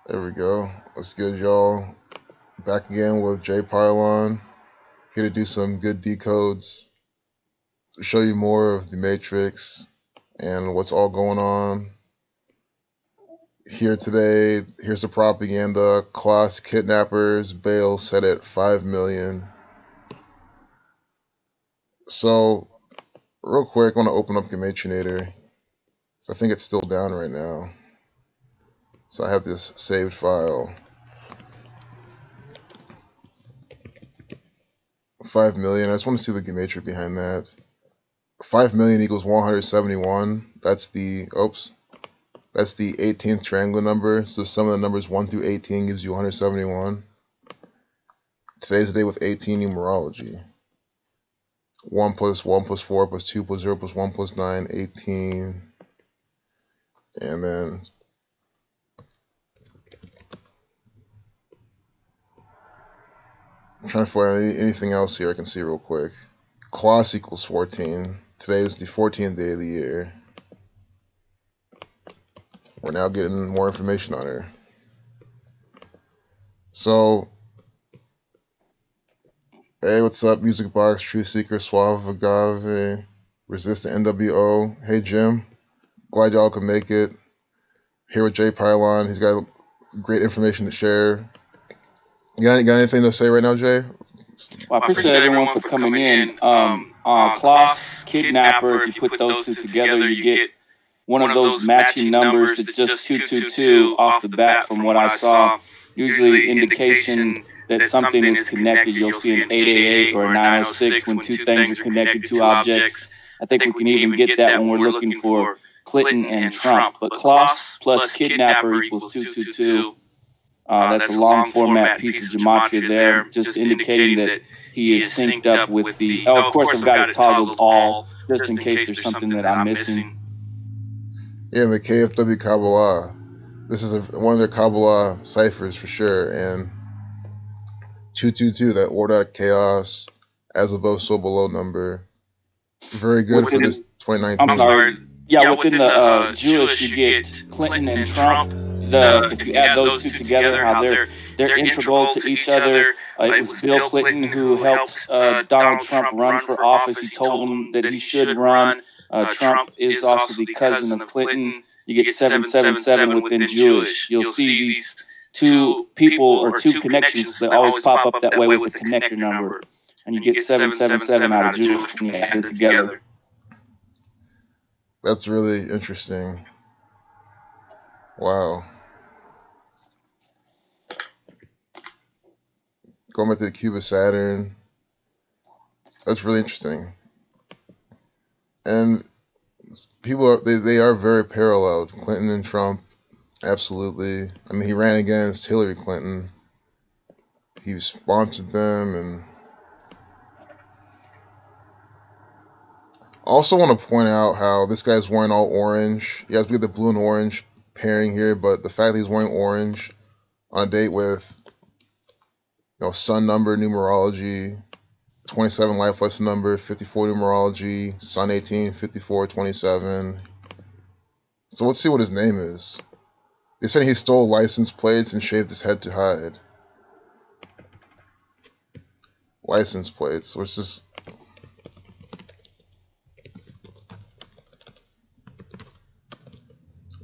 There we go. What's good, y'all? Back again with Jay Pilon. Here to do some good decodes, show you more of the Matrix and what's all going on. Here today, here's the propaganda. Class kidnappers, bail set at 5 million. So, real quick, I want to open up Gamatrinator. So I think it's still down right now. So I have this saved file. 5 million. I just want to see the gematria behind that. 5 million equals 171. That's the 18th triangular number. So the sum of the numbers 1 through 18 gives you 171. Today's the day with 18 numerology. 1 plus 1 plus 4 plus 2 plus 0 plus 1 plus 9, 18. And then I'm trying to find anything else here I can see real quick. Class equals 14. Today is the 14th day of the year. We're now getting more information on her. So, hey, what's up, Music Box, Truth Seeker, Suave, Agave, Resistant NWO. Hey, Jim. Glad y'all could make it. Here with Jay Pilon. He's got great information to share. You got anything to say right now, Jay? Well, I appreciate everyone for coming in. Class, Kidnapper, if you put those two together, you get one of those matching numbers that's just 222 off the bat from what I saw. Usually indication that something is connected. You'll see an 888 or a 906 when two things are connected, two objects. I think we can even get that when we're looking for Clinton and Trump. But Class plus Kidnapper equals 222. That's a long format piece of gematria there, just indicating that he is synced up with the... Oh, of course, I've got it toggled all, just in case there's something that I'm missing. Yeah, the KFW Kabbalah. This is one of their Kabbalah ciphers for sure. And 222, that order out of chaos, as above, so below number. Very good for this 2019. I'm sorry. Yeah, within the Jewish, you get Clinton and Trump. If you add those two together, how they're integral to each other. It was Bill Clinton who helped Donald Trump run for office. He told him that he should run. Trump is also the cousin of Clinton. You get 777 within Jewish. You'll see these two people or two connections that always pop up that way with a connector number. And you get 777 out of Jewish when you add it together. That's really interesting. Wow. Going back to the cube of Saturn. That's really interesting. And people are they are very paralleled. Clinton and Trump, absolutely. I mean, he ran against Hillary Clinton. He sponsored them, and I also want to point out how this guy's wearing all orange. Yes, we get the blue and orange pairing here, but the fact that he's wearing orange on a date with, sun number numerology, 27 life lesson number, 54 numerology, sun 18, 54, 27. So let's see what his name is. They said he stole license plates and shaved his head to hide. License plates, which is...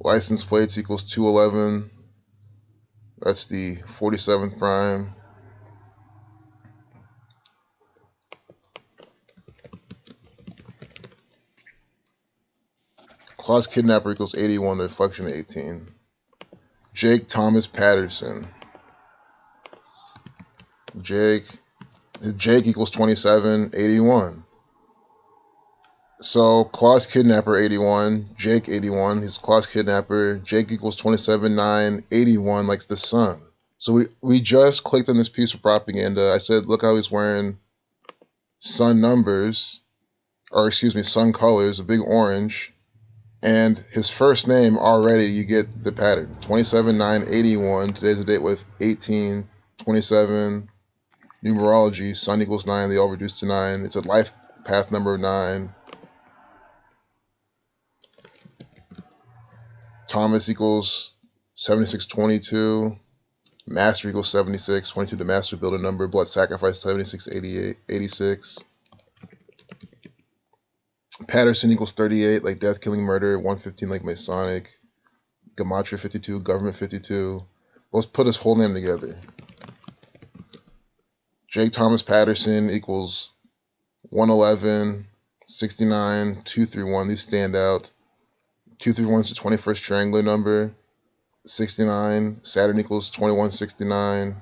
License plates equals 211. That's the 47th prime. Claus Kidnapper equals 81, the reflection 18. Jake Thomas Patterson. Jake equals 27, 81. So Claus Kidnapper 81, Jake 81, he's Claus Kidnapper, Jake equals 27, 9, 81, like the sun. So we just clicked on this piece of propaganda. I said, look how he's wearing sun numbers, or excuse me, sun colors, a big orange. And his first name already, you get the pattern. 27, 9, 81. Today's the date with 18, 27. Numerology, sun equals 9. They all reduce to 9. It's a life path number 9. Thomas equals 7622. Master equals 76. 22 the master builder number. Blood sacrifice 76, 88, 86. Patterson equals 38, like death, killing, murder. 115, like Masonic. Gematria 52, government 52. Let's put his whole name together. Jake Thomas Patterson equals 111, 69, 231. These stand out. 231 is the 21st triangular number. 69. Saturn equals 2169.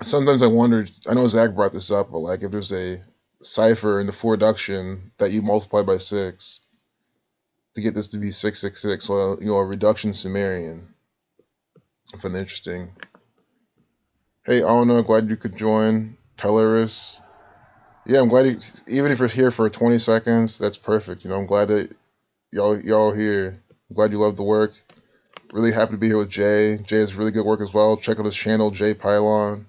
Sometimes I wonder, I know Zach brought this up, but like if there's a cipher in the reduction that you multiply by 6 to get this to be 666, so a reduction Sumerian. I find that interesting. Hey, Alna, glad you could join. Pelaris. Yeah, I'm glad even if you're here for 20 seconds, that's perfect. I'm glad that y'all here. I'm glad you love the work. Really happy to be here with Jay. Jay has really good work as well. Check out his channel, Jay Pilon.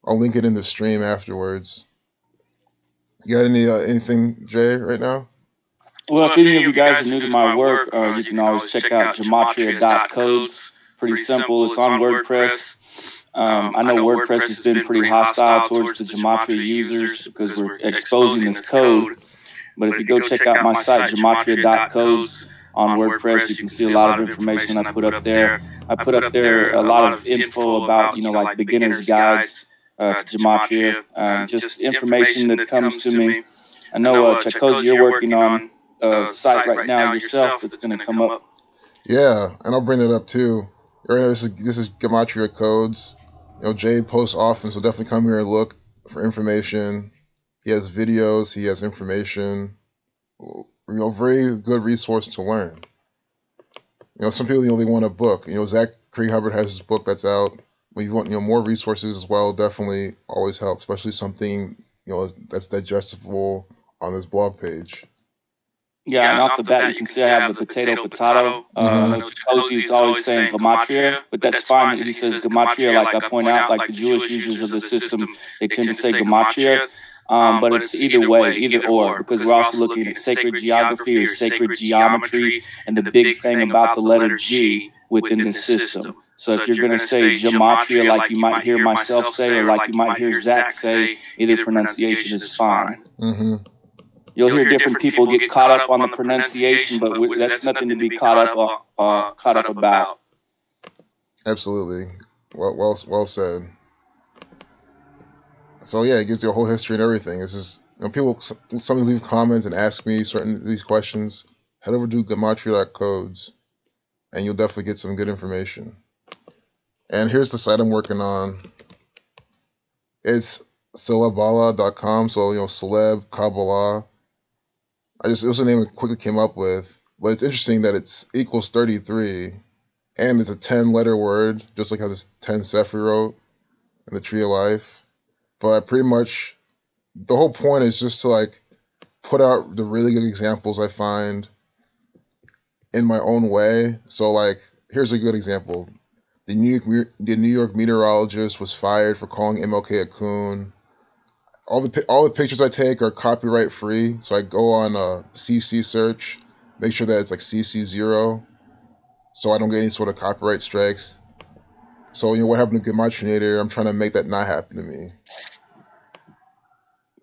I'll link it in the stream afterwards. You got anything, Jay, right now? Well, if any of you guys are new to my work, you can always check out gematria.codes. Pretty simple. It's on WordPress. I know WordPress has been pretty hostile towards the gematria users because we're exposing this code. But if you go check out my site, gematria.codes on WordPress, you can see a lot of information I put up there. I put up there a lot of info about, like beginner's guides to gematria, just information that comes to me. I know, Chakozy, you're working on a site right now yourself that's going to come up. Yeah, and I'll bring that up too. Right now, this is Gematria Codes. Jay posts often, so definitely come here and look for information. He has videos, he has information. Very good resource to learn. Some people they want a book. Zach Craig Hubbard has his book that's out. When you want more resources as well, definitely always help, especially something that's digestible on this blog page. Yeah, and off the bat, you can see I have the potato. I know Chakozy's always saying gematria, but that's fine that he says gematria. Like I point out, like the Jewish users of the system, they tend to say gematria. But it's either way, either or, because we're also looking at sacred geography or sacred geometry and the big thing about the letter G within the system. So if you're going to say gematria like you might hear myself say or like you might hear Zach say, either pronunciation is fine. You'll hear different people get caught up on the pronunciation, but that's nothing to be caught up about. Absolutely. Well said. So yeah, it gives you a whole history and everything. It's just people sometimes leave comments and ask me these questions. Head over to gematria.codes, and you'll definitely get some good information. And here's the site I'm working on. It's celebala.com. So celeb Kabbalah. It was a name I quickly came up with, but it's interesting that it's equals 33, and it's a 10-letter word, just like how this 10 Sephirot in the Tree of Life. But pretty much, the whole point is just to put out the really good examples I find in my own way. So here's a good example: the New York meteorologist was fired for calling MLK a coon. All the pictures I take are copyright free, so I go on a CC search, make sure that it's CC0, so I don't get any sort of copyright strikes. So what happened to Gematria? I'm trying to make that not happen to me.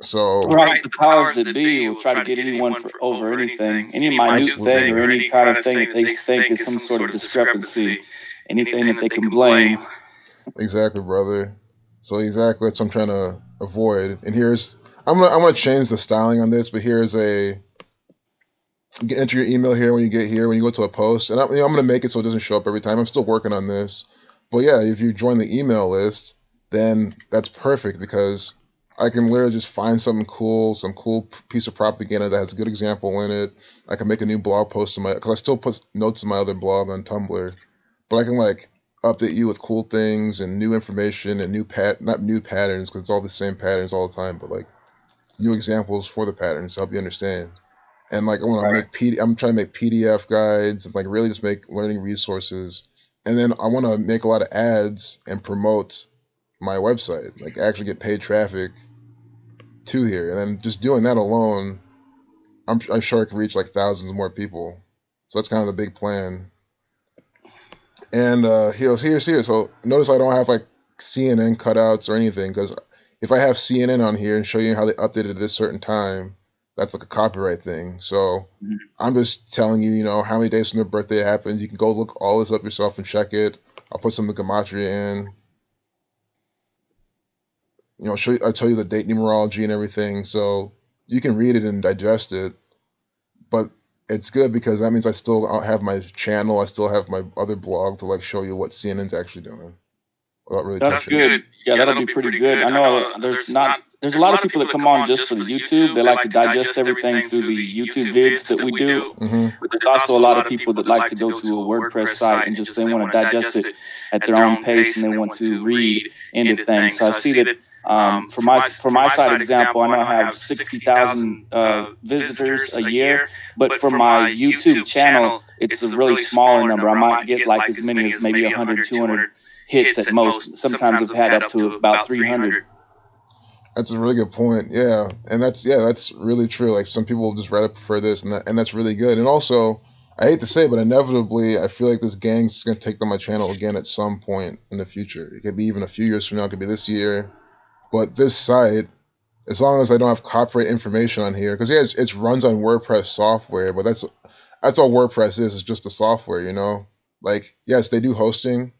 So right, the powers that be will try to get anyone over anything, any minute thing or any kind of thing that they think is some sort of discrepancy, anything that they can blame. Exactly, brother. So exactly that's what I'm trying to avoid. And I'm gonna change the styling on this, but here's you can enter your email here when you get here, when you go to a post, and I'm gonna make it so it doesn't show up every time. I'm still working on this, but yeah, if you join the email list, then that's perfect because I can literally just find some cool piece of propaganda that has a good example in it. I can make a new blog post because I still put notes in my other blog on Tumblr, but I can update you with cool things and new information and not new patterns because it's all the same patterns all the time, but new examples for the patterns to help you understand. And I want to I'm trying to make PDF guides and really just make learning resources. And then I want to make a lot of ads and promote my website, actually get paid traffic to here. And then just doing that alone, I'm sure I could reach thousands more people. So that's kind of the big plan. And here. So notice I don't have like CNN cutouts or anything, because if I have CNN on here and show you how they updated at this certain time, that's like a copyright thing. So I'm just telling you, you know, how many days from their birthday it happens. You can go look all this up yourself and check it. I'll put some of the gematria in. You know, I'll tell you the date numerology and everything, so you can read it and digest it. But it's good because that means I still have my channel. I still have my other blog to like show you what CNN's actually doing without really That's touching good. it. Yeah, that'll be pretty good. I know there's a lot of people that come on just for the YouTube. They like to digest everything through the YouTube vids that we do. But there's also a lot of people that like to go to a WordPress site and just they want to digest it at their own pace and they want to read into things. So I see that for my side example, I know I have 60,000 visitors a year, but for my YouTube channel, it's a really smaller number. I might get like as many as maybe 100, 200 hits at most. Sometimes I've had up to about 300. That's a really good point. Yeah, and that's really true. Like some people just rather prefer this, and that's really good. And also, I hate to say it, but inevitably, I feel like this gang's gonna take on my channel again at some point in the future. It could be even a few years from now. It could be this year. But this site, as long as I don't have copyright information on here, because yeah, it runs on WordPress software, but that's all WordPress is. It's just the software, you know. Like yes, they do hosting,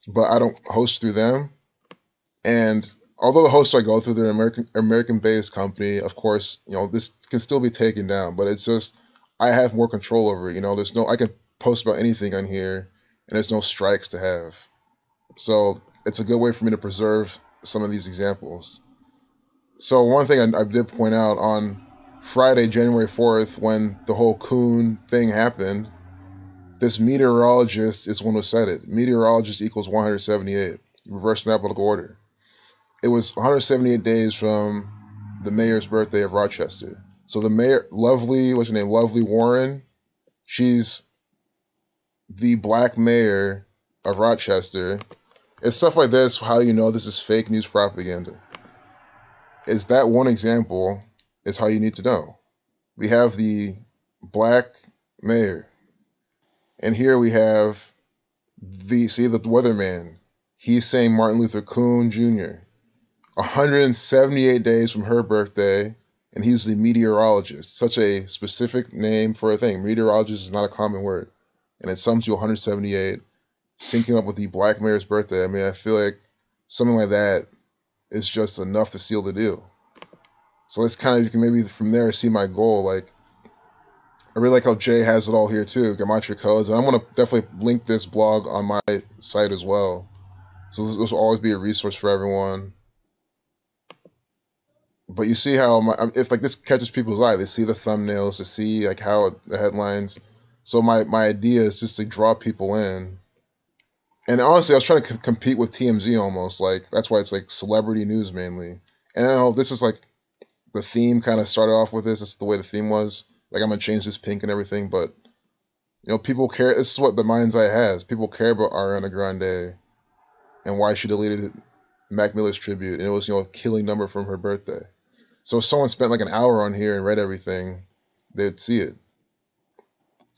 but I don't host through them. And although the hosts I go through, they're an American-based company, of course, you know, this can still be taken down, but it's just, I have more control over it, you know, I can post about anything on here, and there's no strikes to have. So it's a good way for me to preserve some of these examples. So one thing I did point out on Friday, January 4th, when the whole Coon thing happened, this meteorologist is one who said it. Meteorologist equals 178, reverse in alphabetical order. It was 178 days from the mayor's birthday of Rochester. So the mayor, what's her name? Lovely Warren. She's the black mayor of Rochester. It's stuff like this, how you know this is fake news propaganda. Is that one example is how you need to know. We have the black mayor. And here we have the weatherman. He's saying Martin Luther Coon Jr. 178 days from her birthday, and he's the meteorologist. Such a specific name for a thing. Meteorologist is not a common word. And it sums to 178, syncing up with the black mayor's birthday. I mean, I feel like something like that is just enough to seal the deal. So it's kind of, you can maybe from there see my goal. Like, I really like how Jay has it all here too, gematria codes. And I'm going to definitely link this blog on my site as well. So this will always be a resource for everyone. But you see how if like this catches people's eye, they see the thumbnails, they see like how the headlines. So my idea is just to draw people in. And honestly, I was trying to compete with TMZ almost. Like that's why it's like celebrity news mainly. And I know this is like the theme kind of started off with this. This is the way the theme was. Like I'm gonna change this pink and everything, but you know, people care. This is what the mind's eye has. People care about Ariana Grande and why she deleted Mac Miller's tribute, and it was, you know, a killing number from her birthday. So if someone spent like an hour on here and read everything, they'd see it.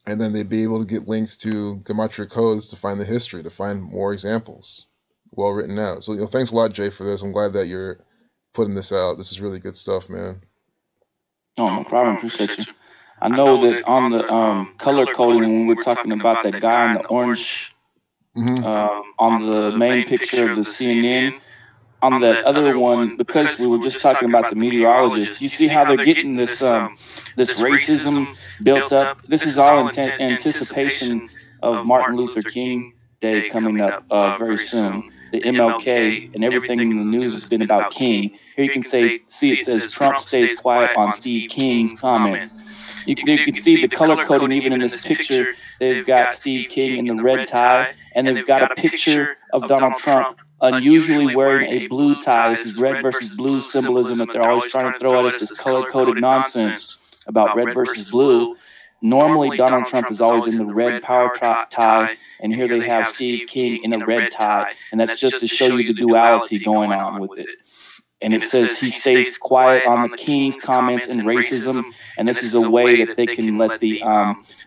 And then they'd be able to get links to gematria codes to find the history, to find more examples well written out. So, you know, thanks a lot, Jay, for this. I'm glad that you're putting this out. This is really good stuff, man. Oh, no problem. Appreciate you. I know that on the color coding, when we were talking about that guy in the orange, on the main picture of the CNN, on that other one, because we were just talking about the meteorologist, you see how they're getting this this racism built up. This is all in anticipation of Martin Luther King Day coming up very soon. The MLK and everything in the news has been about King. Here you can see it says Trump stays quiet on Steve King's comments. You can see the color coding even in this picture. They've got Steve King in the red tie, and they've got a picture of Donald Trump unusually wearing a blue tie. This is red versus blue symbolism that they're always trying to throw at us, this color-coded nonsense about red versus blue. Normally, Donald Trump is always in the red power tie, and here they have Steve King in a red tie, and that's just to show you the duality going on with it. and it says he stays quiet on the king's comments and racism, and this is a way that they can let the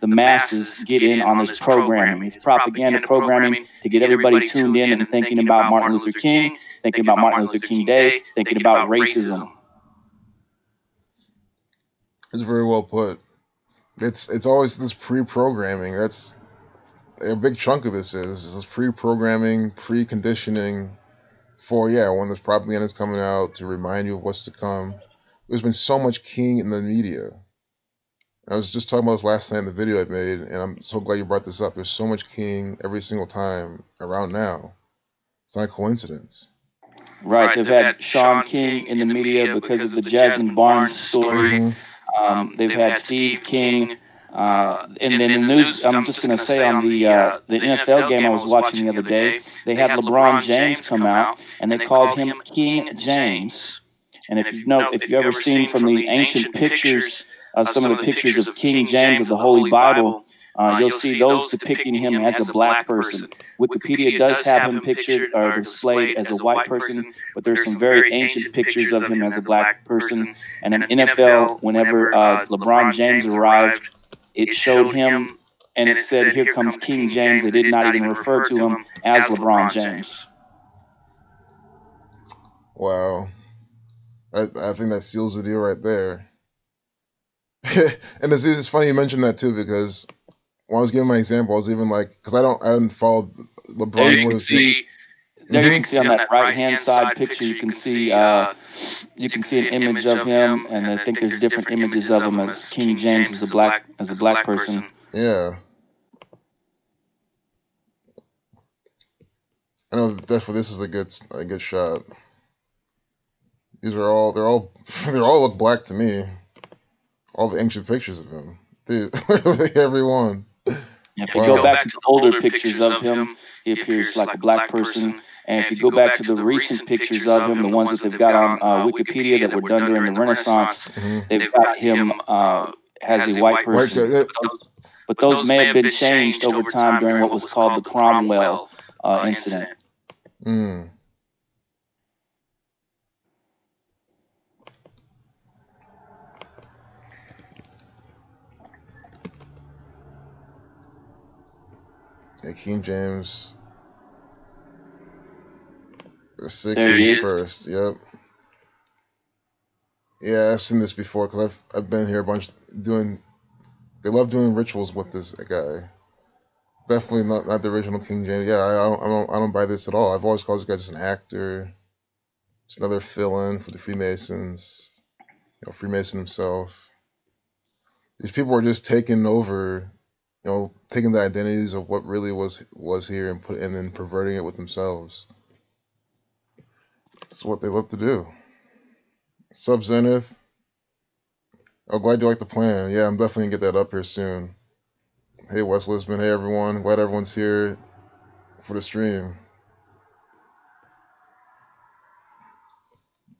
masses get in on this programming. It's propaganda programming to get everybody tuned in and thinking about Martin Luther King, thinking about Martin Luther King Day, thinking about racism. It's very well put. It's always this pre-programming. That's a big chunk of this is this pre-programming, preconditioning for when this propaganda is coming out to remind you of what's to come. There's been so much king in the media. I was just talking about this last night in the video I made, and I'm so glad you brought this up. There's so much king every single time around now. It's not a coincidence. Right, they've had Sean King in the media because of the Jasmine Barnes story. They've had Steve King. And then in the news, I'm just going to say on the NFL game I was watching the other day, they had LeBron James come out, and they called him King James. And if you've ever seen from the ancient pictures, some of the pictures of King James of the Holy Bible, you'll see those depicting him as a black person. Wikipedia does have him pictured or displayed as a white person, but there's some very ancient pictures of him as a black person. And in NFL, whenever LeBron James arrived, it showed him, and it said, "Here comes King James." They did not even refer to him as LeBron James. Wow. I think that seals the deal right there. And it's funny you mentioned that too, because when I was giving my example, I was even like, because I didn't follow LeBron. There you can see on that right-hand side picture, you can see an image of him, and I think there's different images of him as King James as a black person. Yeah. I know definitely this is a good shot. These are all look black to me. All the ancient pictures of him, literally every one. If you go back to the older pictures of him, he appears like a black person. And if you go back to the recent pictures of him, the ones that they've got on Wikipedia that were done during the Renaissance, they've got him as a white person. But those may have been changed over time during what was called the Cromwell incident. Yeah, King James. The 61st. Yep. Yeah, I've seen this before because I've been here a bunch doing. They love doing rituals with this guy. Definitely not the original King James. Yeah, I don't buy this at all. I've always called this guy just an actor, just another fill-in for the Freemasons. Freemason himself. These people were just taking over. Taking the identities of what really was here and then perverting it with themselves. That's what they love to do. Sub Zenith. Oh, glad you like the plan. Yeah, I'm definitely gonna get that up here soon. Hey, West Lisbon. Hey, everyone. Glad everyone's here for the stream.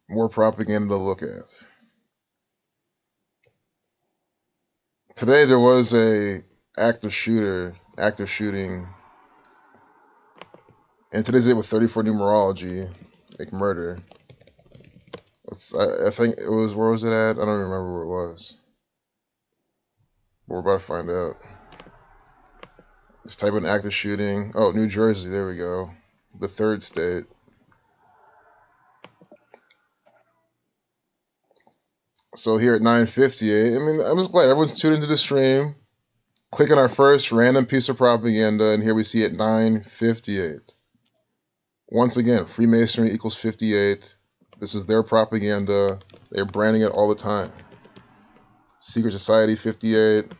More propaganda to look at. Today there was a active shooting, and today's it with 34 numerology, like murder. I think it was, where was it at? I don't remember where it was. We're about to find out. Let's type in active shooting. Oh, New Jersey, there we go. The third state. So here at 9:58, I'm just glad everyone's tuned into the stream. Click on our first random piece of propaganda, and here we see at 9:58. Once again, Freemasonry equals 58. This is their propaganda. They're branding it all the time. Secret Society 58.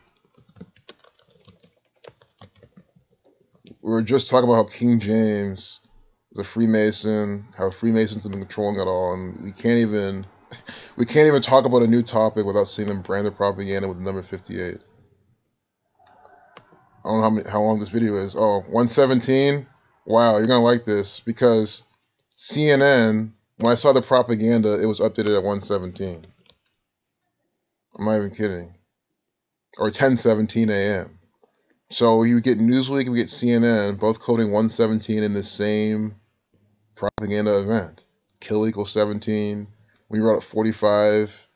We were just talking about how King James is a Freemason, how Freemasons have been controlling it all, and we can't even talk about a new topic without seeing them brand their propaganda with the number 58. I don't know how long this video is. Oh, 117? Wow, you're going to like this, because CNN, when I saw the propaganda, it was updated at 117. I'm not even kidding. Or 10:17 a.m. So you get Newsweek and we get CNN, both coding 117 in the same propaganda event. Kill equals 17. When you roll at 45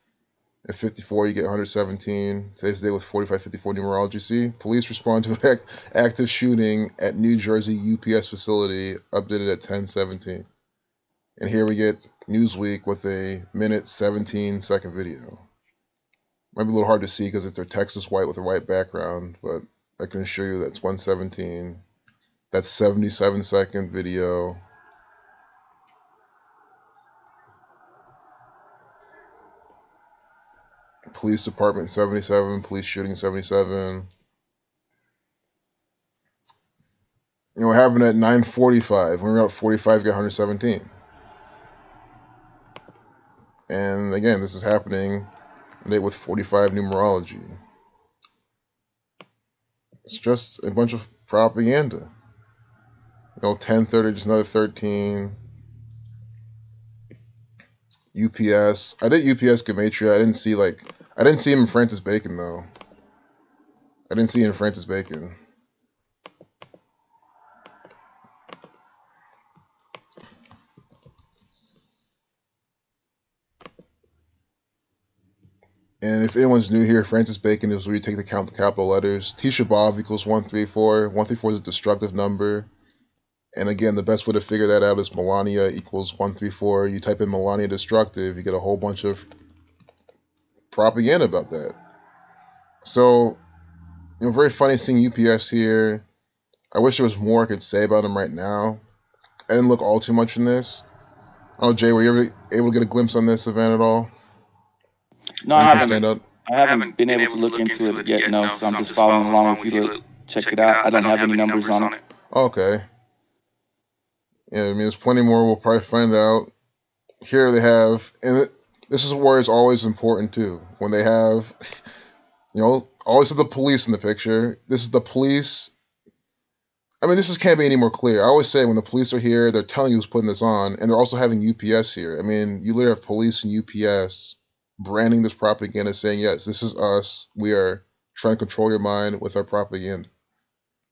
and 54, you get 117. Today's the day with 45, 54 numerology. See, police respond to active shooting at New Jersey UPS facility, updated at 10:17. And here we get Newsweek with a minute 17-second video. Might be a little hard to see because their text is white with a white background, but I can assure you that's 117. That's 77-second video. Police department 77, police shooting 77. You know what happened at 9:45? When we were at 45, get 117. And again, this is happening with 45 numerology. It's just a bunch of propaganda. 10:30, just another 13. UPS. I did UPS Gematria. I didn't see him in Francis Bacon though. I didn't see him in Francis Bacon. And if anyone's new here, Francis Bacon is where you take the capital letters. Tisha B'Av equals 134. 134 is a destructive number. And again, the best way to figure that out is Melania equals 134. You type in Melania destructive, you get a whole bunch of propaganda about that. So, very funny seeing UPS here. I wish there was more I could say about him right now. I didn't look all too much in this. Oh, Jay, were you ever able to get a glimpse on this event at all? No, I haven't been able to look into it yet, no, so I'm just following along with you to check it out. I don't have any numbers on it. Okay. Yeah, there's plenty more we'll probably find out. Here they have, and this is where it's always important too, when they have, always have the police in the picture. This is the police. This can't be any more clear. I always say when the police are here, they're telling you who's putting this on, and they're also having UPS here. You literally have police and UPS branding this propaganda, saying, yes, this is us. We are trying to control your mind with our propaganda.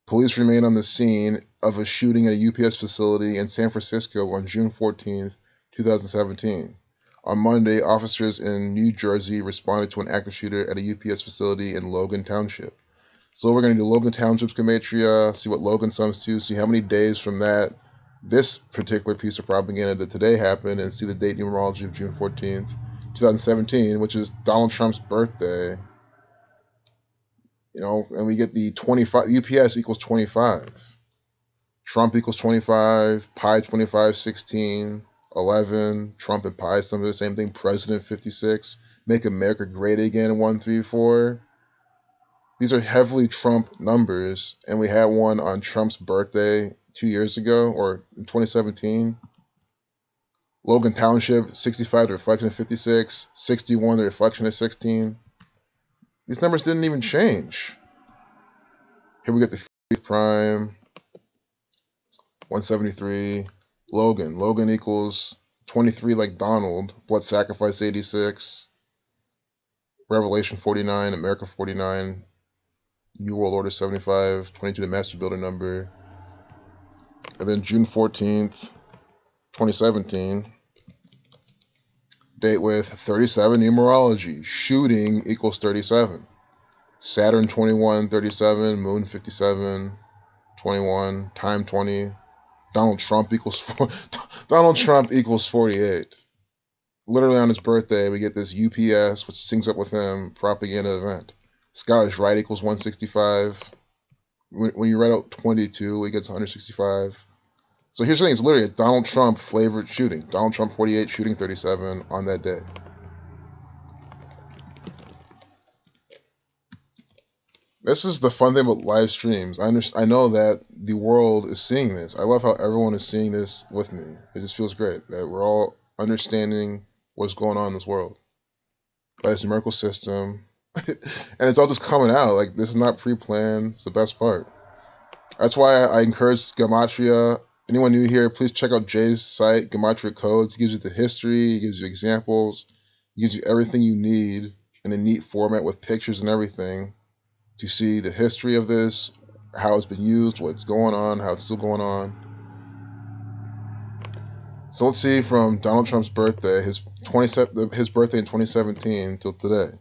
Police remain on the scene of a shooting at a UPS facility in San Francisco on June 14th, 2017. On Monday, officers in New Jersey responded to an active shooter at a UPS facility in Logan Township. So we're going to do Logan Township's Gematria, see what Logan sums to, see how many days from this particular piece of propaganda that today happened, and see the date numerology of June 14th, 2017, which is Donald Trump's birthday. And we get the 25, UPS equals 25. Trump equals 25, Pi 25, 16, 11, Trump and Pi, some of the same thing, President 56, Make America Great Again 134. These are heavily Trump numbers, and we had one on Trump's birthday 2 years ago, or in 2017. Logan Township, 65, the reflection of 56, 61, the reflection of 16. These numbers didn't even change. Here we get the prime, 173. Logan equals 23 like Donald. Blood Sacrifice 86. Revelation 49. America 49. New World Order 75. 22 the Master Builder number. And then June 14th, 2017. Date with 37 numerology. Shooting equals 37. Saturn 21, 37. Moon 57, 21. Time 20. Donald Trump equals 48. Literally on his birthday, we get this UPS, which syncs up with him, propaganda event. Scottish Rite equals 165. When you write out 22, it gets 165. So here's the thing, it's literally a Donald Trump flavored shooting. Donald Trump 48, shooting 37 on that day. This is the fun thing about live streams. I know that the world is seeing this. I love how everyone is seeing this with me. It just feels great that we're all understanding what's going on in this world. By this numerical system. And it's all just coming out. Like, this is not pre-planned. It's the best part. That's why I encourage Gematria. Anyone new here, please check out Jay's site, Gematria Codes. He gives you the history, he gives you examples, he gives you everything you need in a neat format with pictures and everything to see the history of this, how it's been used, what's going on, how it's still going on. So let's see from Donald Trump's birthday, his birthday in 2017 till today.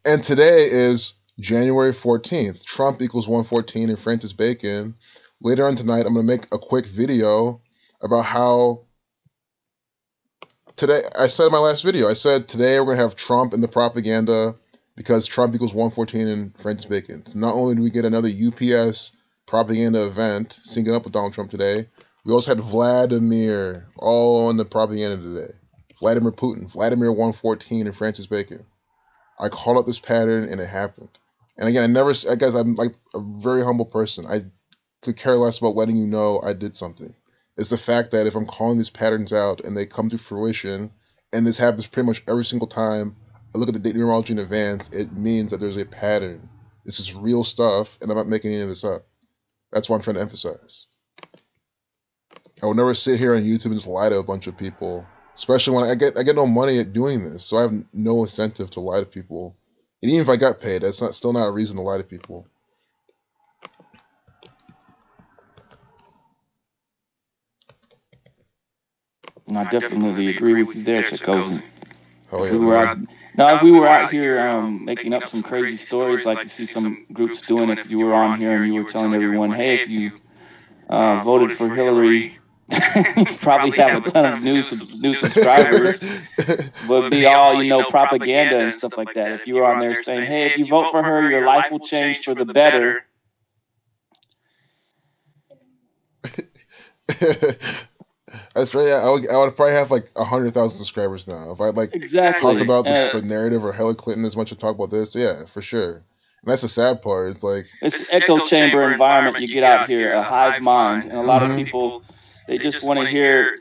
And today is January 14th. Trump equals 114 and Francis Bacon. Later on tonight, I'm going to make a quick video about how today, I said in my last video, I said today we're going to have Trump and the propaganda because Trump equals 114 and Francis Bacon. So not only do we get another UPS propaganda event syncing up with Donald Trump today, we also had Vladimir all on the propaganda today. Vladimir Putin, Vladimir 114 and Francis Bacon. I called out this pattern and it happened. And again, I guess I'm like a very humble person. I could care less about letting you know I did something. It's the fact that if I'm calling these patterns out and they come to fruition, and this happens pretty much every single time I look at the numerology in advance, it means that there's a pattern. This is real stuff, and I'm not making any of this up. That's what I'm trying to emphasize. I will never sit here on YouTube and just lie to a bunch of people, especially when I get no money at doing this, so I have no incentive to lie to people. And even if I got paid, that's still not a reason to lie to people. I definitely agree with you there, Chakozen. Oh yeah. If we were out here making up some crazy stories like you see some groups doing, if you were on here and you were telling everyone, hey, if you voted for Hillary, you probably have a ton of new subscribers. Would be all, propaganda and stuff like that. If you were on there saying, hey, if you vote for her, your life will change for the better. That's right. Yeah, I would probably have like 100,000 subscribers now if I talk about the narrative or Hillary Clinton as much as talk about this. Yeah, for sure. And that's the sad part. It's like it's echo chamber environment you get out here, a hive mind, and a lot of people they just want to hear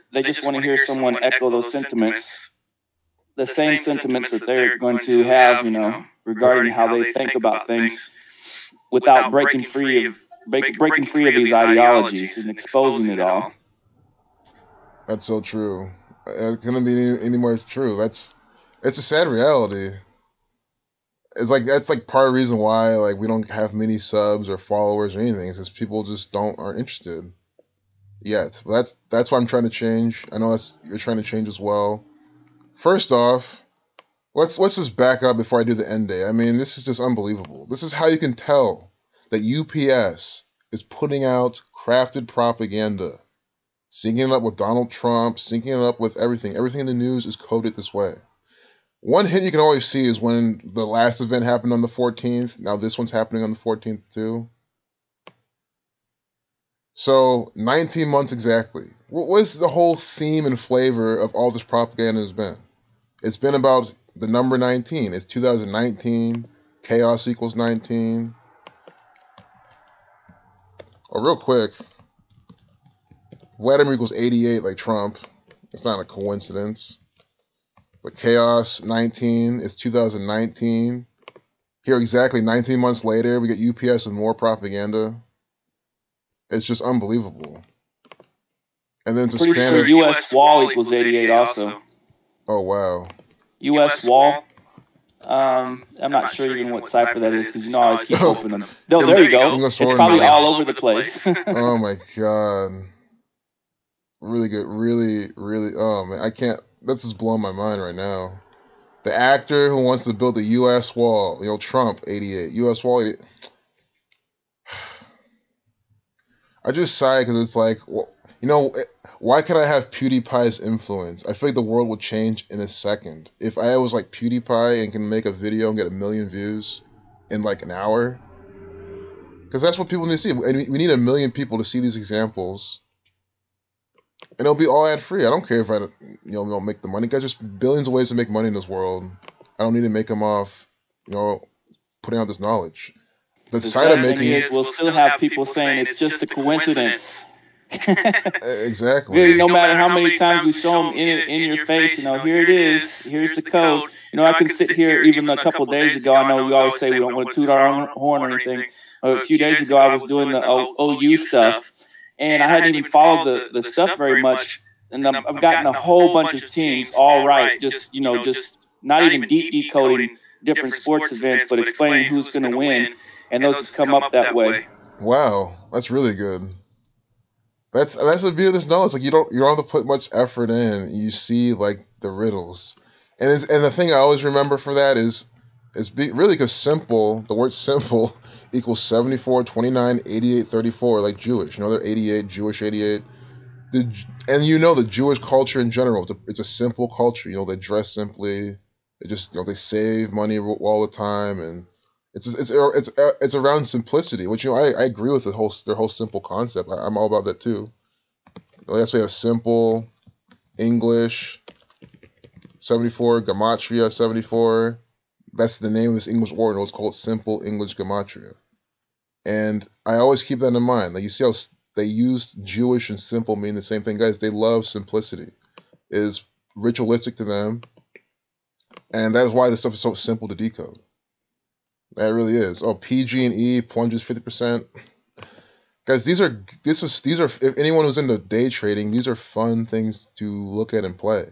someone echo those sentiments, the same sentiments that they're going to have, regarding how they think about things, without breaking free of these ideologies and exposing it all. That's so true. It couldn't be any more true. It's a sad reality. That's part of the reason why we don't have many subs or followers or anything. It's just people just aren't interested yet. But that's what I'm trying to change. I know you're trying to change as well. First off, let's just back up before I do the end day. I mean, this is just unbelievable. This is how you can tell that UPS is putting out crafted propaganda. Syncing it up with Donald Trump, syncing it up with everything. Everything in the news is coded this way. One hint you can always see is when the last event happened on the 14th. Now this one's happening on the 14th too. So 19 months exactly. What's the whole theme and flavor of all this propaganda has been? It's been about the number 19. It's 2019. Chaos equals 19. Oh, real quick. Vladimir equals 88 like Trump. It's not a coincidence. But Chaos 19 is 2019. Here exactly 19 months later, we get UPS and more propaganda. It's just unbelievable. And then to pretty sure US Wall equals 88 also. Oh, wow. US Wall. I'm not sure even what cipher that is because I always keep opening them. No, there you go. It's probably all over the place. Oh my god. Really good. Really, really. Oh man, I can't. That's just blowing my mind right now. The actor who wants to build the U.S. wall, Trump, 88. U.S. wall, 88. I just sigh because it's like, why could I have PewDiePie's influence? I feel like the world would change in a second. If I was like PewDiePie and can make a video and get 1 million views in like an hour. Because that's what people need to see. And we need 1 million people to see these examples. And it'll be all ad-free. I don't care if I don't make the money. Because there's billions of ways to make money in this world. I don't need to make them off, putting out this knowledge. The side I'm making is we'll still have people saying it's just a coincidence. Exactly. No matter how many times we show them in your face, here it is. Here's the code. I can sit here even a couple of days ago. I know we always say we don't want to toot our own horn or anything. A few days ago, I was doing the OU stuff. And I hadn't even followed the stuff very much, and I've gotten a whole bunch of teams all right, just not even deep decoding different sports events, but explaining who's going to win, and those have come up that way. Wow, that's really good. That's the beauty of this knowledge. Like you don't have to put much effort in. You see like the riddles, and the thing I always remember for that is really because simple. The word simple equals 74, 29, 88, 34. Like Jewish. You know, they're 88, Jewish 88. And you know the Jewish culture in general. It's a simple culture. You know, they dress simply. They just they save money all the time, and it's around simplicity. Which I agree with their whole simple concept. I'm all about that too. That's why we have simple, English, 74, Gematria 74. That's the name of this English ordinal. It's called Simple English Gematria. And I always keep that in mind. Like you see how they used Jewish and simple mean the same thing. Guys, they love simplicity. It is ritualistic to them. And that is why this stuff is so simple to decode. That really is. Oh, PG&E plunges 50%. Guys, these are if anyone who's into day trading, these are fun things to look at and play.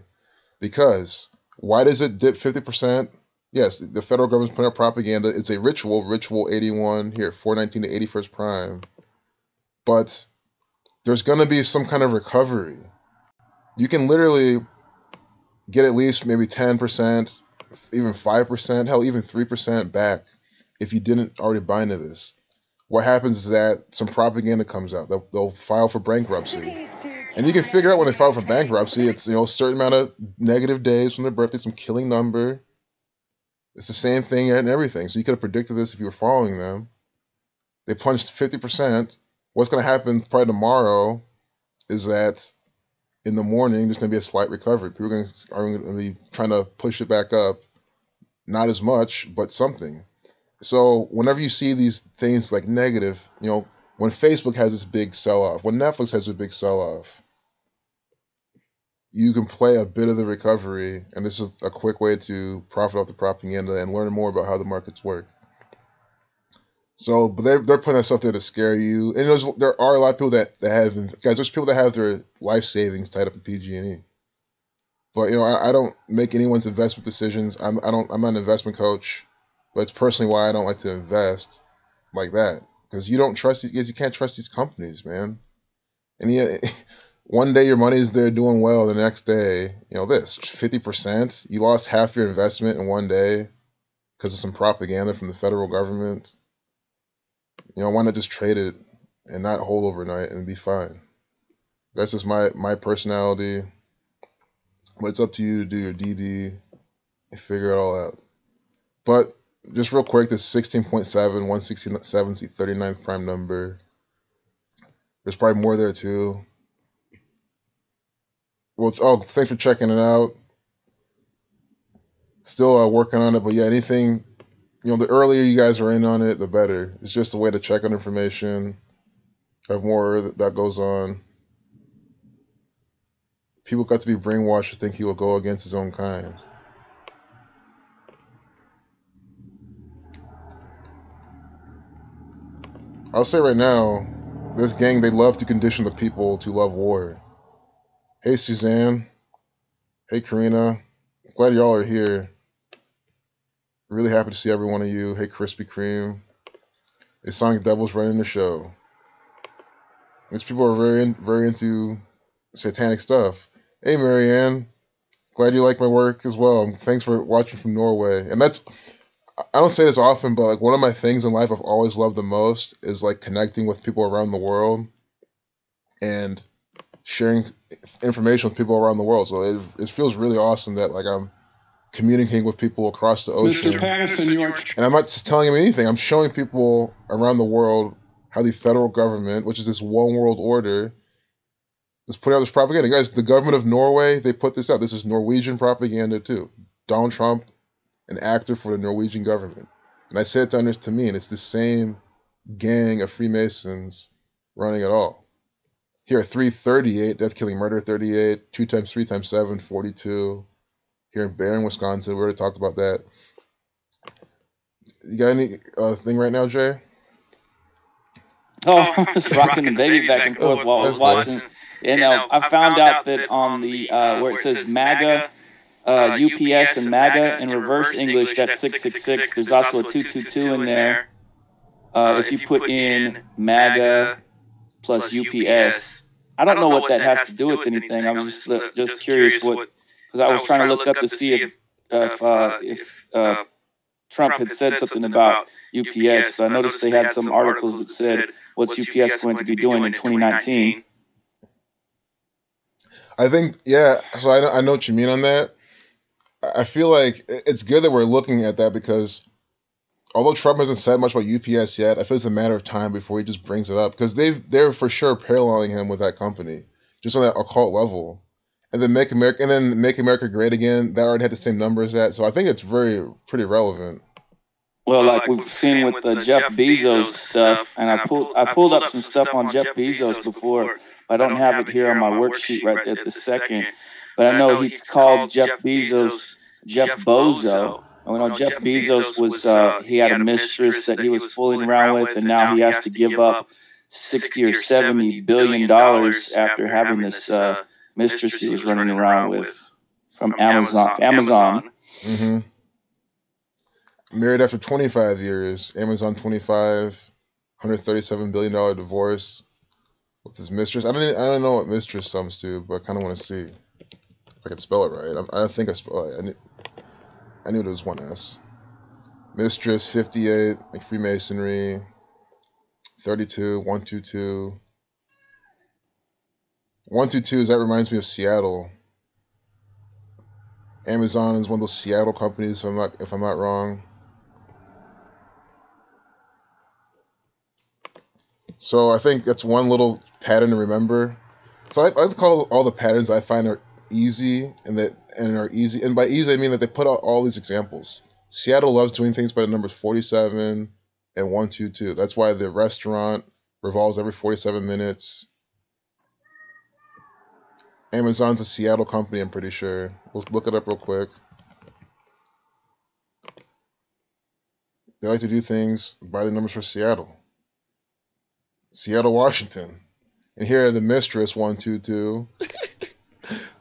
Because why does it dip 50%? Yes, the federal government's putting out propaganda. It's a ritual 81 here, 419 to 81st prime. But there's going to be some kind of recovery. You can literally get at least maybe 10%, even 5%, hell, even 3% back if you didn't already buy into this. What happens is that some propaganda comes out. They'll file for bankruptcy. And you can figure out when they file for bankruptcy, it's a certain amount of negative days from their birthday, some killing number. It's the same thing and everything. So you could have predicted this if you were following them. They plunged 50%. What's going to happen probably tomorrow is that in the morning, there's going to be a slight recovery. People are going to be trying to push it back up. Not as much, but something. So whenever you see these things like negative, when Facebook has this big sell-off, when Netflix has a big sell-off, you can play a bit of the recovery, and this is a quick way to profit off the propaganda and learn more about how the markets work. So, but they're putting that stuff there to scare you. And there are a lot of people that have, guys, there's people that have their life savings tied up in PG&E. But, I don't make anyone's investment decisions. I'm not an investment coach, but it's personally why I don't like to invest like that. Because you don't trust these guys, you can't trust these companies, man. And one day your money is there doing well, the next day, this 50%, you lost half your investment in one day because of some propaganda from the federal government. Why not just trade it and not hold overnight and be fine? That's just my personality. But it's up to you to do your DD and figure it all out. But just real quick, this 16.7, 167's the 39th prime number. There's probably more there too. Well, thanks for checking it out. Still working on it, but yeah, anything, the earlier you guys are in on it, the better. It's just a way to check on information, have more that goes on. People got to be brainwashed to think he will go against his own kind. I'll say right now, this gang, they love to condition the people to love war. Hey, Suzanne. Hey, Karina. Glad y'all are here. Really happy to see every one of you. Hey, Krispy Kreme. Hey, Sonic Devil's running the show. These people are very into satanic stuff. Hey, Marianne. Glad you like my work as well. Thanks for watching from Norway. And I don't say this often, but like one of my things in life I've always loved the most is like connecting with people around the world and sharing information with people around the world. So it feels really awesome that like I'm communicating with people across the ocean. Mr. Patterson, you are... And I'm not just telling them anything. I'm showing people around the world how the federal government, which is this one world order, is putting out this propaganda. Guys, the government of Norway, they put this out. This is Norwegian propaganda too. Donald Trump, an actor for the Norwegian government. And I say it to me, and it's the same gang of Freemasons running it all. Here, 338, death, killing, murder, 38, 2 times 3 times 7, 42. Here in Barron, Wisconsin, we already talked about that. You got any thing right now, Jay? Oh, I was rocking the baby back and forth while I was watching. And I found out that on the where it says MAGA, UPS and MAGA in reverse English, that's 666. There's also a 222 in there. If you put in MAGA plus UPS, I don't know what that has to do with anything. I was just curious what, because I was trying to look up to see if Trump had said something about UPS, but I noticed they had some articles that said, what's UPS going to be doing in 2019? I think, yeah, so I know what you mean on that. I feel like it's good that we're looking at that because although Trump hasn't said much about UPS yet, I feel it's a matter of time before he just brings it up because they're for sure paralleling him with that company, just on that occult level. And then Make America Great Again, that already had the same numbers as that, so I think it's pretty relevant. Well, like we've seen with the Jeff Bezos stuff, and I pulled up some stuff on Jeff Bezos before. I don't have it here on my worksheet right at the second, but I know he called Jeff Bezos Jeff Bozo. And we know Jeff Bezos was he had a mistress that he was fooling around with, and now he has to give up $60 or $70 billion after having this mistress he was running around with from Amazon. Mm-hmm. Married after 25 years, Amazon 25, $137 billion divorce with his mistress. I don't know what mistress sums to, but I kind of want to see if I can spell it right. I think I spelled it. I knew there was one S. Mistress 58, like Freemasonry. 32, 122. 122, that reminds me of Seattle. Amazon is one of those Seattle companies, if I'm not wrong. So I think that's one little pattern to remember. So I like to call all the patterns I find are easy and are easy. And by easy, I mean that they put out all these examples. Seattle loves doing things by the numbers 47 and 122. That's why the restaurant revolves every 47 minutes. Amazon's a Seattle company, I'm pretty sure. We'll look it up real quick. They like to do things by the numbers for Seattle. Seattle, Washington. And here are the mistress 122.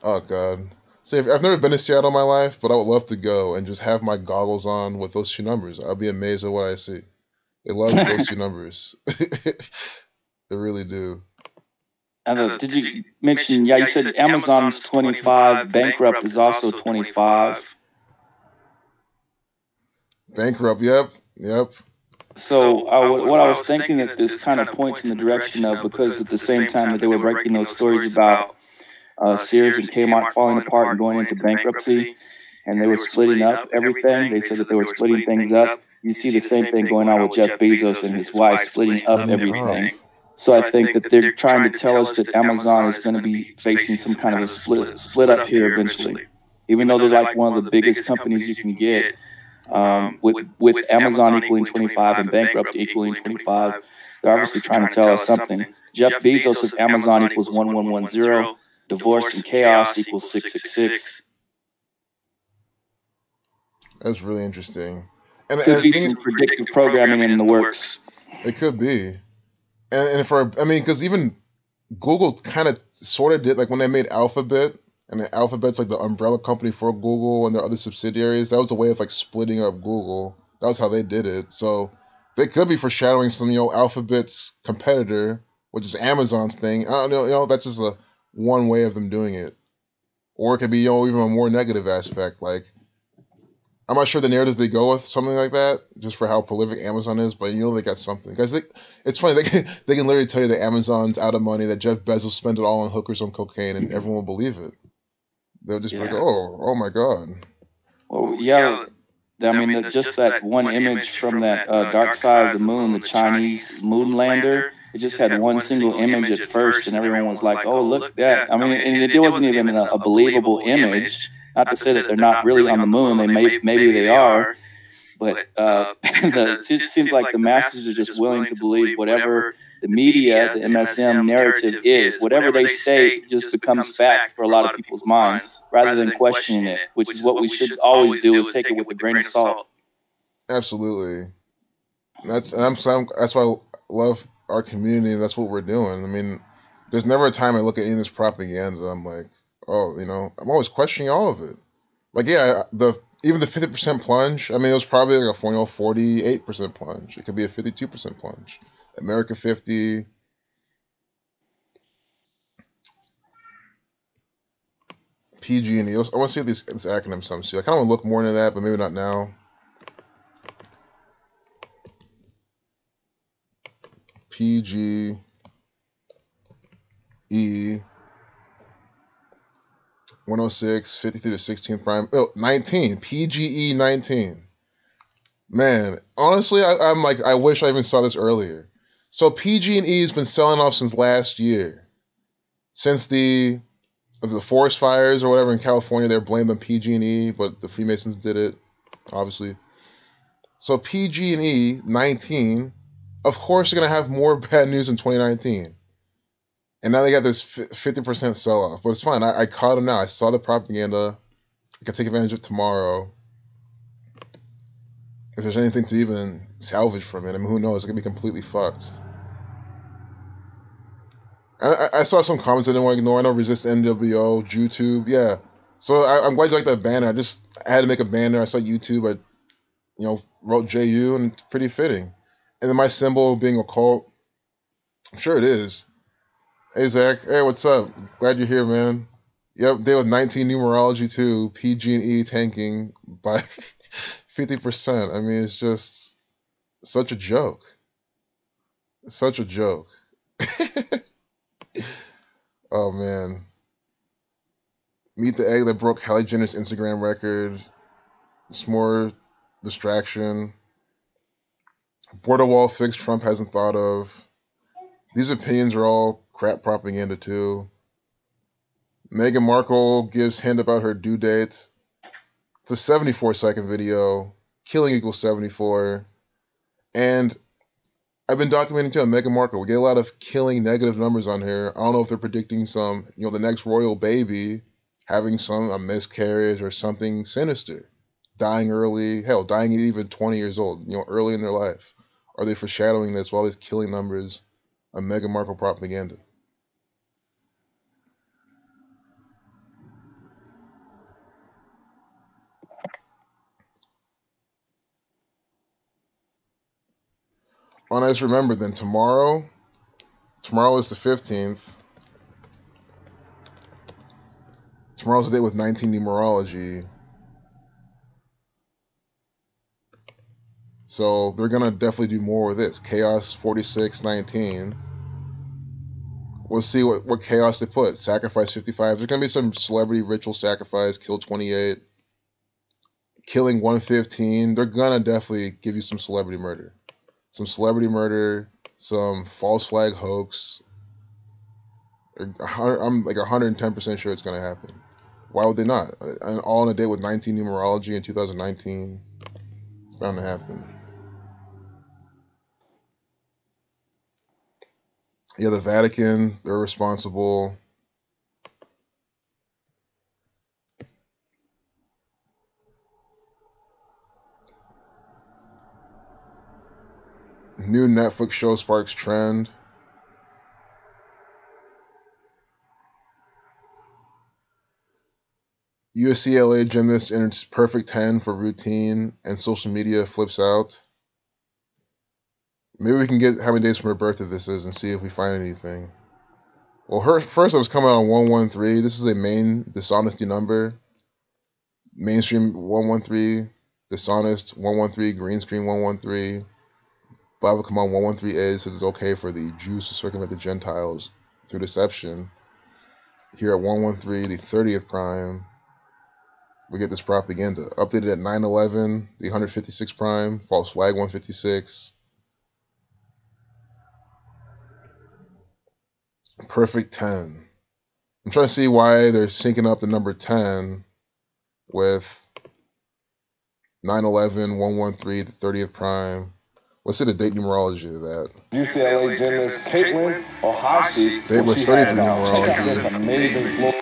Oh, God. See, I've never been to Seattle in my life, but I would love to go and just have my goggles on with those two numbers. I'll be amazed at what I see. They love those two numbers. They really do. Did you mention, you said Amazon's 25, bankrupt is also 25. Bankrupt, yep. So what I was thinking that this kind of points in the direction of, because at the same time that they were breaking those stories about Sears and Kmart falling apart and going into bankruptcy, and they were splitting up everything, they said that they were splitting things up. You see the same thing going on with Jeff Bezos and his wife splitting up everything. So I think that they're trying to tell us that Amazon is going to be facing some kind of a split up here eventually. Even though they're like one of the biggest companies you can get, with Amazon equaling 25 and bankrupt equaling 25, they're obviously trying to tell us something. Jeff Bezos of Amazon equals 1110, divorce and chaos equals 666. That's really interesting. And could be some predictive programming in the works. It could be. Because even Google kind of sort of did, like when they made Alphabet, and Alphabet's like the umbrella company for Google and their other subsidiaries, that was a way of like splitting up Google. That was how they did it. So they could be foreshadowing some, Alphabet's competitor, which is Amazon's thing. I don't know, that's just one way of them doing it. Or it could be, even a more negative aspect, like, I'm not sure the narrative they go with, something like that, just for how prolific Amazon is, but they got something. Guys, it's funny, they can literally tell you that Amazon's out of money, that Jeff Bezos spent it all on hookers on cocaine, and everyone will believe it. They'll just be like, oh my God. Well, yeah, just that one image from that Dark Side of the Moon, the Chinese moon lander, it just had one single image at first, and everyone was like, oh, look at that. And it wasn't even a believable image. Not to say that they're not really on the moon. Maybe they are, but it just seems like the masses are just willing to believe whatever the media, the MSM narrative is. Whatever they state just becomes fact for a lot of people's minds, rather than questioning it, which is what we should always do, is take it with a grain of salt. Absolutely. That's why I love our community, and that's what we're doing. There's never a time I look at any of this propaganda and I'm like, I'm always questioning all of it. Like, yeah, even the 50% plunge, it was probably like a 48% plunge. It could be a 52% plunge. America 50. PG&E. I want to see if this acronym sums to. I kind of want to look more into that, but maybe not now. PGE 106, 53 to 16 prime. Oh, 19. PGE 19. Man, honestly, I'm like, I wish I even saw this earlier. So PG&E has been selling off since last year. Since the forest fires or whatever in California, they're blamed on PG&E, but the Freemasons did it, obviously. So PG&E 19, of course, they're going to have more bad news in 2019. And now they got this 50% sell-off. But it's fine. I caught them now. I saw the propaganda. I can take advantage of it tomorrow. If there's anything to even salvage from it, I mean, who knows? It could be completely fucked. I saw some comments I didn't want to ignore. I know Resist NWO, YouTube, yeah. So I'm glad you like that banner. I had to make a banner. I saw YouTube. I, wrote JU, and it's pretty fitting. And then my symbol being occult, I'm sure it is. Hey, Zach. Hey, what's up? Glad you're here, man. Yep, day with 19 numerology, too. PG&E tanking by 50%. I mean, it's just such a joke. Such a joke. Oh, man. Meet the egg that broke Kylie Jenner's Instagram record. It's more distraction. Border wall fix Trump hasn't thought of. These opinions are all crap propaganda, too. Meghan Markle gives hint about her due date. It's a 74-second video. Killing equals 74. And I've been documenting too on Meghan Markle. We get a lot of killing negative numbers on here. I don't know if they're predicting some, the next royal baby having a miscarriage or something sinister. Dying early, hell, dying at even 20 years old, early in their life. Are they foreshadowing this with all these killing numbers of Meghan Markle propaganda? Oh, and I just remembered then tomorrow is the 15th. Tomorrow's the day with 19 numerology. So they're going to definitely do more with this. Chaos 4619. We'll see what chaos they put. Sacrifice 55. There's going to be some celebrity ritual sacrifice. Kill 28. Killing 115. They're going to definitely give you some celebrity murder. Some celebrity murder. Some false flag hoax. I'm like 110% sure it's going to happen. Why would they not? And all on a day with 19 numerology in 2019. It's bound to happen. Yeah, the Vatican, they're responsible. New Netflix show sparks trend. UCLA gymnast enters perfect 10 for routine, and social media flips out. Maybe we can get how many days from her birthday this is and see if we find anything. Well, first I was coming on 113. This is a main dishonesty number. Mainstream 113, dishonest 113, green screen 113. Bible come on 113A says it's okay for the Jews to circumvent the Gentiles through deception. Here at 113, the 30th prime, we get this propaganda. Updated at 9/11, the 156 prime, false flag 156. Perfect 10. I'm trying to see why they're syncing up the number 10 with 9/11, 113, the 30th prime. Let's see the date numerology of that. UCLA gymnast Caitlin Ohashi. Date with 33 numerology. This amazing floor.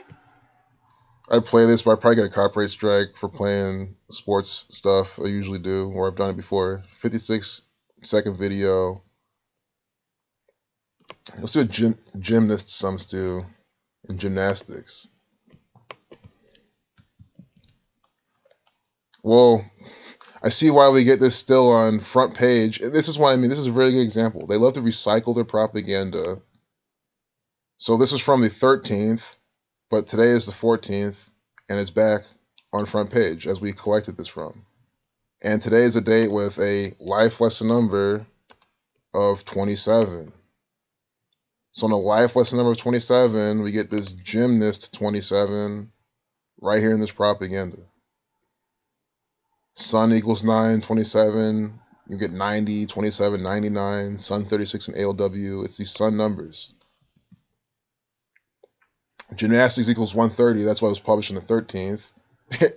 I'd play this, but I'd probably get a copyright strike for playing sports stuff. I usually do, or I've done it before. 56-second video. Let's see what gymnast sums do in gymnastics. Well, I see why we get this still on front page. This is what I mean. This is a very good example. They love to recycle their propaganda. So this is from the 13th, but today is the 14th. And it's back on front page as we collected this from. And today is a date with a life lesson number of 27. So on a life lesson number of 27, we get this gymnast 27 right here in this propaganda. Sun equals 9, 27. You get 90, 27, 99. Sun 36 in ALW. It's these sun numbers. Gymnastics equals 130. That's why it was published on the 13th.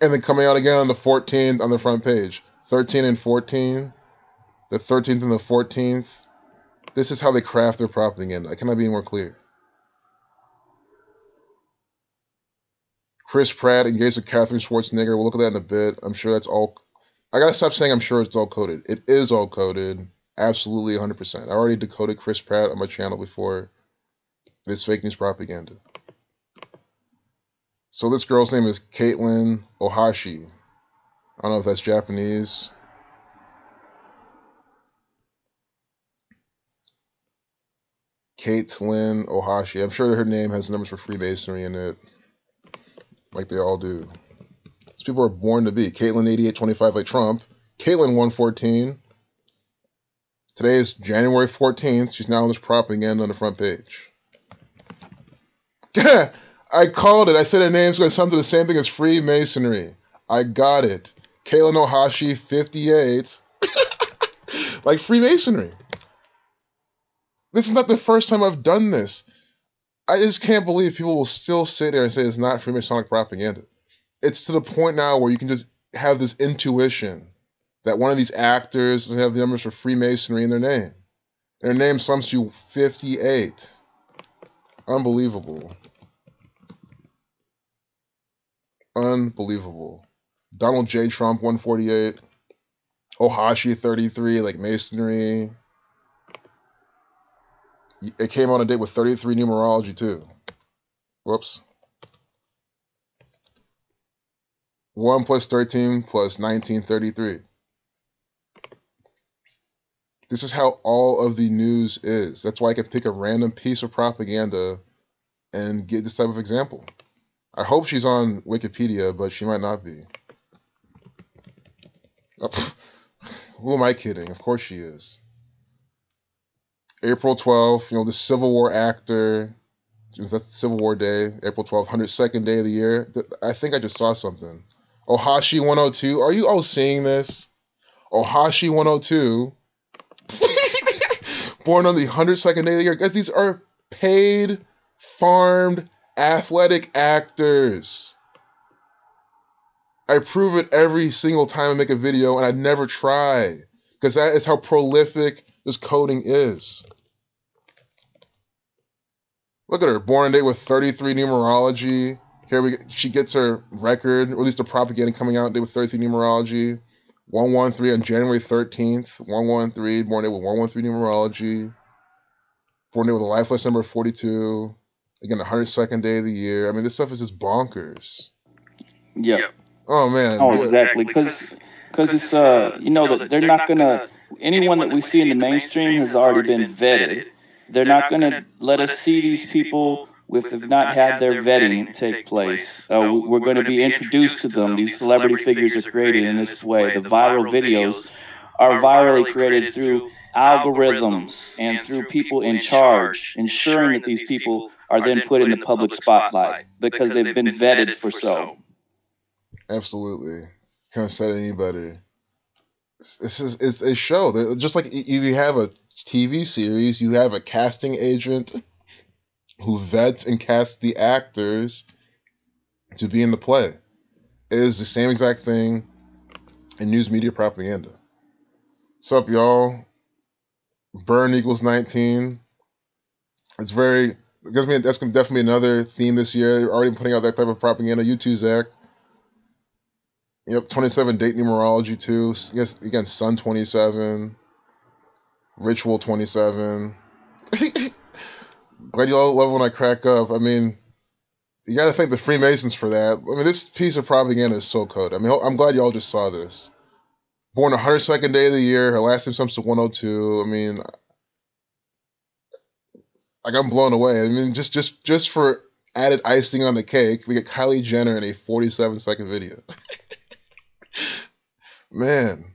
And then coming out again on the 14th on the front page. 13 and 14. The 13th and the 14th. This is how they craft their propaganda. I cannot be any more clear. Chris Pratt engaged with Catherine Schwarzenegger. We'll look at that in a bit. I'm sure that's all. I gotta stop saying I'm sure it's all coded. It is all coded. Absolutely 100%. I already decoded Chris Pratt on my channel before. It is fake news propaganda. So this girl's name is Caitlin Ohashi. I don't know if that's Japanese. Caitlin Ohashi. I'm sure that her name has numbers for Freemasonry in it. Like they all do. These people are born to be. Caitlin 8825 like Trump. Caitlin 114. Today is January 14th. She's now on this propaganda on the front page. I called it. I said her name's going to come to the same thing as Freemasonry. I got it. Caitlin Ohashi 58. Like Freemasonry. This is not the first time I've done this. I just can't believe people will still sit there and say it's not Freemasonic propaganda. It's to the point now where you can just have this intuition that one of these actors have the numbers for Freemasonry in their name. Their name sums to 58. Unbelievable. Unbelievable. Donald J. Trump 148. Ohashi 33, like Masonry. It came on a date with 33 numerology too. Whoops. 1 plus 13 plus 1933. This is how all of the news is. That's why I can pick a random piece of propaganda and get this type of example. I hope she's on Wikipedia, but she might not be. Oh, who am I kidding? Of course she is. April 12th, the Civil War actor. That's the Civil War Day. April 12th, 102nd day of the year. I think I just saw something. Ohashi 102. Are you all seeing this? Ohashi 102. Born on the 102nd day of the year. Guys, these are paid, farmed, athletic actors. I prove it every single time I make a video, and I never try. Because that is how prolific this coding is. Look at her, born on a date with 33 numerology. She gets her record, or at least the propaganda coming out on a date with 33 numerology. 113 on January 13th. 113, born on a date with 113 numerology. Born on a date with a life lesson number 42. Again, the 102nd day of the year. I mean, this stuff is just bonkers. Yeah. Oh, man. Oh, exactly. Because it's, that they're not going to, anyone that we see in the mainstream has already been vetted. They're not going to let us see these people if they've not had their vetting take place. We're going to be introduced to them. These celebrity figures are created in this way. The viral videos are virally created through algorithms and through people in charge, ensuring that these people are then put in the public spotlight because they've been vetted for so. Absolutely. Can't say it any better. It's a show. They're just like you have a TV series, you have a casting agent who vets and casts the actors to be in the play. It is the same exact thing in news media propaganda. What's up, y'all? Burn equals 19. That's definitely be another theme this year. You're already putting out that type of propaganda. You too, Zach. Yep, 27 date numerology too. Yes, again, Sun 27, Ritual 27. Glad you all love when I crack up. I mean, you got to thank the Freemasons for that. I mean, this piece of propaganda is so coded. I mean, I'm glad y'all just saw this. Born 102nd day of the year. Her last name sums to 102. I mean, I'm blown away. I mean, just for added icing on the cake. We get Kylie Jenner in a 47-second video. Man.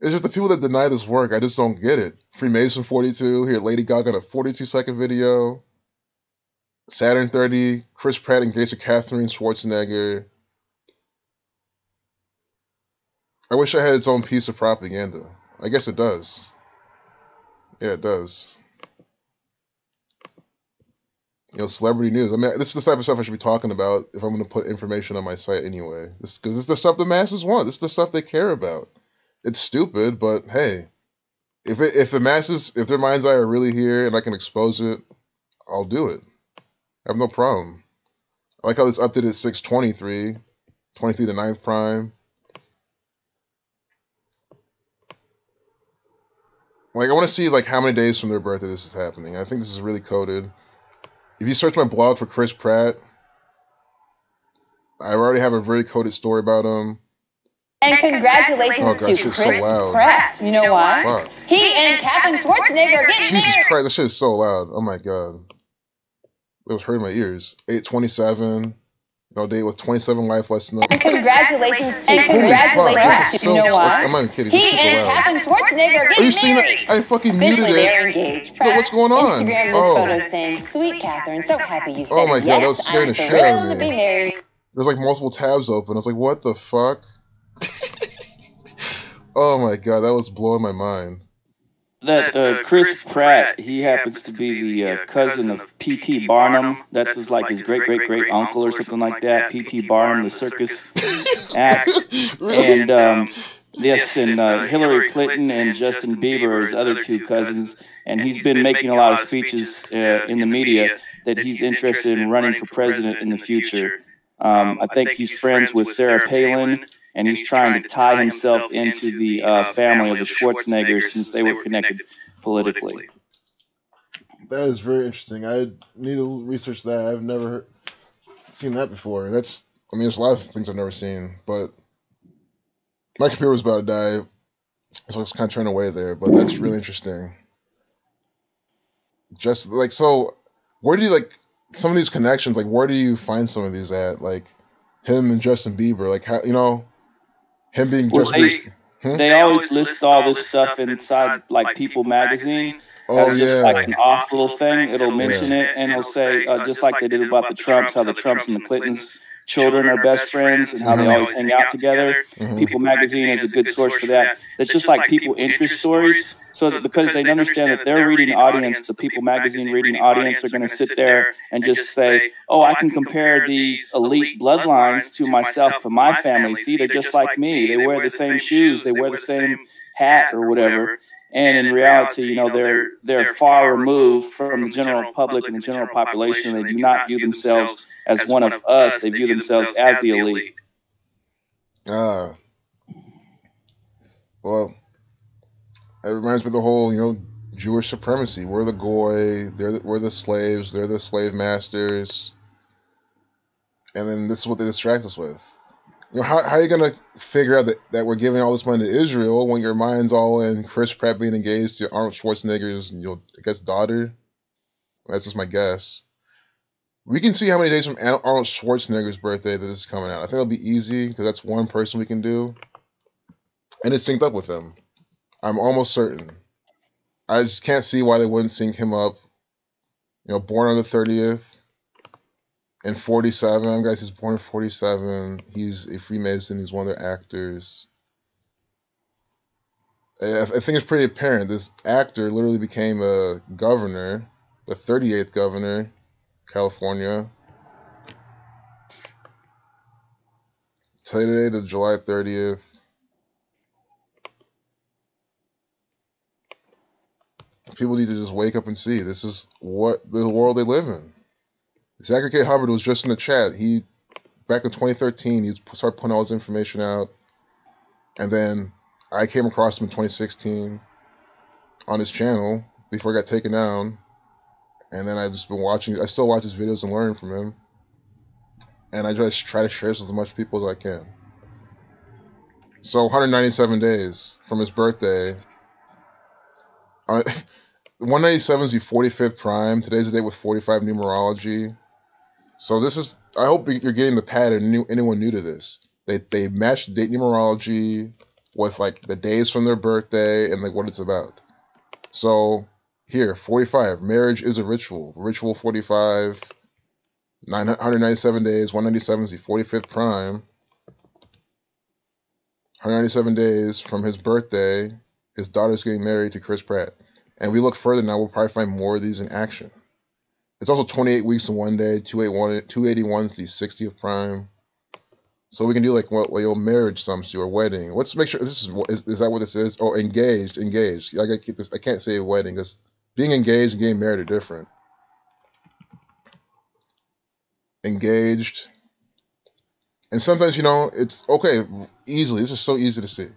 It's just the people that deny this work, I just don't get it. Freemason 42, here Lady Gaga in a 42-second video. Saturn 30, Chris Pratt engaged to Catherine Schwarzenegger. I wish I had its own piece of propaganda. I guess it does. Yeah, it does. You know, celebrity news. I mean, this is the type of stuff I should be talking about if I'm going to put information on my site anyway. Because it's the stuff the masses want. This is the stuff they care about. It's stupid, but hey, if the masses, if their mind's eye are really here and I can expose it, I'll do it. I have no problem. I like how this updated 623, 23 to 9th prime. Like, I want to see, like, how many days from their birthday this is happening. I think this is really coded. If you search my blog for Chris Pratt, I already have a very coded story about him. And congratulations to Chris Pratt. You know why? Fuck. He and Catherine Schwarzenegger are getting Jesus married. Christ, that shit is so loud. Oh my god. It was hurting my ears. 827. No date with 27 life lessons. And congratulations to you know why? I'm not even kidding. He and Catherine Schwarzenegger are getting married. Are you seeing that? I fucking muted Officially, it. they're engaged. Yo, what's going on? Instagram this photo saying, "Sweet Catherine, so happy you said Oh my yes. god, that was scaring the shit out thrilled of to be me. married." There's like multiple tabs open. I was like, what the fuck? Oh my god, that was blowing my mind. That Chris Pratt, he happens to be the cousin of P.T. Barnum. That's his great uncle or something like that. P.T. Barnum, the circus act. And yes, and Hillary Clinton and Justin Bieber are his other two cousins. And he's been making a lot of speeches in the media that he's interested in running for president in the future. I think he's friends with Sarah Palin. And he's trying to tie himself into the family of the Schwarzeneggers since they were connected politically. That is very interesting. I need to research that. I've never seen that before. There's a lot of things I've never seen, but my computer was about to die, so I was kind of turning away there, but that's really interesting. Just, like, so, where do you, like, some of these connections, like, where do you find some of these at? Like, him and Justin Bieber, like, how, you know, him being they always list all this stuff inside like People magazine as just like an off little thing. It'll mention it and it'll say just like they did about the Trumps, how the Trumps and the Clintons children are best friends and how they always hang out together. People magazine is a good source for that. It's just like people interest stories. So that because they understand that their reading audience, the People magazine reading audience, are going to sit there and just say, oh, I can compare these elite bloodlines to myself, to my family. See, they're just like me. They wear the same shoes. They wear the same hat or whatever. And in reality, you know, they're far removed from the general public and the general population. They do not view themselves as one of us. They view themselves as the elite. Well, it reminds me of the whole, you know, Jewish supremacy. We're the goy, we're the slaves, they're the slave masters. And then this is what they distract us with. You know, how are you going to figure out that we're giving all this money to Israel when your mind's all in Chris Pratt being engaged to Arnold Schwarzenegger's, I guess, daughter? That's just my guess. We can see how many days from Arnold Schwarzenegger's birthday that this is coming out. I think it'll be easy because that's one person we can do. And it's synced up with him. I'm almost certain. I just can't see why they wouldn't sync him up. You know, born on the 30th in 47. Guys, he's born in 47. He's a Freemason. He's one of their actors. I think it's pretty apparent. This actor literally became a governor, the 38th governor, California. Today to July 30th. People need to just wake up and see this is what the world they live in. Zachary K. Hubbard was just in the chat. Back in 2013, he started putting all his information out. And then I came across him in 2016 on his channel before he got taken down. And then I just been watching. I still watch his videos and learn from him. And I just try to share this with as much people as I can. So 197 days from his birthday. 197 is the 45th prime. Today's the date with 45 numerology. So this is, I hope you're getting the pattern, anyone new to this. They match the date numerology with like the days from their birthday and like what it's about. So here, 45, marriage is a ritual. Ritual 45, 997 days, 197 is the 45th prime. 197 days from his birthday, his daughter's getting married to Chris Pratt. And we look further now, we'll probably find more of these in action. It's also 28 weeks in one day. 281 is the 60th prime. So we can do like what your marriage sums to, or wedding. Let's make sure is that what this is? Oh, engaged. I gotta keep this. I can't say wedding because being engaged and getting married are different. Engaged. And sometimes, it's okay, easily. This is so easy to see.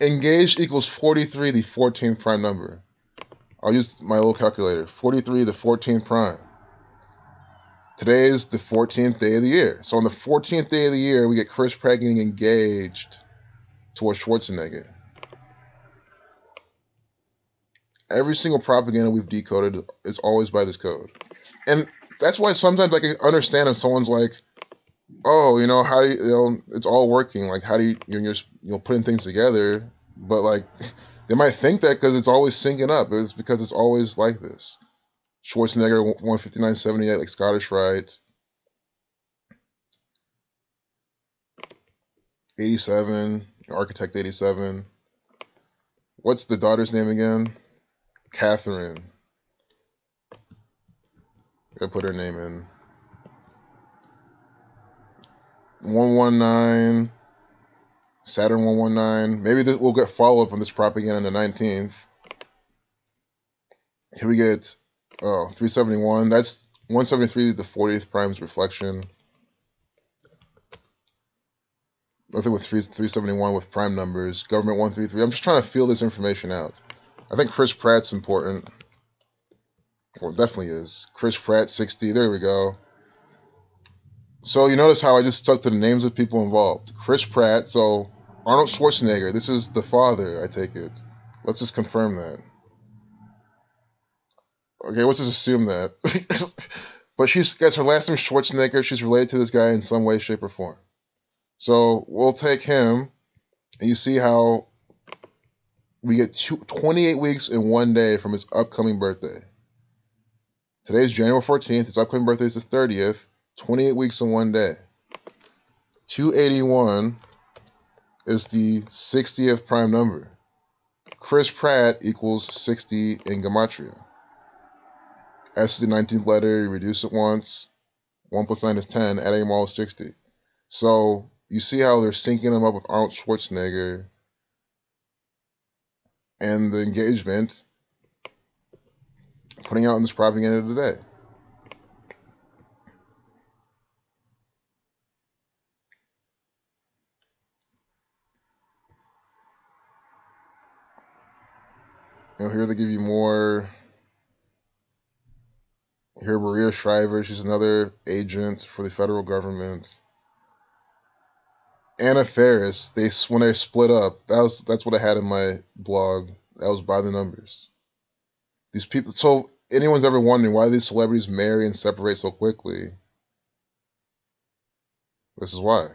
Engaged equals 43, the 14th prime number. I'll use my little calculator. 43, the 14th prime. Today is the 14th day of the year. So on the 14th day of the year, we get Chris Pratt getting engaged to a Schwarzenegger. Every single propaganda we've decoded is always by this code. And that's why sometimes I can understand if someone's like, oh, how do you, it's all working. Like, how do you're putting things together. But like, they might think that because it's always syncing up. It's because it's always like this. Schwarzenegger 159.78, like Scottish Rite. 87, Architect 87. What's the daughter's name again? Catherine. I put her name in. 119. Saturn 119. Maybe we'll get follow-up on this propaganda on the 19th. Here we get 371. That's 173, the 40th prime's reflection. Nothing with 371 with prime numbers. Government 133. I'm just trying to feel this information out. I think Chris Pratt's important. Well, it definitely is. Chris Pratt, 60. There we go. So you notice how I just stuck to the names of people involved. Chris Pratt, so Arnold Schwarzenegger. This is the father, I take it. Let's just confirm that. Okay, let's just assume that. But she gets her last name Schwarzenegger. She's related to this guy in some way, shape, or form. So we'll take him, and you see how we get 28 weeks in one day from his upcoming birthday. Today's January 14th. His upcoming birthday is the 30th. 28 weeks in one day. 281 is the 60th prime number. Chris Pratt equals 60 in Gematria. S is the 19th letter. You reduce it once. 1 plus 9 is 10. Adding them all is 60. So you see how they're syncing him up with Arnold Schwarzenegger and the engagement, putting out in this propaganda today. Here they give you more. Here, Maria Shriver, she's another agent for the federal government. Anna Faris, when they split up, that's what I had in my blog. That was by the numbers. These people, so anyone's ever wondering why these celebrities marry and separate so quickly? This is why.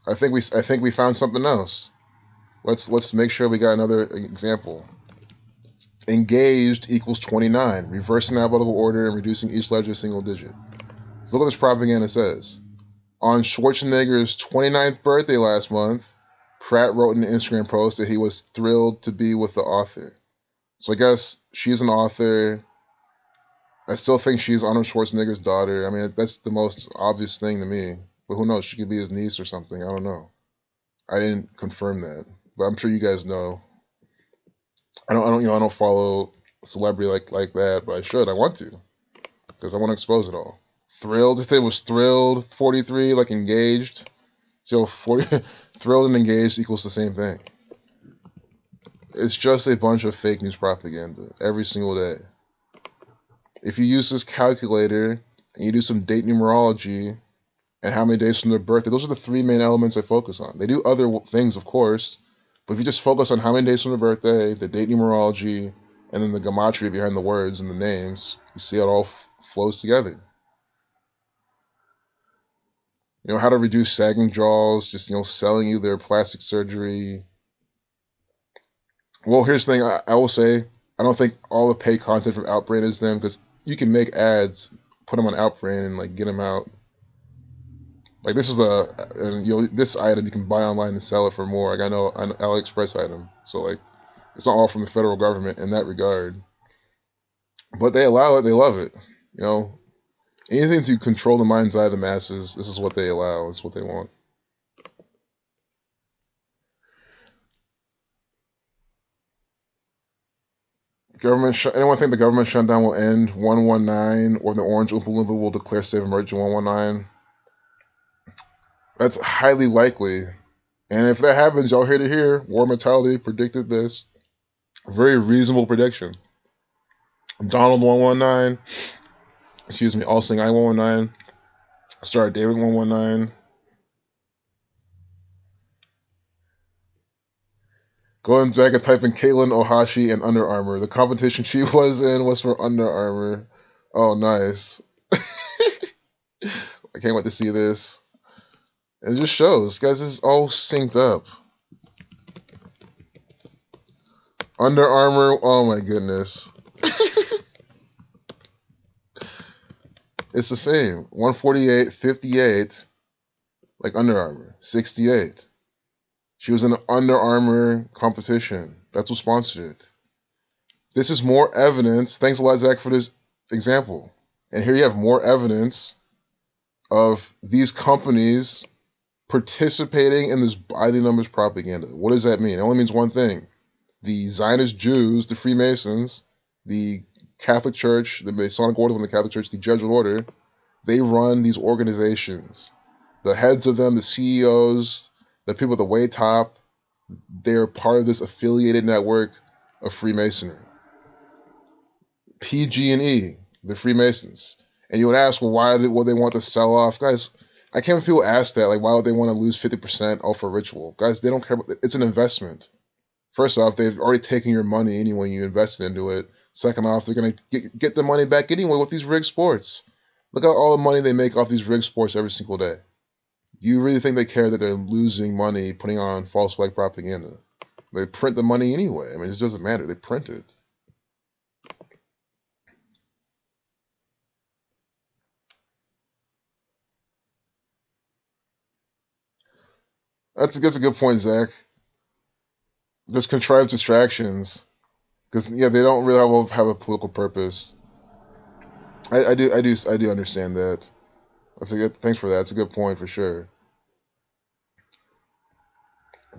I think we found something else. Let's make sure we got another example. Engaged equals 29, reversing alphabetical order and reducing each letter to a single digit. So look what this propaganda says. On Schwarzenegger's 29th birthday last month, Pratt wrote in an Instagram post that he was thrilled to be with the author. So I guess she's an author. I still think she's Arnold Schwarzenegger's daughter. I mean, that's the most obvious thing to me. But who knows? She could be his niece or something. I don't know. I didn't confirm that, but I'm sure you guys know. I don't follow celebrity like that, but I should. I want to, because I want to expose it all. Thrilled. They say it was thrilled. 43, like engaged. So thrilled and engaged equals the same thing. It's just a bunch of fake news propaganda every single day. If you use this calculator and you do some date numerology and how many days from their birthday, those are the three main elements I focus on. They do other things, of course, but if you just focus on how many days from their birthday, the date numerology, and then the gematria behind the words and the names, You see how it all flows together. You know, how to reduce sagging jaws, just, you know, selling you their plastic surgery. Well, here's the thing. I will say, I don't think all the paid content from Outbrain is them, because you can make ads, put them on Outbrain, and like get them out. Like this is this item you can buy online and sell it for more. Like I know an AliExpress item, so like it's not all from the federal government in that regard. But they allow it. They love it. You know, anything to control the mind's eye of the masses. This is what they allow. It's what they want. Anyone think the government shutdown will end 119 or the Orange Oompa Loompa will declare state of emergency 119? That's highly likely. And if that happens, y'all hear to hear. War Mentality predicted this. Very reasonable prediction. Donald 119. Excuse me. Allsing I 119. Star David 119. Going back and typing Caitlin Ohashi and Under Armour. The competition she was in was for Under Armour. Oh, nice. I can't wait to see this. It just shows, guys, this is all synced up. Under Armour, oh my goodness. It's the same. 148, 58, like Under Armour. 68. She was in an Under Armour competition. That's what sponsored it. This is more evidence. Thanks a lot, Zach, for this example. And here you have more evidence of these companies participating in this by the numbers propaganda. What does that mean? It only means one thing. The Zionist Jews, the Freemasons, the Catholic Church, the Masonic Order within the Catholic Church, the Jesuit Order, they run these organizations. The heads of them, the CEOs, the people at the way top, they're part of this affiliated network of Freemasonry. PG&E, the Freemasons. And you would ask, well, why would they want to sell off? Guys, I can't believe people ask that. Like, why would they want to lose 50% off a ritual? Guys, they don't care. It's an investment. First off, they've already taken your money anyway you invested into it. Second off, they're going to get the money back anyway with these rigged sports. Look at all the money they make off these rigged sports every single day. Do you really think they care that they're losing money putting on false flag propaganda? They print the money anyway. I mean, it doesn't matter. They print it. That's a good point, Zach. There's contrived distractions. Because, yeah, they don't really have a political purpose. I do understand that. Thanks for that. That's a good point for sure.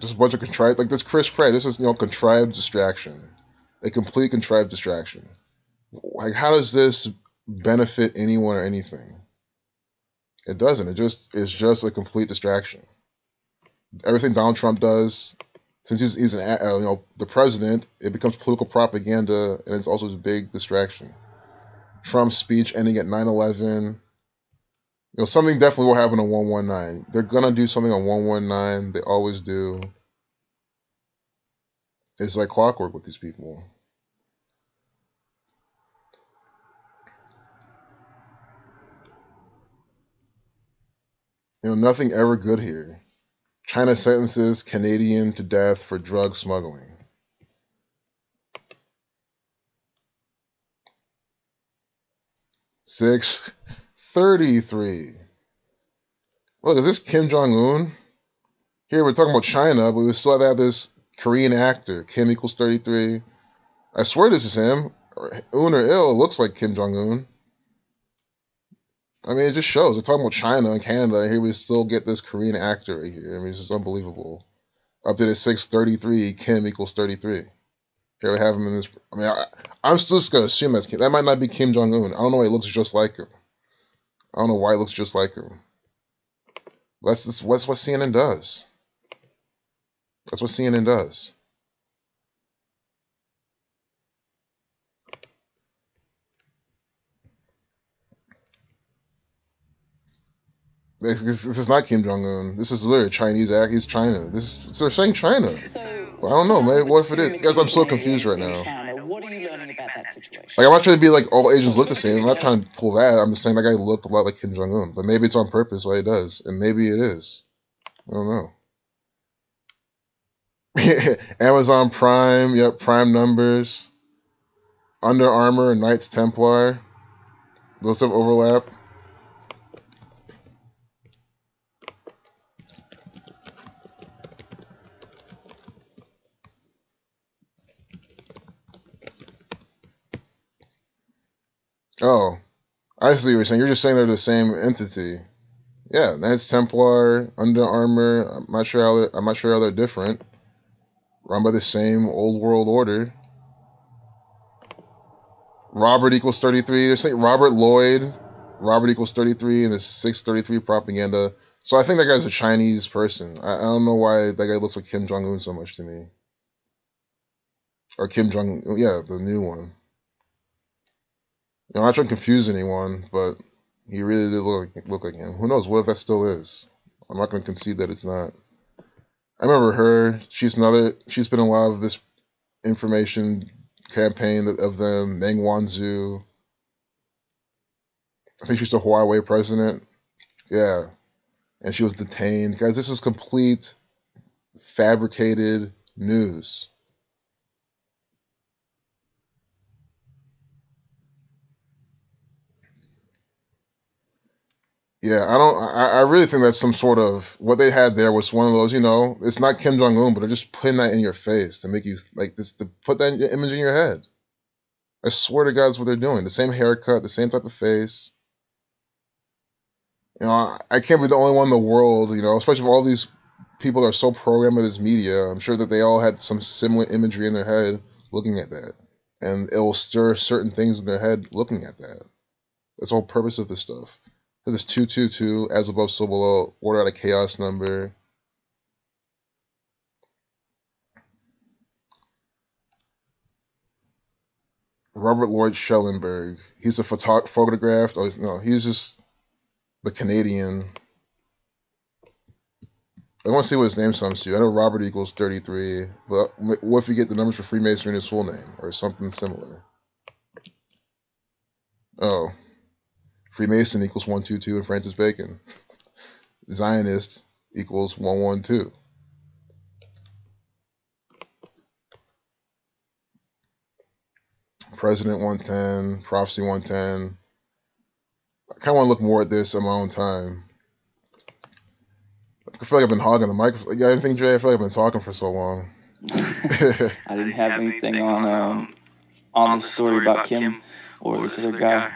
Just a bunch of contrived, like this Chris Pratt. This is, contrived distraction, a complete contrived distraction. Like, how does this benefit anyone or anything? It doesn't. It's just a complete distraction. Everything Donald Trump does, since he's the president, it becomes political propaganda, and it's also a big distraction. Trump's speech ending at 9/11. Something definitely will happen on 119. They're gonna do something on 119. They always do. It's like clockwork with these people. Nothing ever good here. China sentences Canadian to death for drug smuggling. $6.33. Look, is this Kim Jong-un? Here we're talking about China, but we still have this Korean actor, Kim equals 33. I swear this is him. Un or ill looks like Kim Jong-un. I mean, it just shows. We're talking about China and Canada, and here we still get this Korean actor right here. I mean, it's just unbelievable. Updated 6:33, Kim equals 33. Here we have him in this. I mean, I'm still just going to assume that's Kim. That might not be Kim Jong-un. I don't know why he looks just like him. I don't know why he looks just like him. That's what CNN does. That's what CNN does. This is not Kim Jong-un. This is literally a Chinese act. He's China. They're saying China. Well, I don't know, man. What if it is? Guys, I'm so confused right now. What are you learning about that situation? Like, I'm not trying to be like all Asians look the same. I'm not trying to pull that. I'm just saying that guy looked a lot like Kim Jong-un. But maybe it's on purpose why he does. And maybe it is. I don't know. Amazon Prime. Yep, Prime numbers. Under Armour, Knights Templar. Those have overlap. Oh, I see what you're saying. You're just saying they're the same entity. Yeah, Knights Templar, Under Armour. I'm not sure how they're different. Run by the same old world order. Robert equals 33. They're saying Robert Lloyd. Robert equals 33, and the 633 propaganda. So I think that guy's a Chinese person. I don't know why that guy looks like Kim Jong-un so much to me. Or Kim Jong, yeah, the new one. I'm not trying to confuse anyone, but he really did look like him. Who knows? What if that still is? I'm not going to concede that it's not. I remember her. She's been in a lot of this information campaign of them. Meng Wanzhou. I think she's the Huawei president. Yeah. And she was detained. Guys, this is complete fabricated news. Yeah, I really think that's some sort of, what they had there was one of those, it's not Kim Jong-un, but they're just putting that in your face to make you, like, this, to put that image in your head. I swear to God, that's what they're doing. The same haircut, the same type of face. I can't be the only one in the world, especially if all these people are so programmed with this media. I'm sure that they all had some similar imagery in their head looking at that. And it will stir certain things in their head looking at that. That's the whole purpose of this stuff. This 222, as above, so below, order out a chaos number. Robert Lloyd Schellenberg. He's a photographed. Oh, no, he's just the Canadian. I want to see what his name sums to. I know Robert equals 33, but what if you get the numbers for Freemasonry in his full name, or something similar? Oh. Freemason equals 122 and Francis Bacon. Zionist equals 112. President 110, Prophecy 110. I kind of want to look more at this on my own time. I feel like I've been hogging the microphone. Yeah, I think, Jay, I feel like I've been talking for so long. I didn't have anything on the story about Kim or this other guy.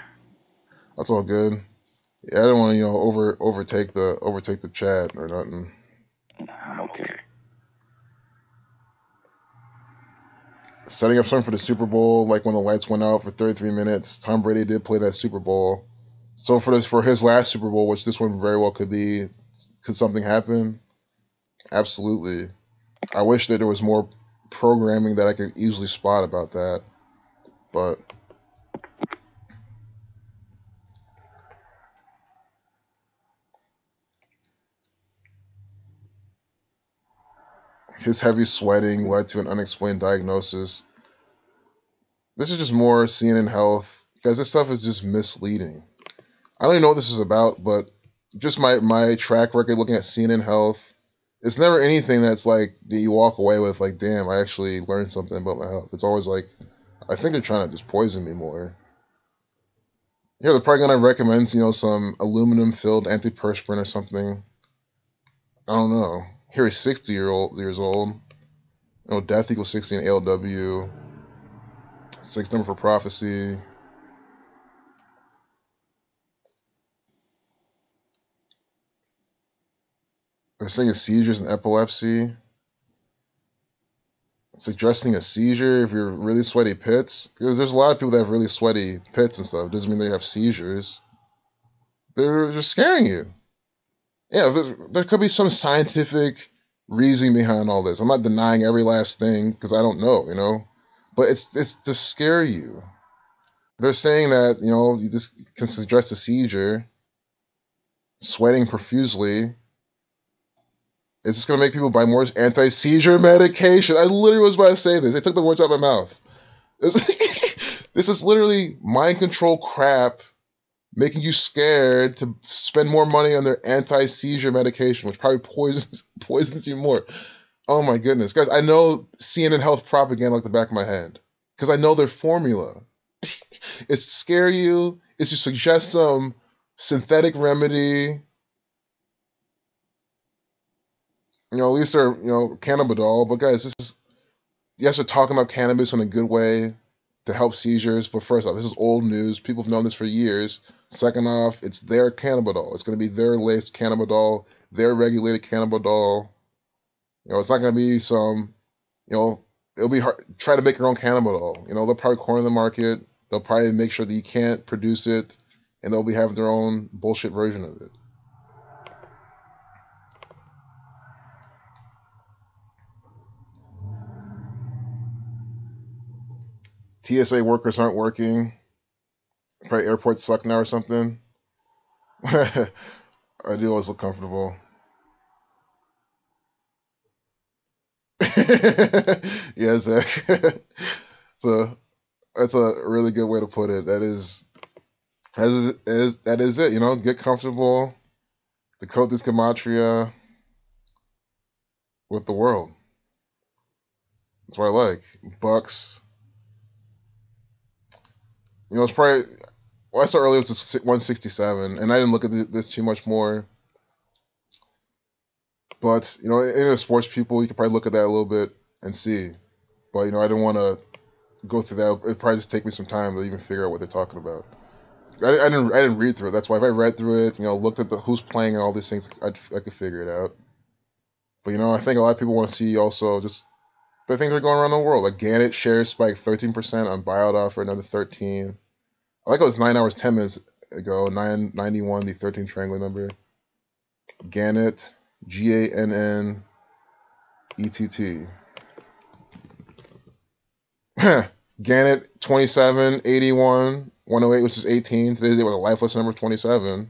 That's all good. Yeah, I don't want to, overtake the chat or nothing. I'm okay. Setting up something for the Super Bowl, like when the lights went out for 33 minutes. Tom Brady did play that Super Bowl. So for his last Super Bowl, which this one very well could be, could something happen? Absolutely. I wish that there was more programming that I could easily spot about that. But his heavy sweating led to an unexplained diagnosis. This is just more CNN Health. Guys, this stuff is just misleading. I don't even know what this is about, but just my track record looking at CNN Health, it's never anything that's like that you walk away with like, damn, I actually learned something about my health. It's always like, I think they're trying to just poison me more. Yeah, they're probably gonna recommend, some aluminum-filled antiperspirant or something. I don't know. Here he's 60 years old. Death equals 60 in ALW. 6 number for prophecy. They're saying seizures and epilepsy. Suggesting a seizure if you're really sweaty pits. Because there's a lot of people that have really sweaty pits and stuff. Doesn't mean they have seizures. They're just scaring you. Yeah, there could be some scientific reasoning behind all this. I'm not denying every last thing because I don't know, But it's to scare you. They're saying that, you just can suggest a seizure, sweating profusely. It's just going to make people buy more anti-seizure medication. I literally was about to say this. They took the words out of my mouth. This is literally mind control crap, making you scared to spend more money on their anti-seizure medication, which probably poisons you more. Oh my goodness. Guys, I know CNN health propaganda like the back of my hand because I know their formula. It's to scare you. It's to suggest some synthetic remedy. At least they're, cannabidol. But guys, yes, they're talking about cannabis in a good way to help seizures. But first off, this is old news. People have known this for years. Second off, it's their cannabidol. It's going to be their laced cannabidol, their regulated cannabidol. It's not going to be some, it'll be hard. Try to make your own cannabidol. They'll probably corner the market. They'll probably make sure that you can't produce it, and they'll be having their own bullshit version of it. TSA workers aren't working. Probably airports suck now or something. I do always look comfortable. Yeah, Zach. That's a really good way to put it. That is it. Get comfortable. Decode this gematria with the world. That's what I like. Bucks. It's probably. Well, I saw earlier it was 167, and I didn't look at this too much more. But any sports people, you could probably look at that a little bit and see. But I didn't want to go through that. It'd probably just take me some time to even figure out what they're talking about. I didn't read through it. That's why if I read through it, looked at who's playing and all these things, I could figure it out. But I think a lot of people want to see also just the things that are going around the world. Like Gannett shares spiked 13% on buyout offer, another 13. I like it was 9 hours 10 minutes ago. 991, the 13 triangular number. Gannett, GANNETT. Gannett 27, 81, 108, which is 18. Today's day with a lifeless number 27.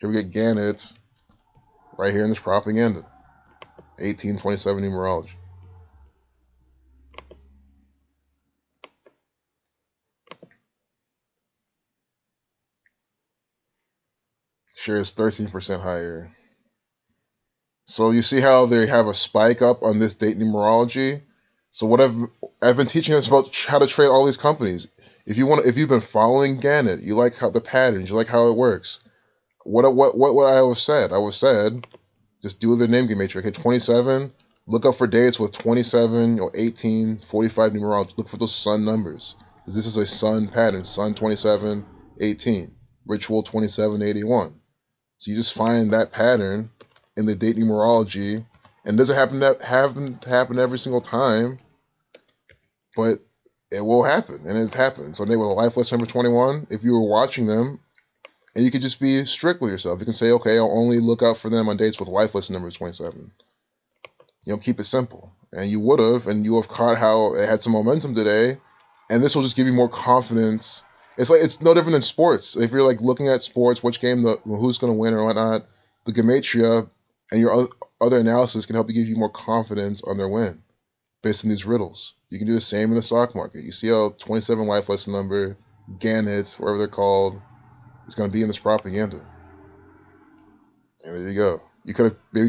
Here we get Gannett right here in this propaganda. 1827 numerology. Shares 13% higher. So you see how they have a spike up on this date numerology. So what I've been teaching us about how to trade all these companies. If you've been following Gannett, you like how the patterns, you like how it works. What I always said? I always said, just do the name game matrix. Okay, 27. Look up for dates with 27, 18, 45 numerology. Look for those sun numbers. Because this is a sun pattern. Sun 27, 18. Ritual 27, 81. So you just find that pattern in the date numerology, and it doesn't happen every single time, but it will happen, and it's happened. So they with a lifeless number 21, if you were watching them, and you could just be strict with yourself. You can say, okay, I'll only look out for them on dates with lifeless number 27. Keep it simple. And you would have, and you have caught how it had some momentum today, and this will just give you more confidence. It's no different than sports. If you're looking at sports, which game, who's going to win or whatnot, the gematria and your other analysis can help you give you more confidence on their win based on these riddles. You can do the same in the stock market. You see how 27 lifeless number, Gannett, whatever they're called, is going to be in this propaganda. And there you go. You could have maybe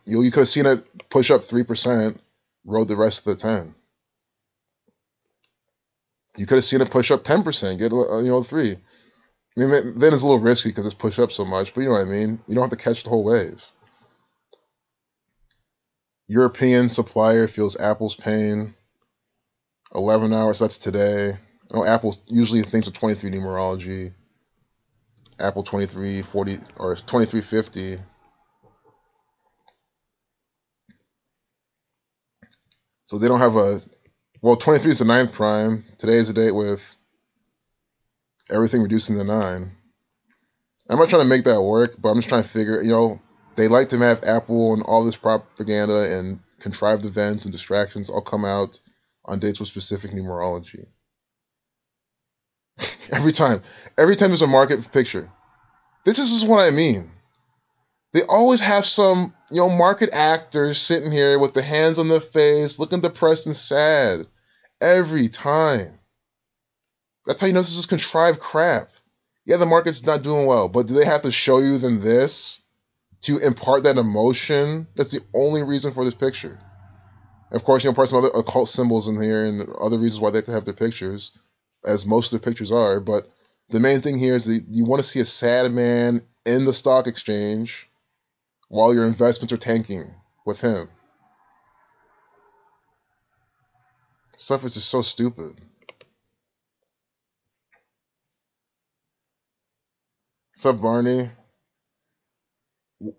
you could have seen it push up 3%, rode the rest of the 10. You could have seen it push up 10%, get 3. I mean, then it's a little risky because it's pushed up so much, but you know what I mean. You don't have to catch the whole wave. European supplier feels Apple's pain. 11 hours, that's today. I know Apple usually thinks of 23 numerology. Apple 2340 or 2350. So they don't have 23 is the 9th prime. Today is the date with everything reducing to 9. I'm not trying to make that work, but I'm just trying to figure, they like to have Apple and all this propaganda and contrived events and distractions all come out on dates with specific numerology. Every time there's a market picture. This is what I mean. They always have some, market actors sitting here with the hands on their face, looking depressed and sad. Every time. That's how you know this is contrived crap. Yeah, the market's not doing well, but do they have to show you then this to impart that emotion? That's the only reason for this picture. Of course, you know, part some other occult symbols in here and other reasons why they have to have their pictures, as most of the pictures are. But the main thing here is that you want to see a sad man in the stock exchange while your investments are tanking with him. Stuff is just so stupid. What's up, Barney?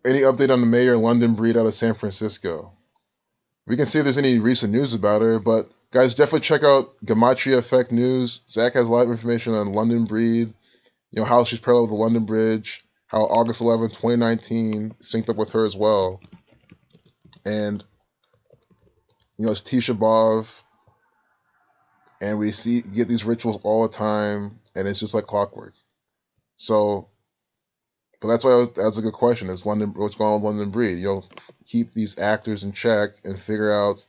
Any update on the mayor London Breed out of San Francisco? We can see if there's any recent news about her, but guys, definitely check out Gematria Effect News. Zach has a lot of information on London Breed, you know, how she's parallel with the London Bridge, how August 11th, 2019 synced up with her as well. And, you know, it's Tisha B'Av, and we get these rituals all the time, and it's just like clockwork. So, but that's why that's a good question. Is London, what's going on with London Breed? You know, keep these actors in check and figure out.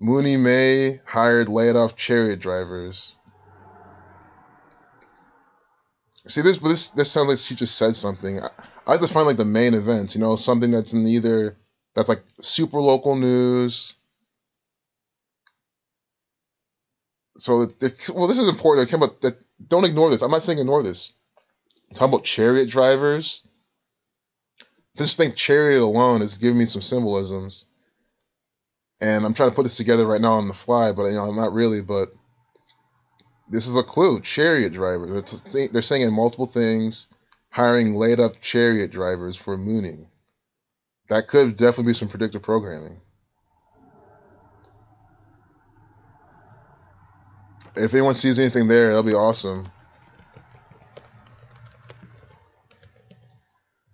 Mooney May hired laid-off chariot drivers. See, this sounds like she just said something. I just find like the main events, you know, something that's in either that's like super local news. So, well, this is important. Don't ignore this. I'm not saying ignore this. I'm talking about chariot drivers. This thing, chariot alone, is giving me some symbolisms. And I'm trying to put this together right now on the fly, but, you know, I'm not really, but this is a clue. Chariot drivers. They're saying in multiple things, hiring laid-up chariot drivers for mooning. That could definitely be some predictive programming. If anyone sees anything there, that'll be awesome.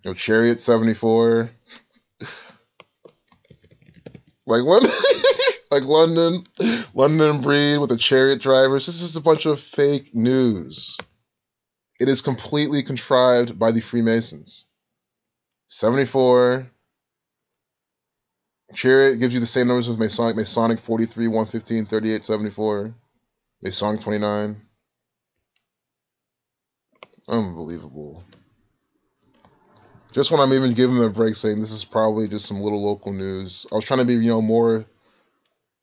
You know, Chariot 74. Like London, like London Breed with the chariot drivers. This is a bunch of fake news. It is completely contrived by the Freemasons. 74. Chariot gives you the same numbers as Masonic. Masonic 43, 115, 38, 74. Masonic 29. Unbelievable. Just when I'm even giving them a break saying this is probably just some little local news. I was trying to be, you know, more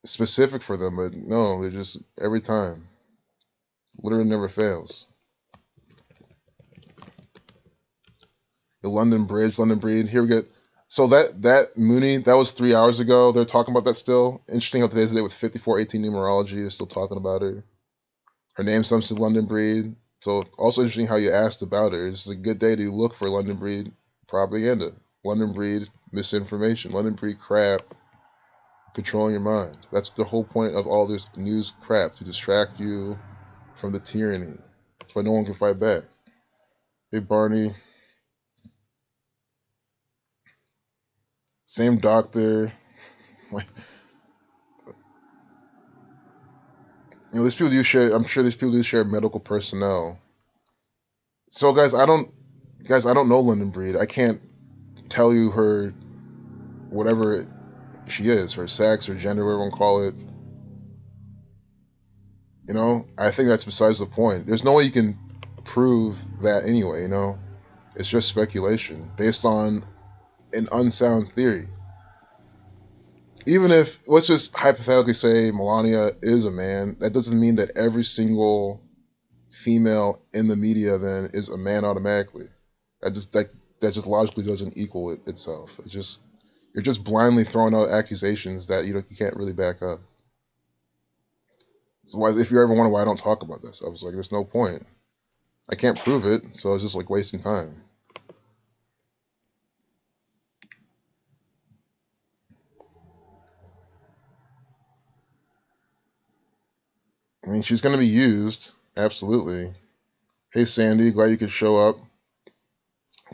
specific for them, but no, they're just every time. Literally never fails. The London Bridge, London Breed. Here we go. So that Mooney, that was 3 hours ago. They're talking about that still. Interesting how today's the day with 5418 numerology is still talking about her. Her name comes to London Breed. So also interesting how you asked about her. This is a good day to look for London Breed propaganda. London Breed misinformation. London Breed crap controlling your mind. That's the whole point of all this news crap, to distract you from the tyranny. That's why no one can fight back. Hey, Barney. Same doctor. You know, these people do share. I'm sure these people do share medical personnel. So, guys, I don't know London Breed. I can't tell you her, whatever she is, her sex, her gender, whatever you want to call it. You know, I think that's besides the point. There's no way you can prove that anyway. You know, it's just speculation based on an unsound theory. Even if, let's just hypothetically say Melania is a man, that doesn't mean that every single female in the media then is a man automatically. That just logically doesn't equal itself. It's just, you're just blindly throwing out accusations that you can't really back up. So why, if you ever wonder why I don't talk about this, I was like, there's no point. I can't prove it, so it's just like wasting time. I mean, she's going to be used, absolutely. Hey, Sandy, glad you could show up.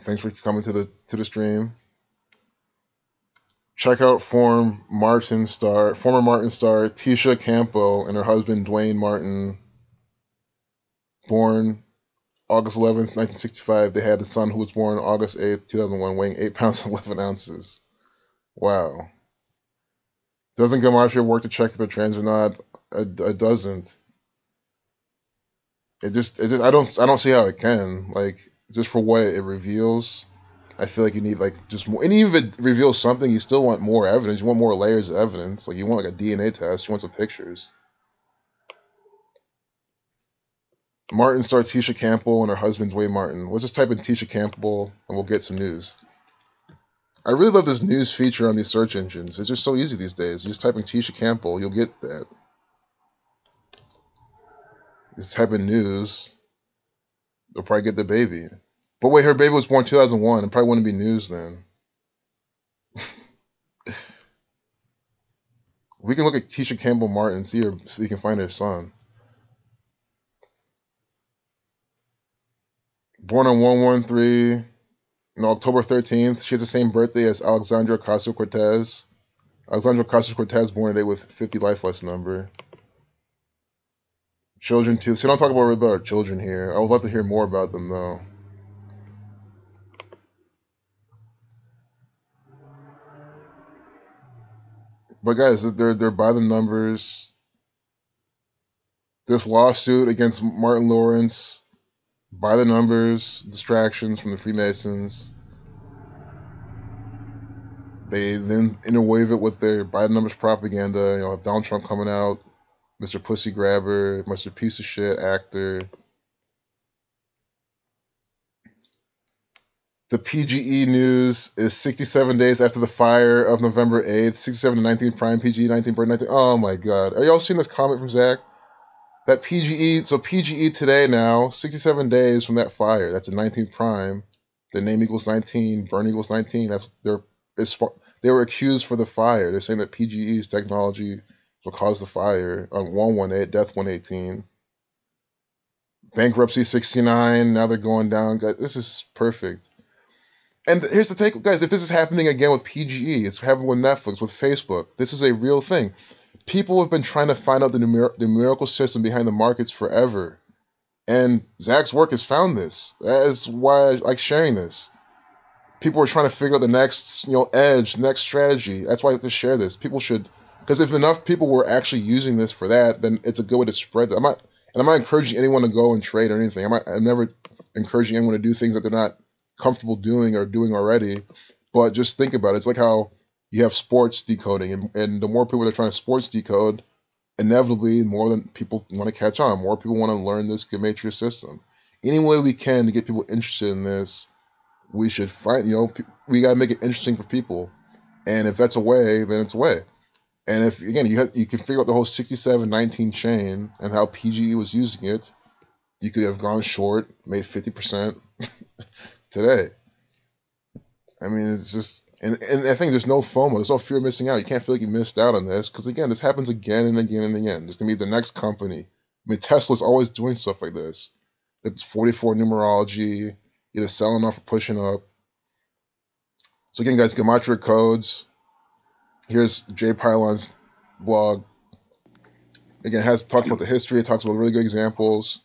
Thanks for coming to the stream. Check out former Martin star Tisha Campo and her husband Dwayne Martin. Born August 11th, 1965. They had a son who was born August 8th, 2001, weighing 8 pounds and 11 ounces. Wow. Doesn't Gematria work to check if they're trans or not? It doesn't. It just I don't see how it can, like, just for what it reveals. I feel like you need like just more, and even if it reveals something, you still want more evidence. You want more layers of evidence. Like you want like a DNA test. You want some pictures. Martin starts Tisha Campbell and her husband's Wade Martin. Let's just type in Tisha Campbell and we'll get some news. I really love this news feature on these search engines. It's just so easy these days. You just type in Tisha Campbell, you'll get that. Just type in news, you'll probably get the baby. But wait, her baby was born 2001. It probably wouldn't be news then. We can look at Tisha Campbell Martin, see her, so we can find her son. Born on 113, October 13th. She has the same birthday as Alexandra Ocasio-Cortez. Alexandra Ocasio-Cortez born today with 50 life lesson number. Children too. So don't talk about our children here. I would love to hear more about them though. But guys, they're by the numbers. This lawsuit against Martin Lawrence, by the numbers, distractions from the Freemasons. They then interweave it with their by the numbers propaganda. You know, have Donald Trump coming out, Mr. Pussy Grabber, Mr. Piece of Shit actor. The PGE news is 67 days after the fire of November 8th. 67 to 19 prime PGE, 19 bird, 19. Oh my God. Are y'all seeing this comment from Zach? That PGE, so PGE today now, 67 days from that fire. That's a 19th prime. The name equals 19, burn equals 19. That's they were accused for the fire. They're saying that PGE's technology will cause the fire on 118, death 118. Bankruptcy 69, now they're going down. Guys, this is perfect. And here's the take, guys, if this is happening again with PGE, it's happening with Netflix, with Facebook, this is a real thing. People have been trying to find out the numerical system behind the markets forever. And Zach's work has found this. That is why I like sharing this. People are trying to figure out the next, edge, next strategy. That's why I have to share this. People should, because if enough people were actually using this for that, then it's a good way to spread it. I'm not encouraging anyone to go and trade or anything. I'm never encouraging anyone to do things that they're not comfortable doing or doing already. But just think about it. It's like how you have sports decoding, and the more people that are trying to sports decode, inevitably more than people want to catch on. More people want to learn this Gematria system. Any way we can to get people interested in this, we should find, we got to make it interesting for people. And if that's a way, then it's a way. And if, again, you can figure out the whole 67-19 chain and how PGE was using it, you could have gone short, made 50% today. I mean, it's just, and I think there's no FOMO, there's no fear of missing out. You can't feel like you missed out on this, because again, this happens again and again and again. There's going to be the next company. I mean, Tesla's always doing stuff like this. It's 44 numerology, either selling off or pushing up. So again, guys, Gematria codes. Here's Jay Pilon's blog. Again, talks about the history. It talks about really good examples.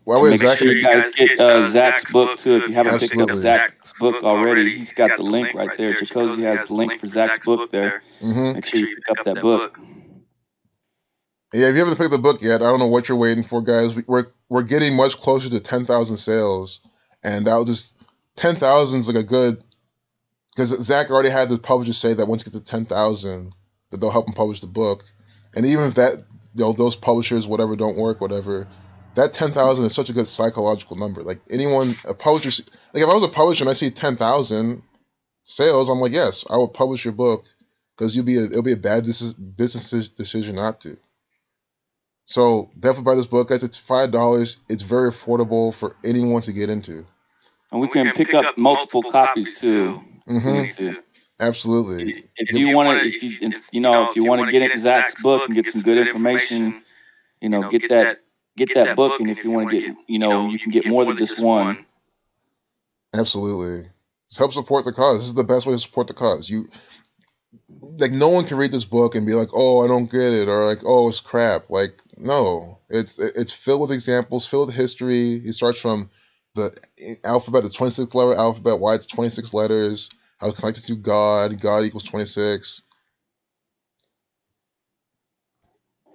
Make sure you guys get Zach's book too. If you haven't picked up Zach's book already, he's got the link right there. Jacozy has the link for Zach's book there. Make sure you pick up that book. Yeah, if you haven't picked the book yet, I don't know what you're waiting for, guys. We're getting much closer to 10,000 sales, and that'll just 10,000 is like a good, because Zach already had the publisher say that once it gets to 10,000, that they'll help him publish the book, and even if that those publishers whatever don't work, whatever. That 10,000 is such a good psychological number. Like a publisher, like if I was a publisher and I see 10,000 sales, I'm like, yes, I will publish your book, because it'll be a bad business decision not to. So definitely buy this book, guys. It's $5. It's very affordable for anyone to get into. And we can pick up multiple copies too. Absolutely. If you want to get Zach's book and get some good information, get that book, and if you want to get, you can get more than just one. Absolutely. Just help support the cause. This is the best way to support the cause. No one can read this book and be like, oh, I don't get it, or like, oh, it's crap. Like, no. It's filled with examples, filled with history. He starts from the alphabet, the 26-letter alphabet, why it's 26 letters, how it's connected to God equals 26.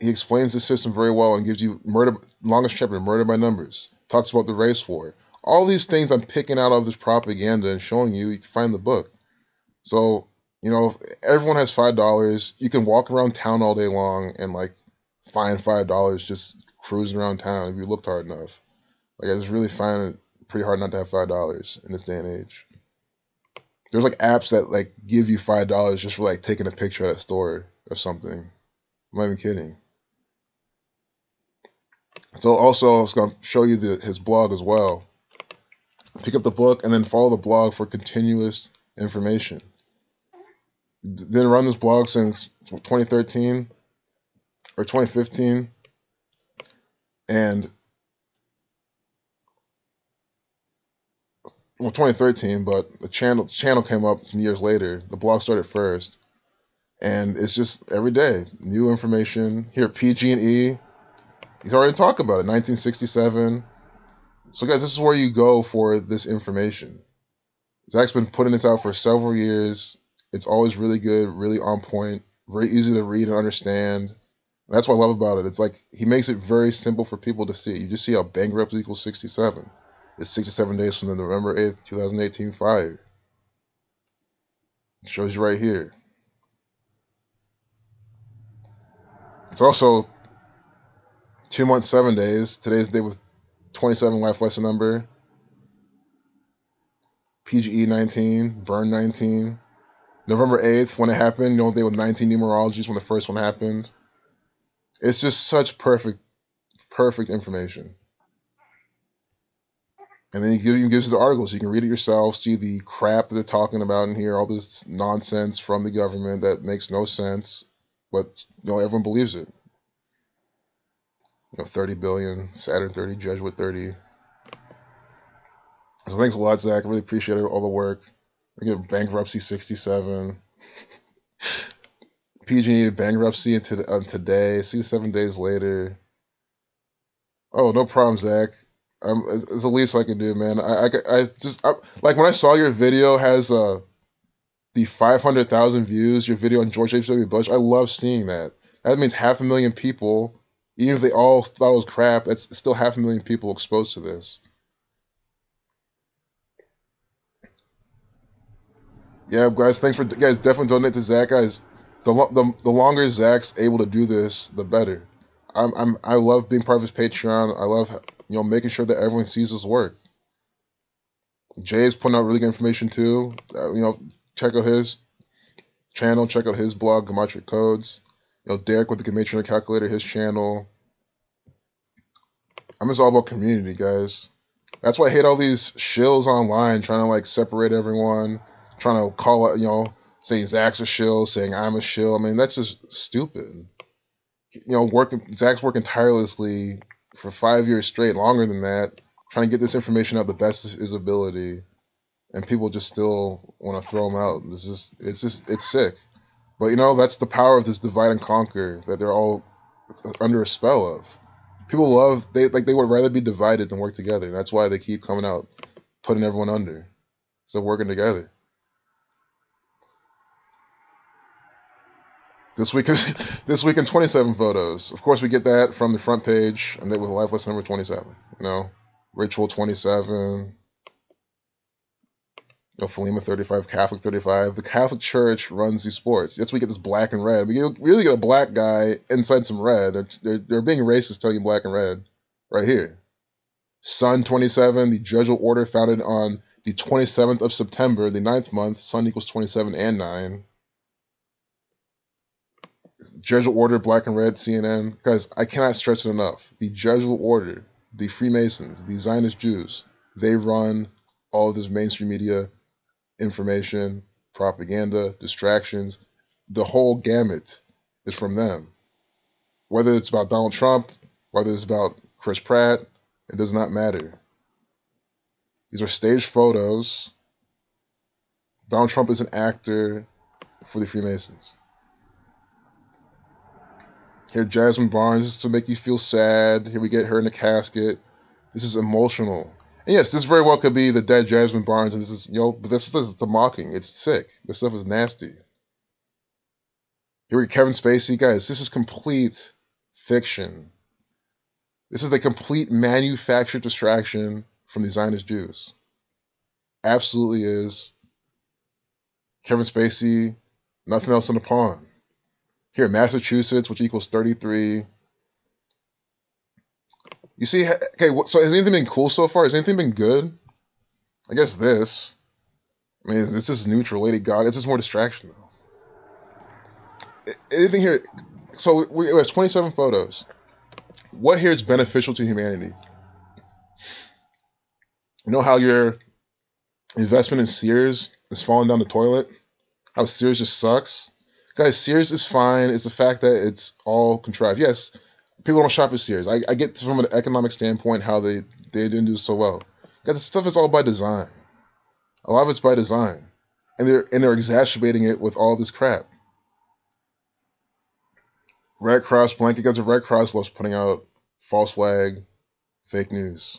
He explains the system very well and gives you longest chapter, murder by numbers. Talks about the race war. All these things I'm picking out of this propaganda and showing you. You can find the book. So, you know, everyone has $5. You can walk around town all day long and like find $5 just cruising around town if you looked hard enough. Like I just really find it pretty hard not to have $5 in this day and age. There's like apps that like give you $5 just for like taking a picture at a store or something. I'm not even kidding. So also, I was going to show you his blog as well. Pick up the book and then follow the blog for continuous information. Been run this blog since 2013 or 2015, and 2013, but the channel came up some years later. The blog started first, and it's just every day new information. Here, PG&E, he's already talking about it. 1967. So guys, this is where you go for this information. Zach's been putting this out for several years. It's always really good, really on point, very easy to read and understand. And that's what I love about it. It's like he makes it very simple for people to see. You just see how bankruptcy equals 67. It's 67 days from the November 8th, 2018 fire. It shows you right here. It's also 2 months, 7 days. Today's the day with 27 life lesson number. PGE 19, burn 19. November 8th, when it happened, you know, day with 19 numerologies when the first one happened. It's just such perfect information. And then he gives you the articles. You can read it yourself, see the crap that they're talking about in here, all this nonsense from the government that makes no sense, but you know, everyone believes it. You know, 30 billion, Saturn 30, Jesuit 30. So thanks a lot, Zach. I really appreciate all the work. I get bankruptcy 67. PG&E bankruptcy today. See 7 days later. Oh, no problem, Zach. It's the least I can do, man. I like when I saw your video has the 500,000 views. Your video on George H.W. Bush. I love seeing that. That means 500,000 people. Even if they all thought it was crap, that's still 500,000 people exposed to this. Yeah, guys, thanks for guys. Definitely donate to Zach, guys. The longer Zach's able to do this, the better. I love being part of his Patreon. I love making sure that everyone sees his work. Jay's putting out really good information too. Check out his channel. Check out his blog, Gematria Codes. Derek with the Gematria Calculator, his channel. I'm just all about community, guys. That's why I hate all these shills online trying to like separate everyone. Trying to call it, saying Zach's a shill, saying I'm a shill. I mean, that's just stupid. Zach's working tirelessly for 5 years straight, longer than that, trying to get this information out the best of his ability, and people just still want to throw him out. It's sick. But that's the power of this divide and conquer that they're all under a spell of. People they would rather be divided than work together. That's why they keep coming out, putting everyone under, so working together. This week in 27 photos. Of course, we get that from the front page, and then with life lesson number 27. Ritual 27. Philema 35, Catholic 35. The Catholic Church runs these sports. Yes, we get this black and red. We really get a black guy inside some red. They're being racist telling you black and red right here. Sun 27, the Jesuit order founded on the 27th of September, the 9th month. Sun equals 27 and 9. Jesuit order, black and red, CNN. Guys, I cannot stress it enough. The Jesuit order, the Freemasons, the Zionist Jews, they run all of this mainstream media, information, propaganda, distractions. The whole gamut is from them. Whether it's about Donald Trump, whether it's about Chris Pratt, it does not matter. These are staged photos. Donald Trump is an actor for the Freemasons. Here, Jasmine Barnes, this is to make you feel sad. Here we get her in a casket. This is emotional. And yes, this very well could be the dead Jasmine Barnes, and this is, but this is the mocking. It's sick. This stuff is nasty. Here we get Kevin Spacey. Guys, this is complete fiction. This is the complete manufactured distraction from the Zionist Jews. Absolutely is. Kevin Spacey, nothing else in the pawn. Here, Massachusetts, which equals 33. You see, okay, so has anything been cool so far? Has anything been good? I guess this. I mean, this is neutral. Lady Gaga. It's just more distraction, though. Anything here? So we have 27 photos. What here is beneficial to humanity? You know how your investment in Sears is falling down the toilet? How Sears just sucks? Guys, Sears is fine. It's the fact that it's all contrived. Yes, people don't shop at Sears. I get from an economic standpoint how they didn't do so well. Guys, this stuff is all by design. A lot of it's by design. And they're exacerbating it with all this crap. Red Cross blanket. Guys, the Red Cross loves putting out false flag, fake news.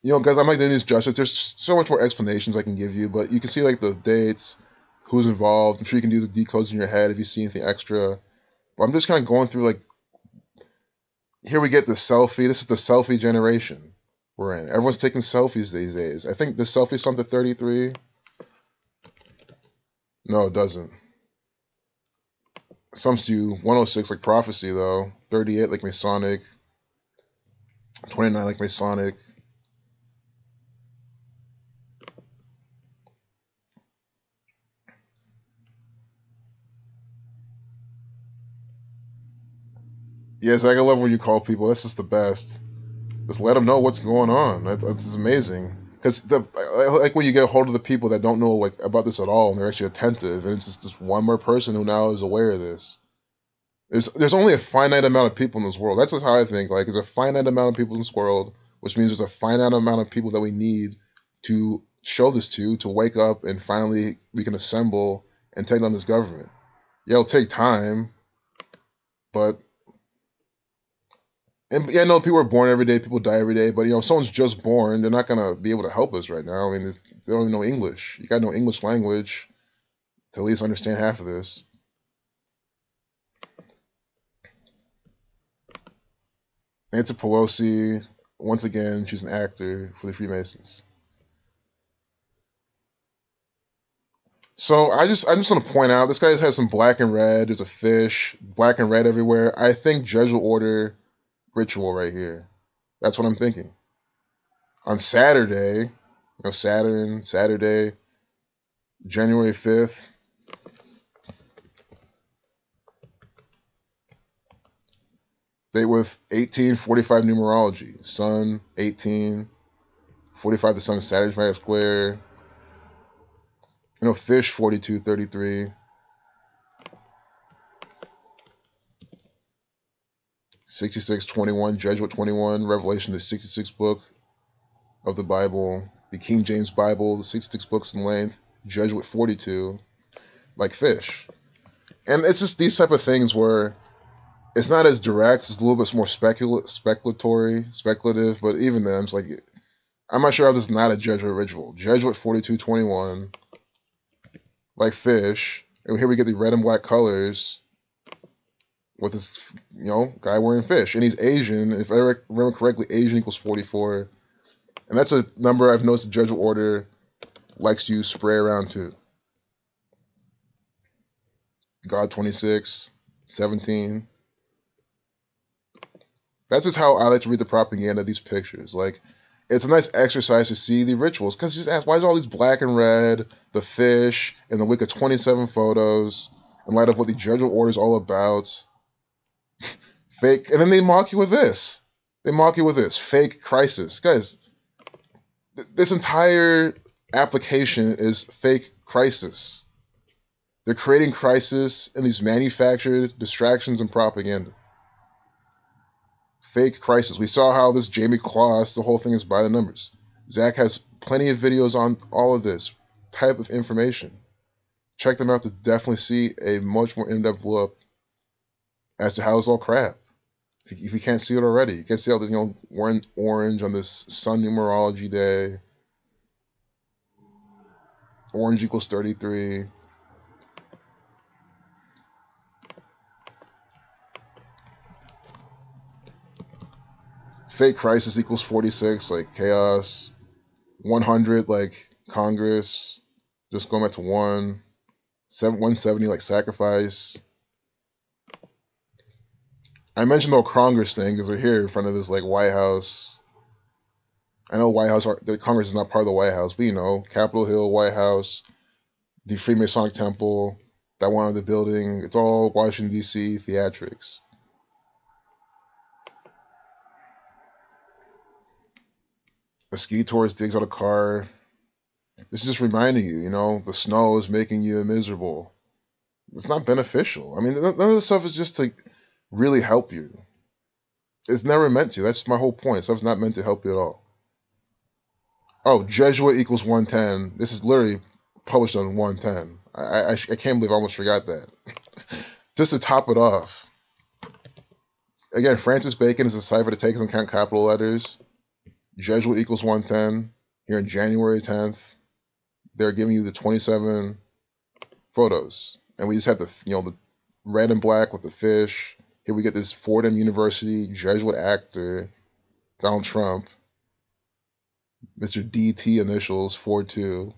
You know, guys, I'm not doing this justice. There's so much more explanations I can give you, but you can see like the dates, who's involved. I'm sure you can do the decodes in your head if you see anything extra. But I'm just kind of going through like, here we get the selfie. This is the selfie generation we're in. Everyone's taking selfies these days. I think the selfie sum to 33. No, it doesn't. Sums to 106 like prophecy though. 38 like Masonic. 29 like Masonic. Yeah, Zach, I love when you call people. That's just the best. Just let them know what's going on. That's amazing. Because like when you get a hold of the people that don't know like about this at all, and they're actually attentive, and it's just this one more person who now is aware of this. There's only a finite amount of people in this world. That's just how I think. Like, there's a finite amount of people in this world, which means there's a finite amount of people that we need to show this to wake up, and finally we can assemble and take down this government. Yeah, it'll take time, but. And yeah, no, people are born every day, people die every day, but you know, if someone's just born, they're not gonna be able to help us right now. I mean, they don't even know English. You gotta know English language to at least understand half of this. Nancy Pelosi, once again, she's an actor for the Freemasons. So I just want to point out, this guy has some black and red. There's a fish, black and red everywhere. I think Jesuit order ritual right here. That's what I'm thinking. On Saturday, you know, Saturday, January 5th. Date with 1845 numerology. Sun, 18. 45 the sun, Saturn's magic square. You know, fish, 4233. 6621, Jesuit 21, Revelation, the 66th book of the Bible, the King James Bible, the 66 books in length, Jesuit 42, like fish. And it's just these type of things where it's not as direct, it's a little bit more speculative, but even then, it's like, I'm not sure how this is not a Jesuit ritual. Jesuit 4221, like fish, and here we get the red and black colors, with this, you know, guy wearing fish. And he's Asian. If I remember correctly, Asian equals 44. And that's a number I've noticed the Jesuit order likes to spray around too. God 26, 17. That's just how I like to read the propaganda of these pictures. Like, it's a nice exercise to see the rituals. Because you just ask, why is all these black and red, the fish, and the week of 27 photos, in light of what the Jesuit order is all about? Fake, and then they mock you with this. Fake crisis. Guys, this entire application is fake crisis. They're creating crisis in these manufactured distractions and propaganda. Fake crisis. We saw how this Jamie Kloss, the whole thing is by the numbers. Zach has plenty of videos on all of this type of information. Check them out to definitely see a much more in-depth look as to how it's all crap. If you can't see it already, you can see how this, you know, wearing orange on this sun numerology day. Orange equals 33. Fake crisis equals 46, like chaos. 100, like Congress. Just going back to 1. 170, like sacrifice. I mentioned the whole Congress thing because we're here in front of this like White House. I know the Congress is not part of the White House, but you know, Capitol Hill, White House, the Freemasonic Temple, that one of the building. It's all Washington, D.C. theatrics. A ski tourist digs out a car. This is just reminding you, you know, the snow is making you miserable. It's not beneficial. I mean, none of this stuff is just to really help you. It's never meant to. That's my whole point. Stuff's not meant to help you at all. Oh, Jesuit equals 110. This is literally published on 110. I can't believe I almost forgot that. Just to top it off. Again, Francis Bacon is a cipher that takes into account capital letters. Jesuit equals 110. Here in January 10th, they're giving you the 27 photos. And we just have the, you know, the red and black with the fish. Here we get this Fordham University Jesuit actor, Donald Trump. Mr. DT initials, 42.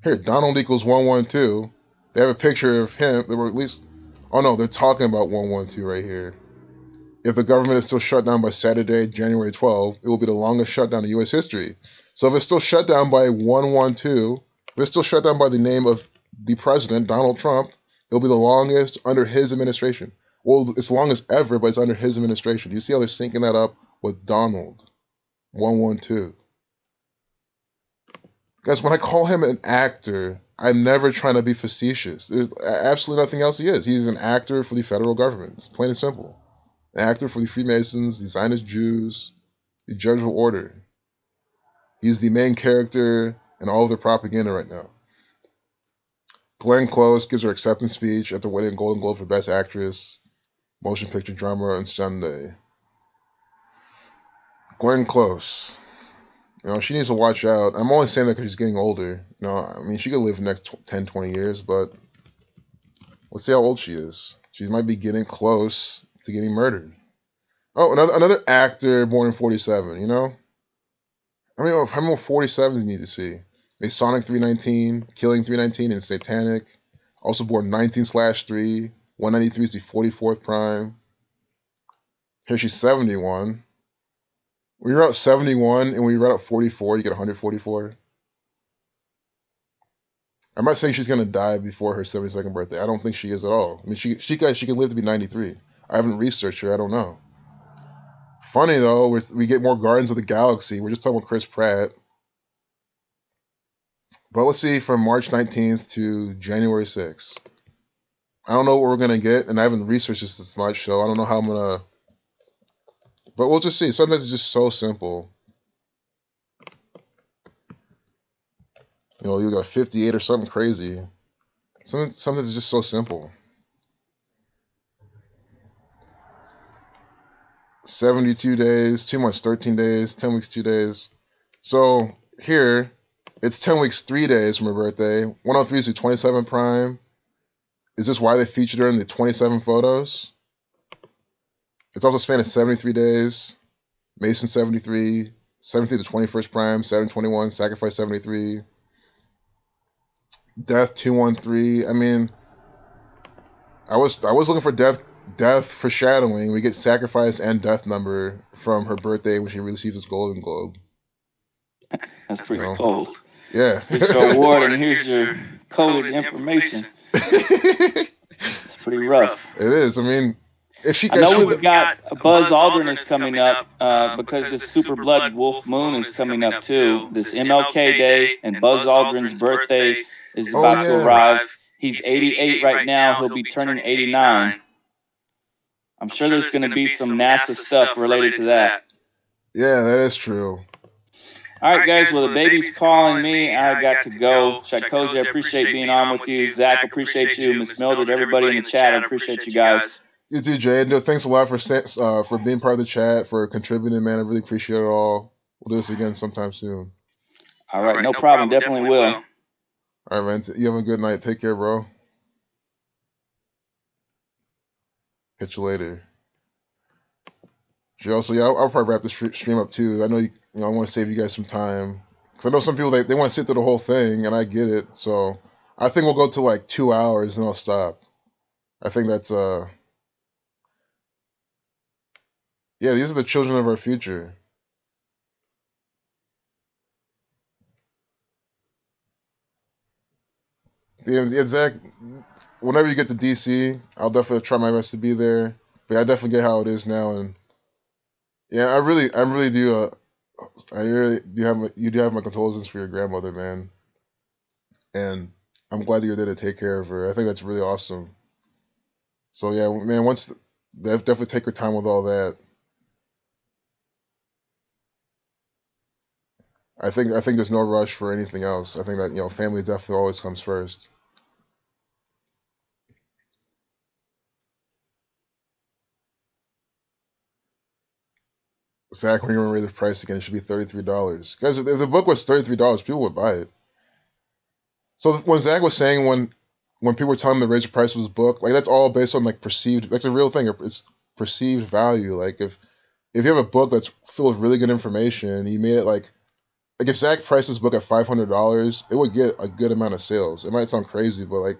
Here, Donald equals 112. They have a picture of him. They were at least, oh no, they're talking about 112 right here. If the government is still shut down by Saturday, January 12th, it will be the longest shutdown in U.S. history. So if it's still shut down by 112, if it's still shut down by the name of the president, Donald Trump, it'll be the longest under his administration. Well, it's long as ever, but it's under his administration. You see how they're syncing that up with Donald, 112. Guys, when I call him an actor, I'm never trying to be facetious. There's absolutely nothing else he is. He's an actor for the federal government. It's plain and simple. An actor for the Freemasons, the Zionist Jews, the Jesuit Order. He's the main character in all of their propaganda right now. Glenn Close gives her acceptance speech after winning a Golden Globe for Best Actress, Motion Picture Drama on Sunday. Glenn Close. You know, she needs to watch out. I'm only saying that because she's getting older. You know, I mean, she could live the next 10, 20 years, but let's see how old she is. She might be getting close to getting murdered. Oh, another actor born in 47, you know? How many more 47s do you need to see? Masonic 319, Killing 319, and Satanic. Also born 19/3. 193 is the 44th prime. Here she's 71. When you're out 71 and when you're out 44, you get 144. I'm not saying she's going to die before her 72nd birthday. I don't think she is at all. I mean, she could live to be 93. I haven't researched her. I don't know. Funny, though, we get more Guardians of the Galaxy. We're just talking about Chris Pratt. But let's see, from March 19th to January 6th. I don't know what we're going to get, and I haven't researched this as much, so I don't know how I'm going to... But we'll just see. Sometimes it's just so simple. You know, you got 58 or something crazy. Sometimes it's just so simple. 72 days, 2 months, 13 days, 10 weeks, 2 days. So here, it's 10 weeks, 3 days from her birthday. 103 is the 27 prime. Is this why they featured her in the 27 photos? It's also spanned 73 days. Mason 73, 73 to 21st prime, Saturn 21, Sacrifice 73. Death 213. I mean, I was looking for death foreshadowing. We get Sacrifice and Death number from her birthday when she received this Golden Globe. That's pretty cold. Yeah. Here's your award and here's your coded information. It's pretty rough. It is. I mean, if she. I know we've got Buzz Aldrin is coming up because this Super Blood Wolf Moon is coming up too. This MLK Day and Buzz Aldrin's birthday is about to arrive. He's 88 right now. He'll be turning 89. I'm sure there's going to be some NASA stuff related to that. Yeah, that is true. All right, guys. Well, the baby's calling me. I got to go. Shakozy, I appreciate being on with you. Zach, appreciate you. Miss Mildred, everybody in the chat, I appreciate you guys. You too, Jay. No, thanks a lot for being part of the chat, for contributing, man. I really appreciate it all. We'll do this again sometime soon. All right, no problem. Definitely will. All right, man. You have a good night. Take care, bro. Catch you later. Also, yeah, I'll probably wrap this stream up too. I know, I want to save you guys some time. Because I know some people, they want to sit through the whole thing, and I get it. So I think we'll go to like 2 hours and I'll stop. I think that's, yeah, these are the children of our future. Yeah, Zach, whenever you get to DC, I'll definitely try my best to be there. But I definitely get how it is now, and yeah, I really do. I really do have my condolences for your grandmother, man. And I'm glad that you're there to take care of her. I think that's really awesome. So yeah, man, definitely take your time with all that. I think there's no rush for anything else. I think that family definitely always comes first. Zach, when you remember the price again, it should be $33. Guys, if the book was $33, people would buy it. So when Zach was saying when people were telling him to raise the price of his book, like that's all based on like perceived. That's a real thing. It's perceived value. Like if you have a book that's full of really good information, you made it like if Zach priced his book at $500, it would get a good amount of sales. It might sound crazy, but like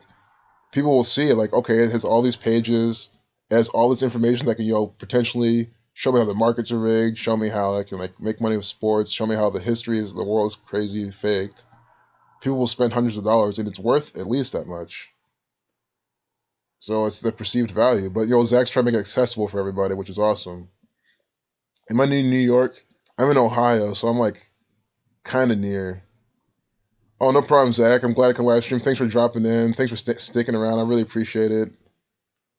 people will see it. Like okay, it has all these pages, it has all this information that can potentially show me how the markets are rigged, show me how I can like make money with sports, show me how the history of the world is crazy faked. People will spend hundreds of dollars, and it's worth at least that much. So it's the perceived value. But Zach's trying to make it accessible for everybody, which is awesome. Am I in New York? I'm in Ohio, so I'm like kind of near. Oh, no problem, Zach. I'm glad I can live stream. Thanks for dropping in. Thanks for sticking around. I really appreciate it.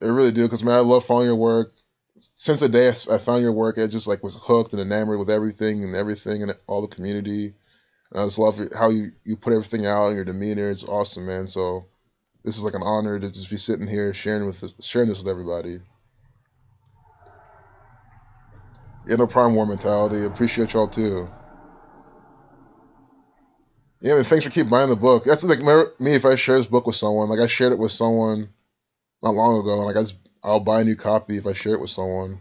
I really do, because man, I love following your work. Since the day I found your work, I just like was hooked and enamored with everything and all the community. And I just love how you put everything out and your demeanor. It's awesome, man. So this is like an honor to just be sitting here sharing this with everybody. Yeah, no problem, War Mentality. Appreciate y'all too. Yeah, man, thanks for keep buying the book. That's like me, if I share this book with someone, like I shared it with someone not long ago, and like I'll buy a new copy if I share it with someone.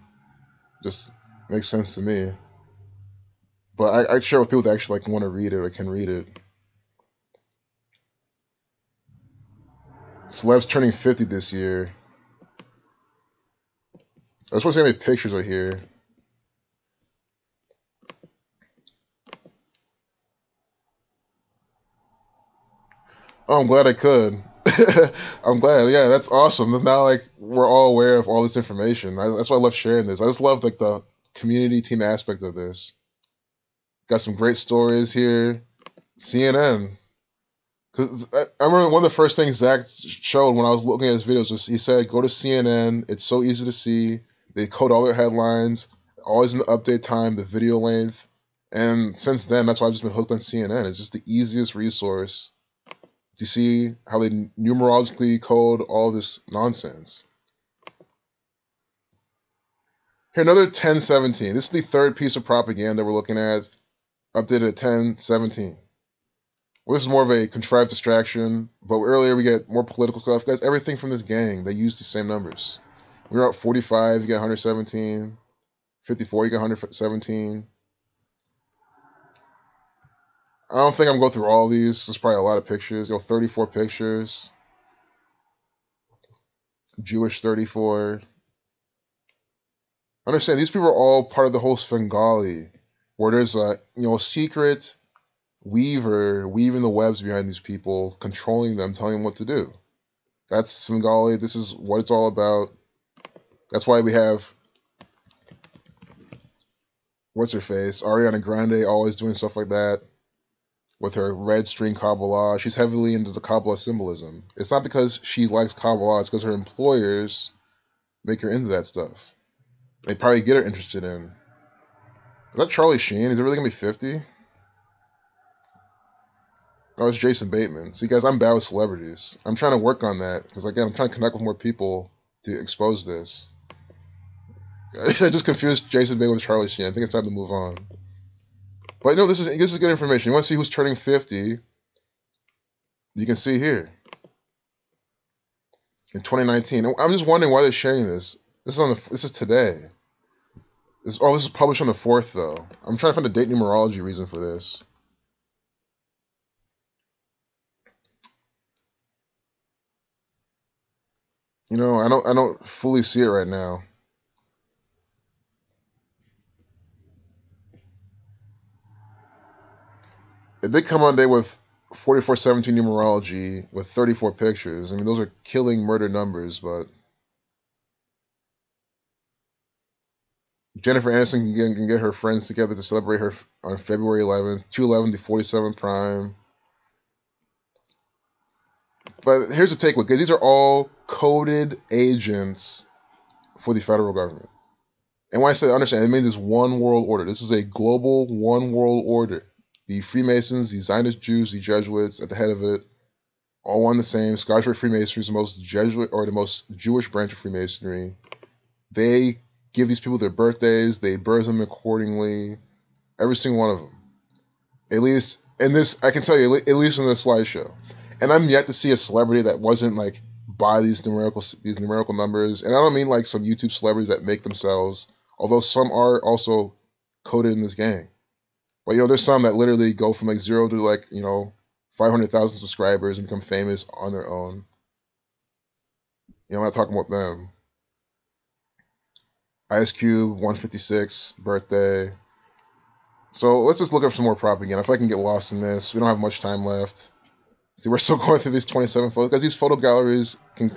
Just makes sense to me. But I share with people that actually like want to read it or can read it. Celeb's turning 50 this year. I just want to see how many pictures are here. Oh, I'm glad I could. I'm glad. Yeah, that's awesome. Now, like, we're all aware of all this information. That's why I love sharing this. I just love, like, the community team aspect of this. Got some great stories here. CNN. Because I remember one of the first things Zach showed when I was looking at his videos was he said, go to CNN. It's so easy to see. They code all their headlines. Always in the update time, the video length. And since then, that's why I've just been hooked on CNN. It's just the easiest resource to see how they numerologically code all this nonsense. Here, another 1017. This is the third piece of propaganda we're looking at, updated at 1017. Well, this is more of a contrived distraction, but earlier we get more political stuff. Guys, everything from this gang, they use the same numbers. We were at 45, you get 117. 54, you get 117. I don't think I'm going to go through all these. There's probably a lot of pictures. 34 pictures. Jewish 34. Understand, these people are all part of the whole Svengali, where there's a secret weaver weaving the webs behind these people, controlling them, telling them what to do. That's Svengali. This is what it's all about. That's why we have what's her face, Ariana Grande, always doing stuff like that. With her red string Kabbalah, she's heavily into the Kabbalah symbolism. It's not because she likes Kabbalah, it's because her employers make her into that stuff. They probably get her interested in. Is that Charlie Sheen? Is it really going to be 50? Oh, it's Jason Bateman. See, guys, I'm bad with celebrities. I'm trying to work on that, because, again, I'm trying to connect with more people to expose this. I just confused Jason Bateman with Charlie Sheen. I think it's time to move on. But no, this is good information. You want to see who's turning 50? You can see here in 2019. I'm just wondering why they're sharing this. This is today. This is published on the 4th though. I'm trying to find a date numerology reason for this. You know, I don't fully see it right now. It did come on day with 4417 numerology with 34 pictures. I mean, those are killing murder numbers, but Jennifer Aniston can get her friends together to celebrate her on February 11th, 211 to 47 prime. But here's the takeaway, because these are all coded agents for the federal government. And when I say understand, it means it's one world order. This is a global one world order. The Freemasons, the Zionist Jews, the Jesuits at the head of it, all one the same. Scottish Rite Freemasonry is the most Jesuit or the most Jewish branch of Freemasonry. They give these people their birthdays. They birth them accordingly. Every single one of them. At least in this, I can tell you, at least in this slideshow. And I'm yet to see a celebrity that wasn't like by these numerical numbers. And I don't mean like some YouTube celebrities that make themselves, although some are also coded in this gang. But, there's some that literally go from like 0 to like, 500,000 subscribers and become famous on their own. I'm not talking about them. Ice Cube, 156, birthday. So let's just look up some more propaganda. If I can get lost in this, we don't have much time left. See, we're still going through these 27 photos, because these photo galleries can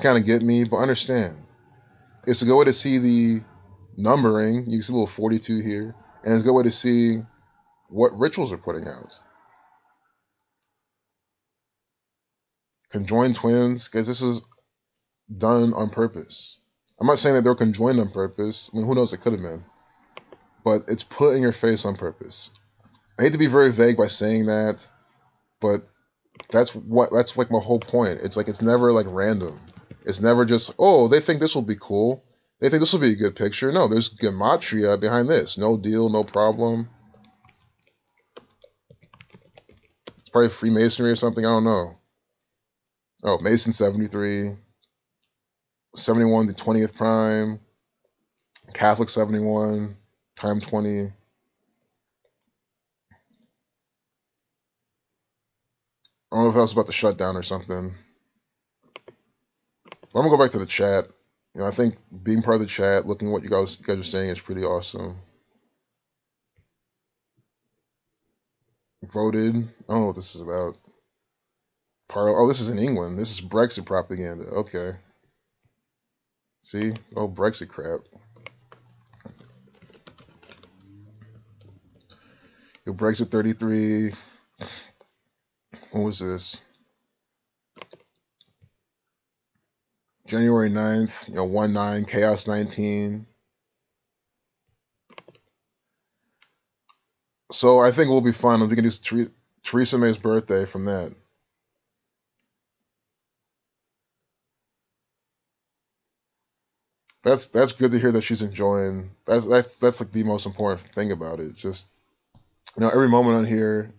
kind of get me, but understand. It's a good way to see the numbering. You can see a little 42 here. And it's a good way to see what rituals are putting out. Conjoined twins, because this is done on purpose. I'm not saying that they're conjoined on purpose. I mean, who knows? It could have been. But it's put in your face on purpose. I hate to be very vague by saying that, but that's like my whole point. It's like it's never like random. It's never just, oh, they think this will be cool. They think this will be a good picture. No, there's gematria behind this. No deal, no problem. It's probably Freemasonry or something. I don't know. Oh, Mason 73. 71 to 20th prime. Catholic 71. Time 20. I don't know if that was about the shutdown or something. But I'm going to go back to the chat. I think being part of the chat, looking at what you guys are saying is pretty awesome. Voted. I don't know what this is about. Oh, this is in England. This is Brexit propaganda. Okay. See? Oh, Brexit crap. Brexit 33. What was this? January 9th, 1-9, Chaos 19. So I think we'll be fine. We can do Theresa May's birthday from that. That's good to hear that she's enjoying. That's like the most important thing about it. Just every moment on here,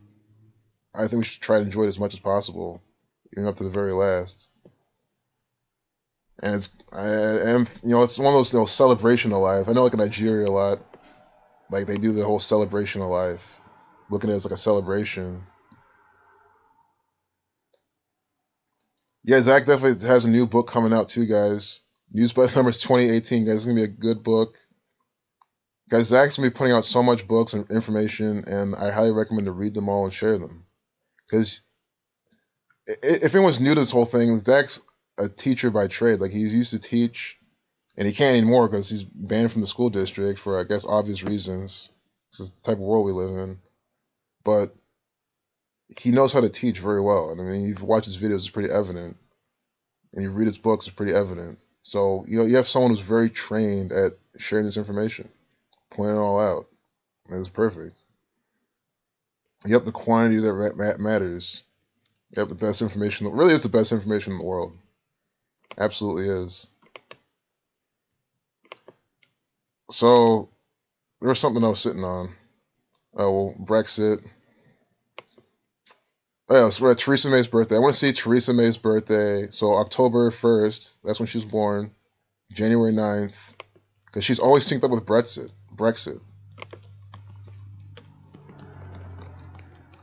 I think we should try to enjoy it as much as possible, even up to the very last. And it's one of those celebration of life. I know like in Nigeria a lot, like they do the whole celebration of life, looking at it as like a celebration. Yeah, Zach definitely has a new book coming out too, guys. Newsletter numbers 2018, guys. It's gonna be a good book. Guys, Zach's gonna be putting out so much books and information, and I highly recommend to read them all and share them. Because if anyone's new to this whole thing, Zach's a teacher by trade. Like he's used to teach, and he can't anymore because he's banned from the school district for, I guess, obvious reasons. This is the type of world we live in. But he knows how to teach very well. And I mean, you've watched his videos, it's pretty evident. And you read his books, it's pretty evident. So, you have someone who's very trained at sharing this information, pointing it all out. It's perfect. Yep, the quantity that matters. Yep, the best information. Really is the best information in the world. Absolutely is. So, there was something I was sitting on. Oh, well, Brexit. Oh, yeah, so we're at Theresa May's birthday. I want to see Theresa May's birthday. So October 1st, that's when she was born. January 9th, because she's always synced up with Brexit.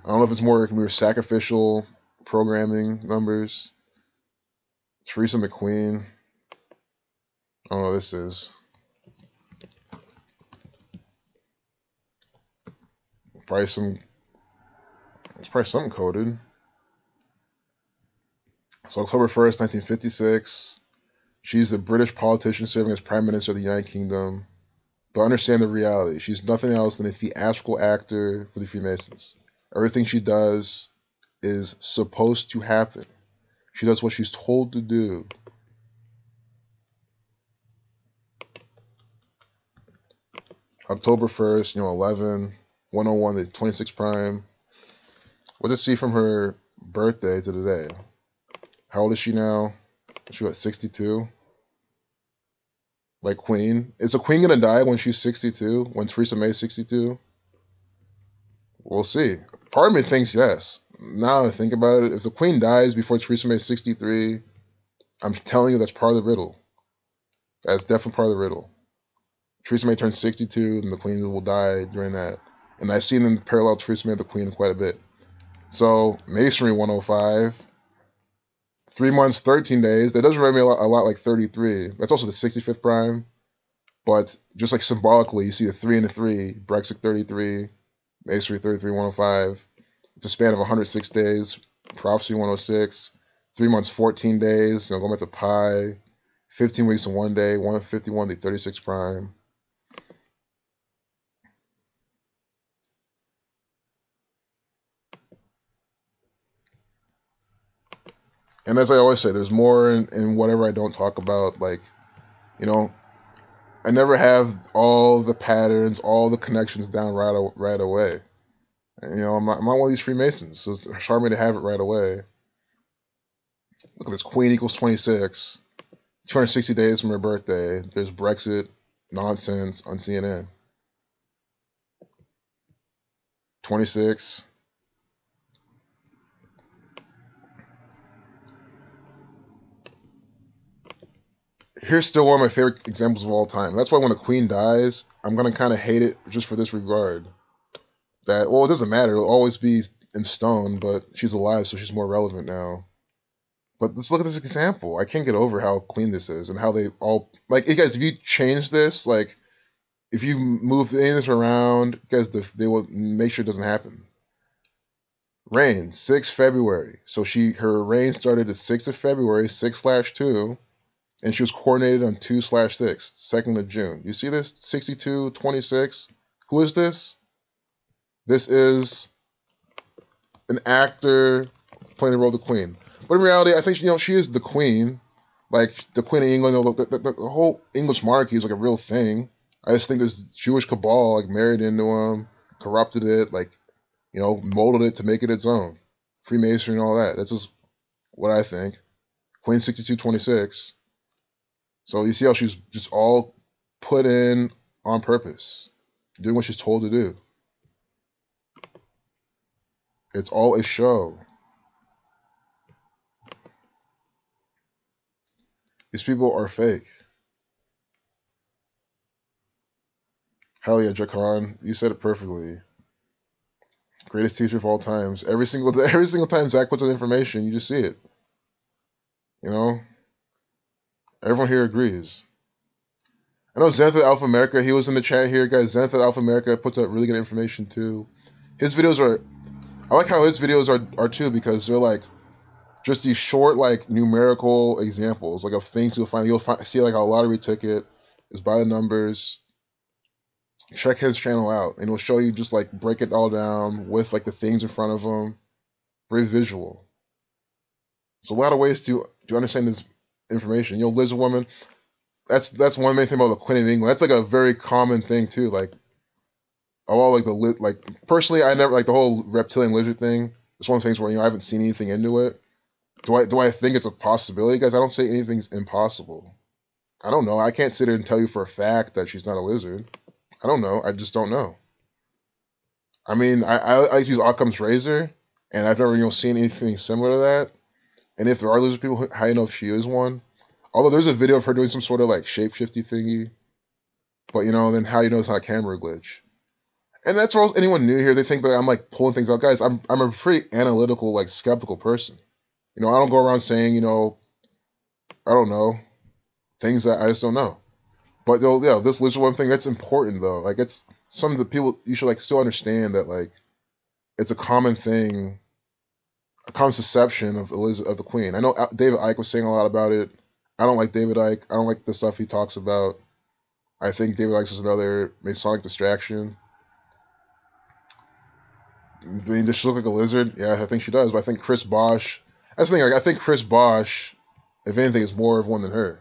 I don't know if it's more sacrificial programming numbers. Theresa McQueen. I don't know what this is. It's probably something coded. So October 1st, 1956. She's a British politician serving as Prime Minister of the United Kingdom. But understand the reality. She's nothing else than a theatrical actor for the Freemasons. Everything she does is supposed to happen. She does what she's told to do. October 1st, 11, 101, the 26 prime. What does it see from her birthday to today? How old is she now? She's at 62. Like Queen. Is the Queen going to die when she's 62? When Theresa May's 62? We'll see. Part of me thinks yes. Now I think about it, if the Queen dies before Theresa May's 63, I'm telling you that's part of the riddle. That's definitely part of the riddle. Theresa May turns 62, and the Queen will die during that. And I've seen them parallel Theresa May and the Queen quite a bit. So, Masonry 105. 3 months, 13 days. That doesn't remind me a lot like 33. That's also the 65th prime. But just like symbolically, you see a 3 and a 3. Brexit 33. Masonry 33, 105. It's a span of 106 days. Prophecy 106. 3 months, 14 days. Going back to pi. 15 weeks and 1 day. 151, the 36 prime. And as I always say, there's more in whatever I don't talk about. Like, I never have all the patterns, all the connections down right away. And, I'm not one of these Freemasons, so it's hard for me to have it right away. Look at this. Queen equals 26. 260 days from her birthday. There's Brexit nonsense on CNN. 26. Here's still one of my favorite examples of all time. That's why when the Queen dies, I'm going to kind of hate it just for this regard. That, well, it doesn't matter. It'll always be in stone, but she's alive, so she's more relevant now. But let's look at this example. I can't get over how clean this is and how they all... Like, hey guys, if you change this, like, if you move any of this around, guys, they will make sure it doesn't happen. Reign, 6 February. So her reign started the 6th of February, 6/2, and she was coordinated on 2/6, 2nd of June. You see this? 62, 26. Who is this? This is an actor playing the role of the Queen. But in reality, I think she is the Queen. Like, the Queen of England, the whole English monarchy is like a real thing. I just think this Jewish cabal like married into him, corrupted it, like, molded it to make it its own. Freemasonry and all that. That's just what I think. Queen 6226. So you see how she's just all put in on purpose, doing what she's told to do. It's all a show. These people are fake. Hell yeah, Jacan, you said it perfectly. Greatest teacher of all times. Every single time Zach puts out information, you just see it. Everyone here agrees. I know Zenith Alpha America, he was in the chat here, guys. Zenith Alpha America puts out really good information too. His videos I like how his videos are too, because they're like just these short, like, numerical examples, like, of things you'll see, like, a lottery ticket is by the numbers. Check his channel out, and he'll show you just, like, break it all down with, like, the things in front of him. Very visual. So a lot of ways to understand this information. Lizard Woman, that's one main thing about the Queen of England. That's, like, a very common thing, too. Like, all, like, personally, I never, like, the whole reptilian lizard thing, it's one of the things where, I haven't seen anything into it. Do I think it's a possibility? Guys, I don't say anything's impossible. I don't know. I can't sit here and tell you for a fact that she's not a lizard. I don't know. I just don't know. I mean, I like to use Occam's razor, And I've never, seen anything similar to that. And if there are lizard people, how do you know if she is one? Although there's a video of her doing some sort of like shapeshifty thingy. But then how do you know it's not a camera glitch? And that's for anyone new here. They think that I'm like pulling things out. Guys, I'm a pretty analytical, like skeptical person. I don't go around saying, I don't know, things that I just don't know. But this lizard one thing, that's important though. Like it's something that people, you should like still understand that like it's a common thing, a conception of the Queen. I know David Icke was saying a lot about it. I don't like David Icke. I don't like the stuff he talks about. I think David Icke was another Masonic distraction. Does she look like a lizard? Yeah, I think she does. But I think Chris Bosch. That's the thing. Like, I think Chris Bosch, if anything, is more of one than her.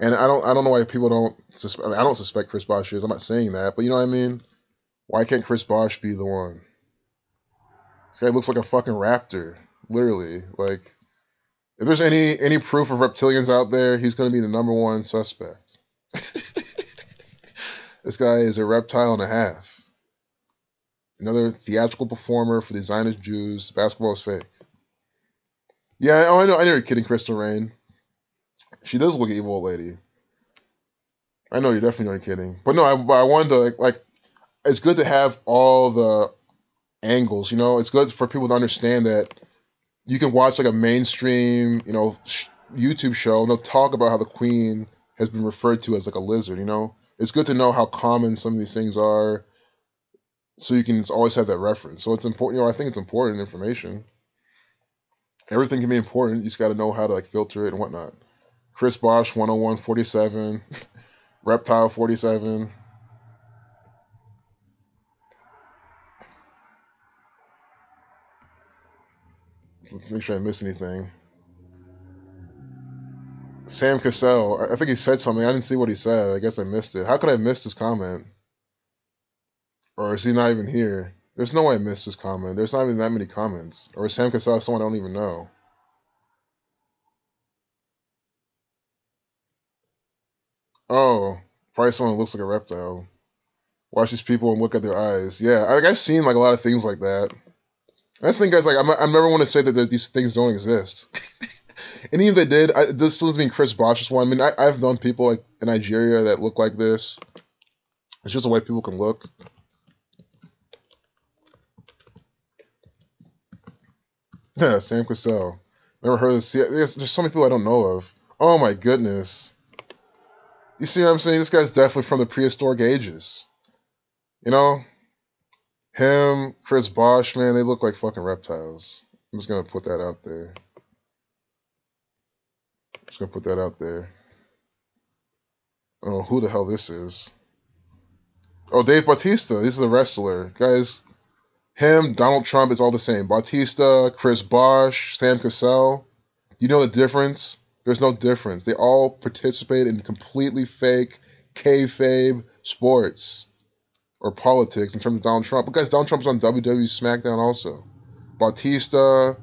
And I don't know why people don't. I don't suspect Chris Bosch is. I'm not saying that, but you know what I mean. Why can't Chris Bosch be the one? This guy looks like a fucking raptor, literally. Like, if there's any proof of reptilians out there, he's going to be the #1 suspect. This guy is a reptile and a half. Another theatrical performer for the Zionist Jews. Basketball is fake. Yeah, I know you're kidding, Crystal Rain. She does look an evil old lady. I know you're definitely not kidding. But no, I wanted to, like, it's good to have all the angles, It's good for people to understand that you can watch, like, a mainstream, YouTube show, and they'll talk about how the Queen has been referred to as, like, a lizard, It's good to know how common some of these things are, so you can always have that reference. So it's important, I think it's important information. Everything can be important. You just got to know how to, like, filter it and whatnot. Chris Bosch, 101, 47. Reptile, 47. Let's make sure I didn't miss anything. Sam Cassell, I think he said something. I didn't see what he said. I guess I missed it. How could I have missed his comment? Or is he not even here? There's no way I missed his comment. There's not even that many comments. Or is Sam Cassell someone I don't even know? Oh, probably someone who looks like a reptile. Watch these people and look at their eyes. Yeah, I've seen like a lot of things like that. That's the thing, guys. Like, I'm never want to say that these things don't exist. And even if they did, this still doesn't mean Chris Bosch is one. I mean, I've known people like in Nigeria that look like this. It's just the way people can look. Yeah, Sam Cassell. Never heard of this. Yeah, there's so many people I don't know of. Oh my goodness. You see what I'm saying? This guy's definitely from the prehistoric ages. Him, Chris Bosch, man, they look like fucking reptiles. I'm just gonna put that out there. Oh, who the hell this is? Oh, Dave Bautista. This is a wrestler. Guys, him, Donald Trump is all the same. Bautista, Chris Bosch, Sam Cassell. You know the difference? There's no difference. They all participate in completely fake kayfabe sports or politics in terms of Donald Trump. But guys, Donald Trump's on WWE SmackDown also. Bautista,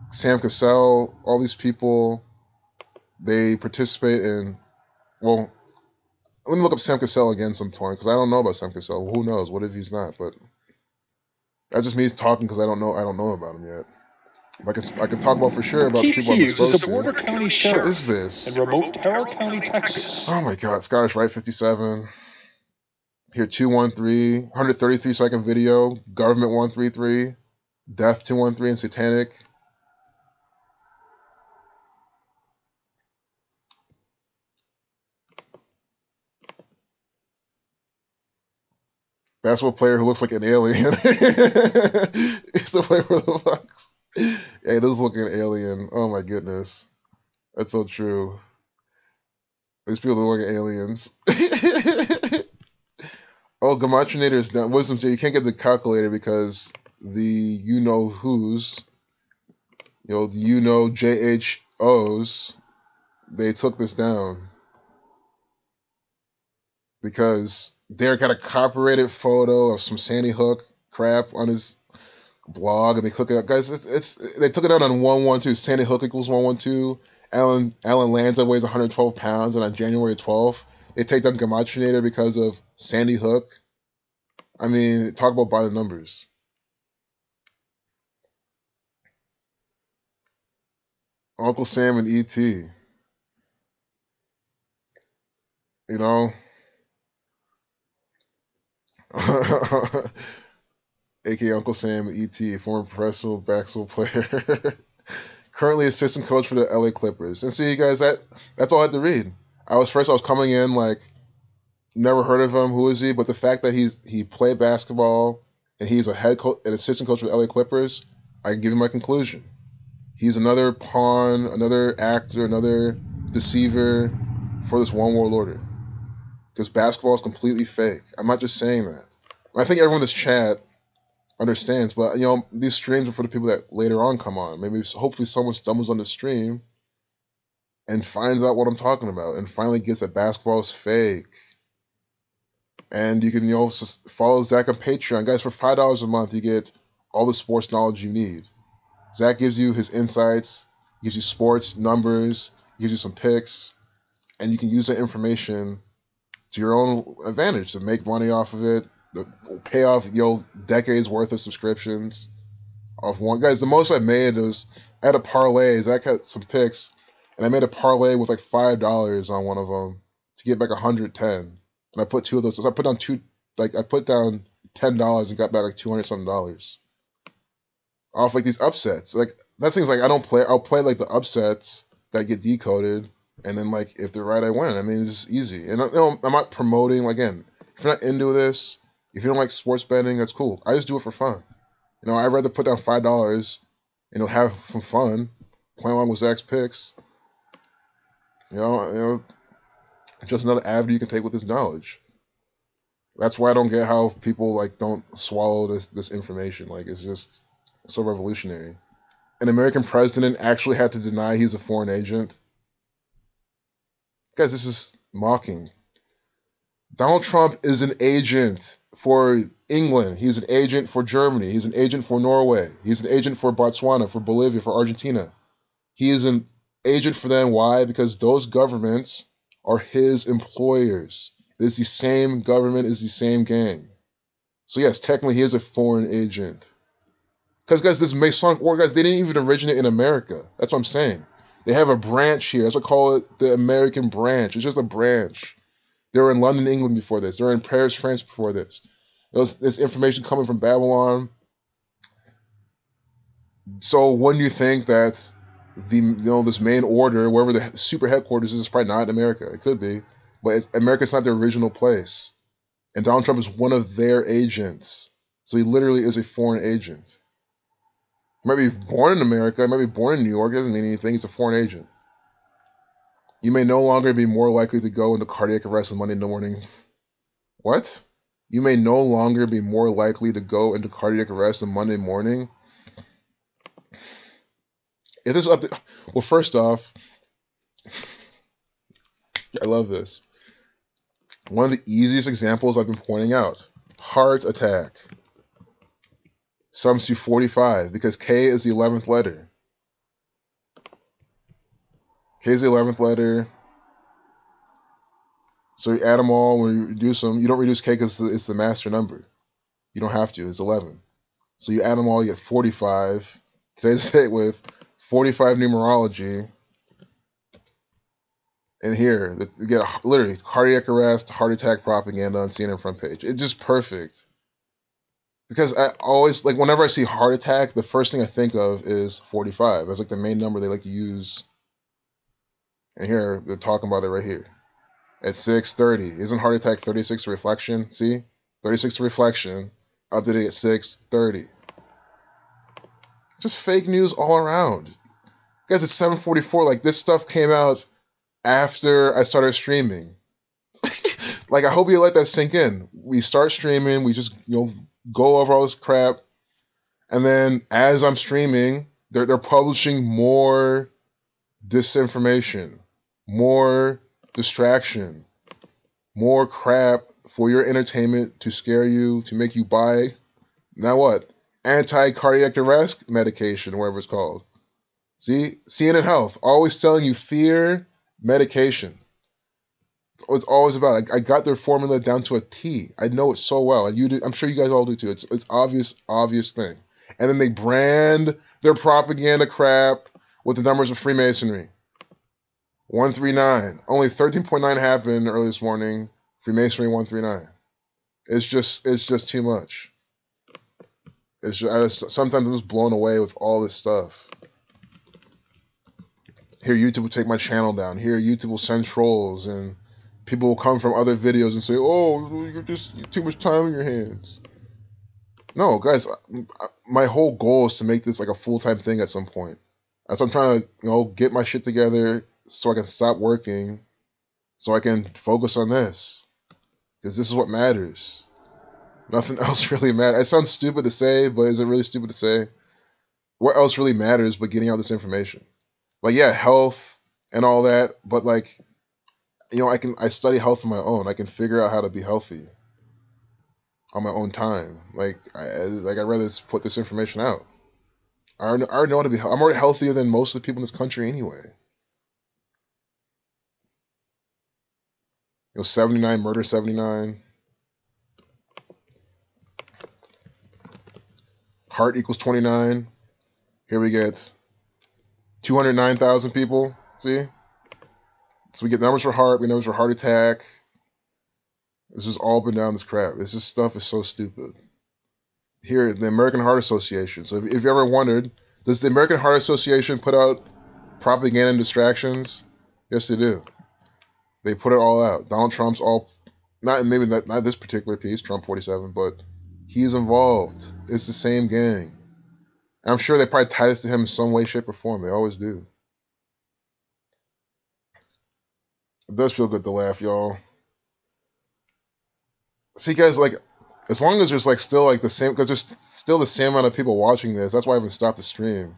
Sam Cassell, all these people, they participate in, well, let me look up Sam Cassell again sometime, because I don't know about Sam Cassell. Who knows? What if he's not? But that's just me talking because I don't know about him yet. I can talk about for sure about Keith people I'm Hughes exposed is a border county sheriff. What is this? In remote Terrell County, Texas. Oh my God, Scottish Rite 57. Here 213, 133 second video. Government 133, Death 213, and Satanic. Basketball player who looks like an alien. He's the player for the Bucks. Yeah, he does look like an alien. Oh my goodness. That's so true. These people look like aliens. Oh, Gematrinator is done. Wisdom J, you can't get the calculator because the you-know-who's, the JHOs, they took this down. Because Derek had a copyrighted photo of some Sandy Hook crap on his blog, and they took it up. Guys, they took it out on 112. Sandy Hook equals 112. Alan Lanza weighs 112 pounds, and on January 12th, they take down Gematrinator because of Sandy Hook. I mean, talk about by the numbers. Uncle Sam and E.T. You know? A.K.A. Uncle Sam and E.T., former professional basketball player. Currently assistant coach for the LA Clippers. And see, guys, that's all I had to read. I was coming in like, never heard of him. Who is he? But the fact that he played basketball and he's a head coach, an assistant coach for the LA Clippers, I can give you my conclusion. He's another pawn, another actor, another deceiver for this one world order. Because basketball is completely fake. I'm not just saying that. I think everyone in this chat understands, but you know, these streams are for the people that later on come on. Maybe hopefully someone stumbles on the stream and finds out what I'm talking about and finally gets that basketball is fake. And you can, you know, follow Zach on Patreon. Guys, for $5 a month, you get all the sports knowledge you need. Zach gives you his insights, gives you sports numbers, gives you some picks, and you can use that information to your own advantage to make money off of it, to pay off, you know, decades worth of subscriptions off one. Guys, the most I made was I had a parlay. Zach had some picks, and I made a parlay with like $5 on one of them to get back 110. And I put two of those. So I put down $10 and got back like $200 something off like these upsets. Like that seems like I don't play. I'll play like the upsets that get decoded, and then like if they're right, I win. I mean, it's just easy. And you know, I'm not promoting. Again, if you're not into this, if you don't like sports betting, that's cool. I just do it for fun. You know, I'd rather put down $5 and have some fun playing along with Zach's picks. You know, just another avenue you can take with this knowledge. That's why I don't get how people like don't swallow this information. Like it's just so revolutionary. An American president actually had to deny he's a foreign agent. Guys, this is mocking. Donald Trump is an agent for England. He's an agent for Germany. He's an agent for Norway. He's an agent for Botswana, for Bolivia, for Argentina. He is an agent for them. Why? Because those governments are his employers. It's the same government, it's the same gang. So yes, technically he is a foreign agent. Because guys, this Masonic war, guys, they didn't even originate in America. That's what I'm saying. They have a branch here. That's what I call it, the American branch. It's just a branch. They were in London, England before this. They were in Paris, France before this. This information coming from Babylon. So wouldn't you think that this main order, wherever the super headquarters is probably not in America. It could be, but America's not the original place. And Donald Trump is one of their agents. So he literally is a foreign agent. He might be born in America, he might be born in New York, it doesn't mean anything, he's a foreign agent. You may no longer be more likely to go into cardiac arrest on Monday morning. What? You may no longer be more likely to go into cardiac arrest on Monday morning? If this is up to, well, first off, I love this. One of the easiest examples I've been pointing out, heart attack. Sums to 45 because K is the 11th letter. K is the 11th letter. So you add them all, when you reduce them, you don't reduce K because it's the master number. You don't have to, it's 11. So you add them all, you get 45. Today's the date with 45 numerology. And here, you get literally cardiac arrest, heart attack propaganda on CNN front page. It's just perfect. Because I always, like, whenever I see heart attack, the first thing I think of is 45. That's like the main number they like to use. And here, they're talking about it right here. At 6:30. Isn't heart attack 36 reflection? See? 36 reflection. Updated at 6:30. Just fake news all around. Guys, it's 7:44. Like, this stuff came out after I started streaming. Like, I hope you let that sink in. We start streaming. We just, go over all this crap. And then as I'm streaming, they're publishing more disinformation, more distraction, more crap for your entertainment to scare you, to make you buy, now what? Anti-cardiac arrest medication, whatever it's called. See? CNN Health, always telling you fear medication. It's what it's always about. I got their formula down to a T. I know it so well, and you do. I'm sure you guys all do too. It's obvious thing. And then they brand their propaganda crap with the numbers of Freemasonry. 139. Only 13.9 happened early this morning. Freemasonry 139. It's just too much. Sometimes I'm just blown away with all this stuff. Here, YouTube will take my channel down. Here, YouTube will send trolls, and people will come from other videos and say, "Oh, you're too much time on your hands." No, guys, my whole goal is to make this like a full-time thing at some point. So I'm trying to, get my shit together so I can stop working, so I can focus on this, because this is what matters. Nothing else really matters. It sounds stupid to say, but is it really stupid to say? What else really matters but getting out this information? Like, yeah, health and all that, but like, I study health on my own. I can figure out how to be healthy on my own time. Like, I'd rather just put this information out. I already know how to be. I'm already healthier than most of the people in this country anyway. 79, murder 79. Heart equals 29. Here we get 209,000 people. See? So we get numbers for heart, we get numbers for heart attack. It's just all up and down this crap. This stuff is so stupid. Here, the American Heart Association. So if you ever wondered, does the American Heart Association put out propaganda and distractions? Yes, they do. They put it all out. Donald Trump's not this particular piece, Trump 47, but he's involved. It's the same gang. I'm sure they probably tie this to him in some way, shape, or form. They always do. It does feel good to laugh, y'all. See, guys, like, as long as there's like still like the same, because there's still the same amount of people watching this. That's why I haven't stopped the stream.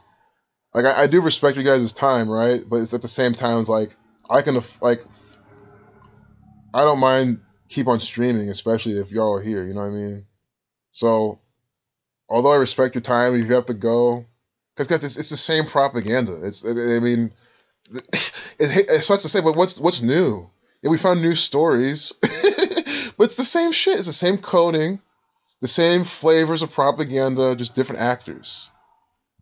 Like, I do respect you guys' time, right? But it's at the same time, it's like I don't mind keep on streaming, especially if y'all are here. You know what I mean? So, although I respect your time, if you have to go, because guys, it's the same propaganda. It sucks to say, but what's new? Yeah, we found new stories, but it's the same shit. It's the same coding, the same flavors of propaganda, just different actors.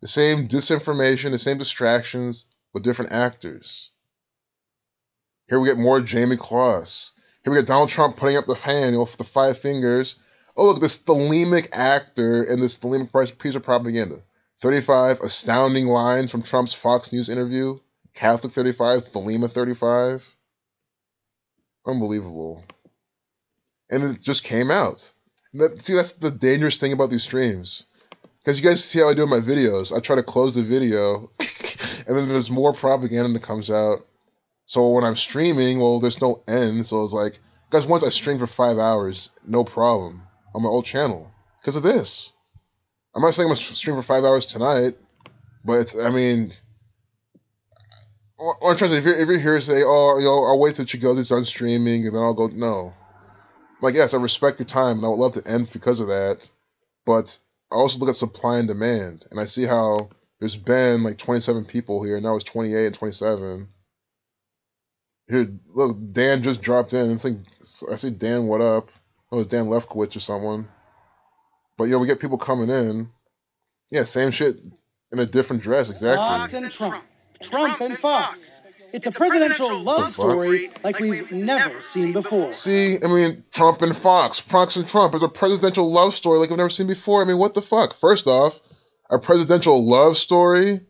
The same disinformation, the same distractions, but different actors. Here we get more Jamie Kloss. Here we get Donald Trump putting up the hand, with the 5 fingers. Oh, look, this thelemic actor and this thelemic piece of propaganda. 35, astounding lines from Trump's Fox News interview. Catholic 35, Thelema 35. Unbelievable. And it just came out. See, that's the dangerous thing about these streams. Because you guys see how I do in my videos. I try to close the video, and then there's more propaganda that comes out. So when I'm streaming, well, there's no end. So it's like, guys, once I streamed for 5 hours, no problem, on my old channel. Because of this. I'm not saying I'm going to stream for 5 hours tonight, but what I'm trying to say, if you're here to say, oh, I'll wait till you go, this on streaming, and then I'll go, no. Like, yes, I respect your time, and I would love to end because of that, but I also look at supply and demand, and I see how there's been like 27 people here, and now it's 28 and 27. Here, look, Dan just dropped in. I see Dan, what up? Oh, it's Dan Lefkowitz or someone. But, we get people coming in. Yeah, same shit in a different dress, exactly. Fox and Trump. Trump and Fox. It's a presidential love story like we've never seen before. See, Trump and Fox. Fox and Trump is a presidential love story like we've never seen before. What the fuck? First off, a presidential love story.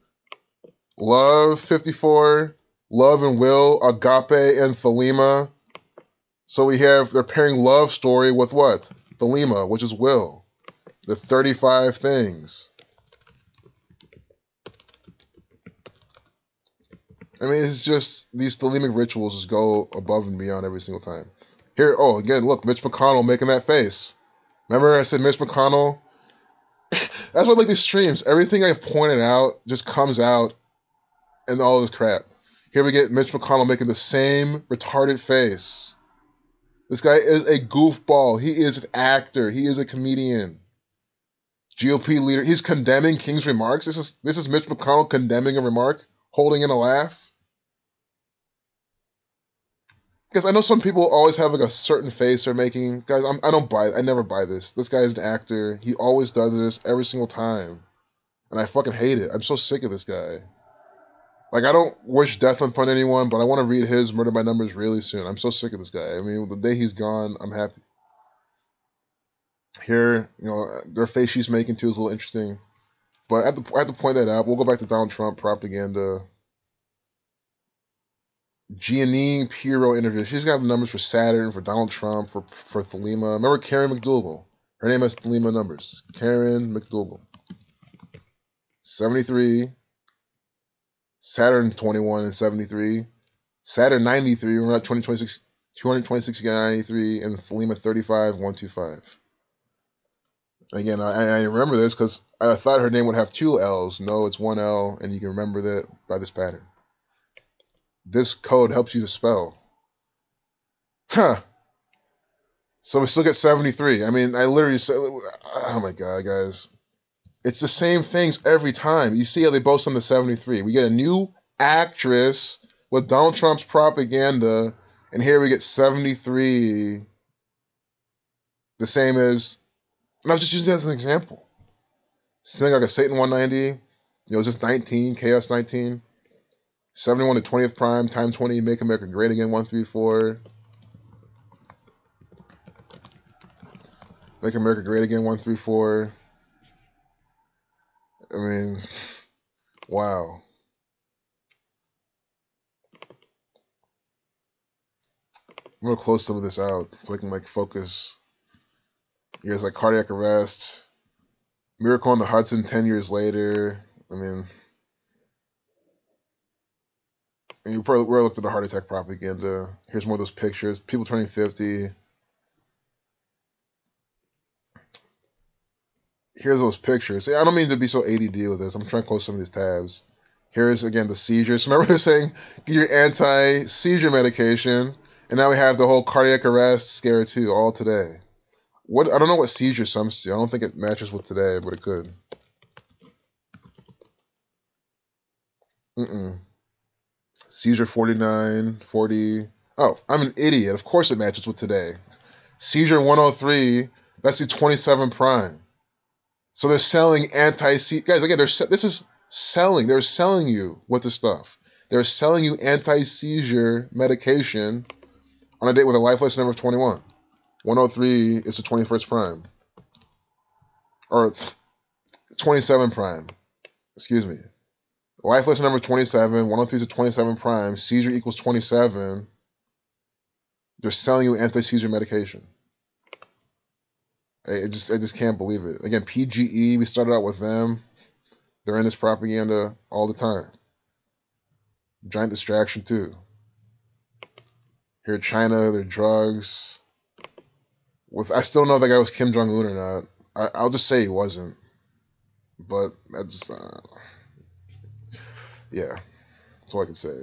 Love, 54. Love and Will, Agape and Thelema. So they're pairing love story with what? Thelema, which is Will. The 35 things. It's just these thelemic rituals just go above and beyond every single time. Here, again, look, Mitch McConnell making that face. Remember I said Mitch McConnell? That's why I like these streams. Everything I've pointed out just comes out and all this crap. Here we get Mitch McConnell making the same retarded face. This guy is a goofball. He is an actor. He is a comedian. GOP leader. He's condemning King's remarks. This is Mitch McConnell condemning a remark, holding in a laugh. Because I know some people always have like a certain face they're making. Guys, I never buy this. This guy is an actor. He always does this every single time. And I fucking hate it. I'm so sick of this guy. Like, I don't wish death upon anyone, but I want to read his Murder by Numbers really soon. I'm so sick of this guy. I mean, the day he's gone, I'm happy. Here, you know, their face she's making too is a little interesting. But I have to point that out. We'll go back to Donald Trump propaganda. Giannine Pirro interview. She's got the numbers for Saturn, for Donald Trump, for Thelema. Remember Karen McDougal? Her name has Thelema numbers. Karen McDougal. 73. Saturn 21 and 73. Saturn 93. We're at 226 again, 93. And Thelema 35, 125. Again, I remember this because I thought her name would have 2 L's. No, it's 1 L, and you can remember that by this pattern. This code helps you to spell. Huh. So we still get 73. I mean, I literally said, oh my God, guys. It's the same things every time. You see how they boast on the 73. We get a new actress with Donald Trump's propaganda, and here we get 73. The same as, and I was just using that as an example. Something like a Satan 190, it was just 19, Chaos 19. 71 to 20th prime, time 20, Make America Great Again, 134. Make America Great Again, 134. I mean, wow. I'm going to close some of this out so I can, like, focus. Here's, like, cardiac arrest. Miracle on the Hudson 10 years later. I mean, you probably looked at the heart attack propaganda. Here's more of those pictures. People turning 50. Here's those pictures. I don't mean to be so ADD with this. I'm trying to close some of these tabs. Here's, again, the seizures. Remember they're saying, get your anti-seizure medication. And now we have the whole cardiac arrest scare, too, all today. I don't know what seizure sums to. I don't think it matches with today, but it could. Seizure 49, 40. Oh, I'm an idiot. Of course it matches with today. Seizure 103, that's the 27 prime. So they're selling anti-seizure. Guys, again, this is selling. They're selling you with this stuff. They're selling you anti-seizure medication on a date with a life lesson number of 21. 103 is the 21st prime. Or it's 27 prime. Excuse me. Life lesson number 27. 103 is the 27 prime. Seizure equals 27. They're selling you anti-seizure medication. I just can't believe it. Again, PGE, we started out with them. They're in this propaganda all the time. Giant distraction, too. Here, China, their drugs. I still don't know if that guy was Kim Jong-un or not. I'll just say he wasn't. But that's, yeah, that's all I can say.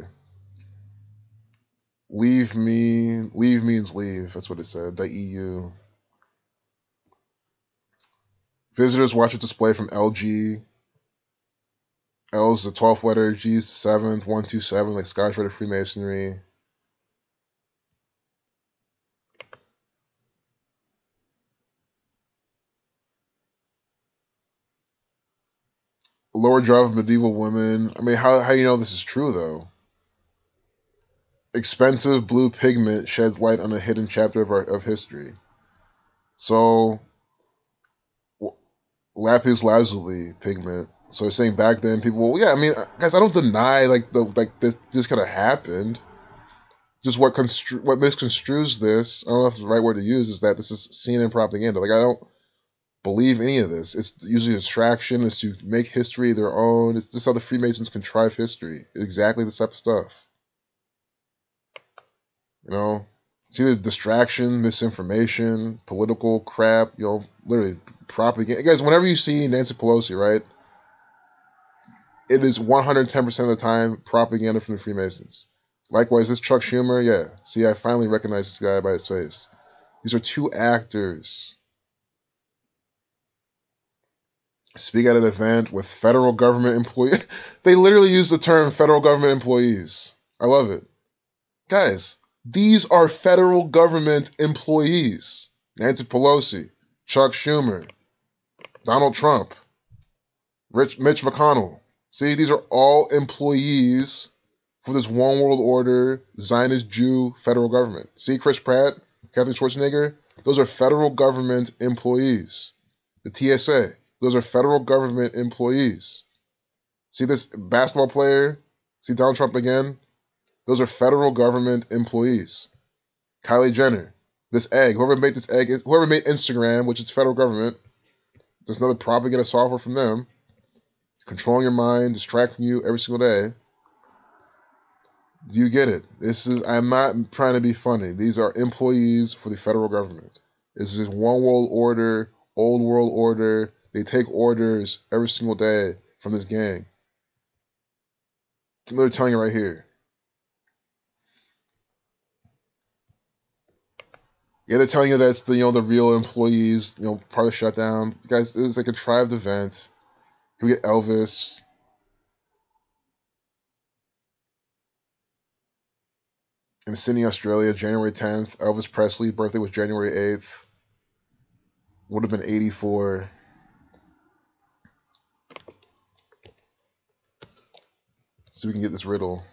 Leave means leave. That's what it said. .eu. Visitors watch a display from LG. L's the 12th letter, G's the 7th, 127, like Scottish Rite of Freemasonry. Lower drive of medieval women. I mean, how do you know this is true, though? Expensive blue pigment sheds light on a hidden chapter of history. So, lapis lazuli pigment. So they're saying back then, people, well, yeah, I mean, guys, I don't deny, this could have happened. Just what misconstrues this, I don't know if that's the right word to use, is that this is CNN propaganda. Like, I don't believe any of this. It's usually a distraction. It's to make history their own. It's just how the Freemasons contrive history. Exactly this type of stuff. You know, it's either distraction, misinformation, political crap, you know, literally propaganda. Guys, whenever you see Nancy Pelosi, right, it is 110% of the time propaganda from the Freemasons. Likewise, this Chuck Schumer, yeah. See, I finally recognize this guy by his face. These are 2 actors. Speak at an event with federal government employees. They literally use the term federal government employees. I love it. Guys, these are federal government employees. Nancy Pelosi, Chuck Schumer, Donald Trump, Mitch McConnell. See, these are all employees for this one world order, Zionist Jew federal government. See, Chris Pratt, Kathy Schwarzenegger, those are federal government employees. The TSA, those are federal government employees. See this basketball player? See Donald Trump again? Those are federal government employees. Kylie Jenner, this egg, whoever made Instagram, which is federal government, there's another propaganda software from them, controlling your mind, distracting you every single day. Do you get it? I'm not trying to be funny. These are employees for the federal government. This is one world order, old world order. They take orders every single day from this gang. They're telling you right here. Yeah, they're telling you that's the real employees, part of the shutdown. Guys, it was like a contrived event. We get Elvis. In Sydney, Australia, January 10th. Elvis Presley's birthday was January 8th. Would have been 84. So we can get this riddle.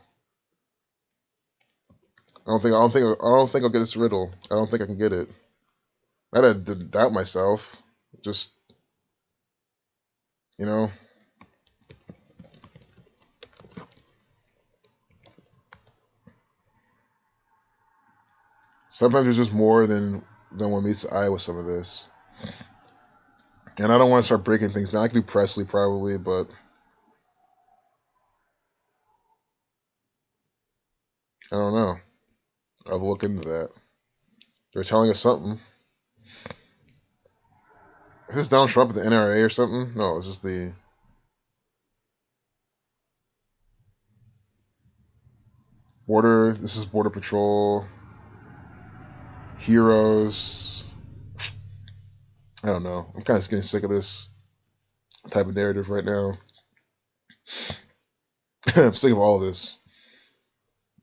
I don't think I'll get this riddle. I don't think I can get it. I didn't doubt myself. Just, sometimes there's just more than one meets the eye with some of this. And I don't want to start breaking things down. I could do Presley probably, but I don't know. I'll look into that. They're telling us something. Is this Donald Trump at the NRA or something? No, it's just the border. This is Border Patrol. Heroes. I don't know. I'm kind of getting sick of this type of narrative right now. I'm sick of all of this.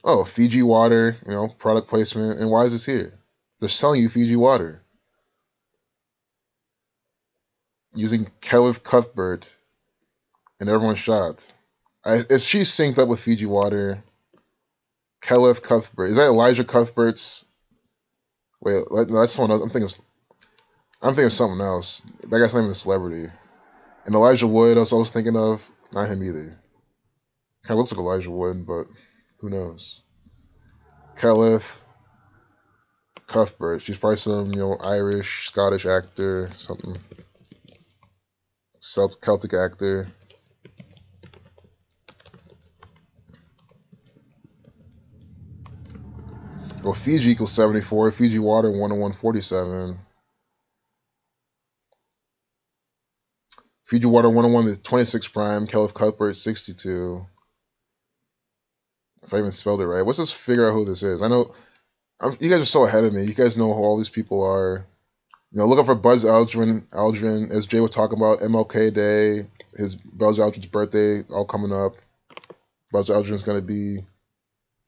Oh, Fiji water, product placement. And why is this here? They're selling you Fiji water. Using Kenneth Cuthbert and everyone's shot. If she's synced up with Fiji water, Kenneth Cuthbert. Is that Elijah Cuthbert's? Wait, that's someone else. I'm thinking of something else. That guy's not even a celebrity. And Elijah Wood, I was always thinking of. Not him either. Kind of looks like Elijah Wood, but who knows? Kenneth Cuthbert. She's probably some, Irish, Scottish actor, something. Celtic actor. Well, Fiji equals 74. Fiji water 101.47. Fiji water 101 is 26 prime. Kenneth Cuthbert 62. If I even spelled it right. Let's just figure out who this is. I know you guys are so ahead of me. You guys know who all these people are. Look up for Buzz Aldrin, as Jay was talking about, MLK Day, Buzz Aldrin's birthday, all coming up. Buzz Aldrin's going to be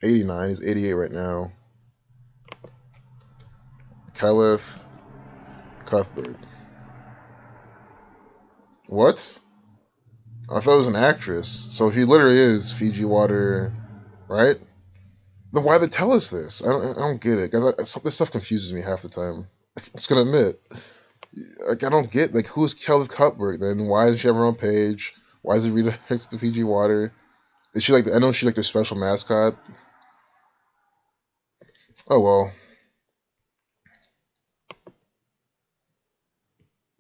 89. He's 88 right now. Kenneth Cuthbert. What? I thought it was an actress. So she literally is Fiji water, right? Then why they tell us this? I don't get it. Guys, this stuff confuses me half the time. I'm just gonna admit. I don't get, who's Kenneth Cuthbert then? Why doesn't she have her own page? Why is it redirected to Fiji water? Is she I know she's their special mascot. Oh well.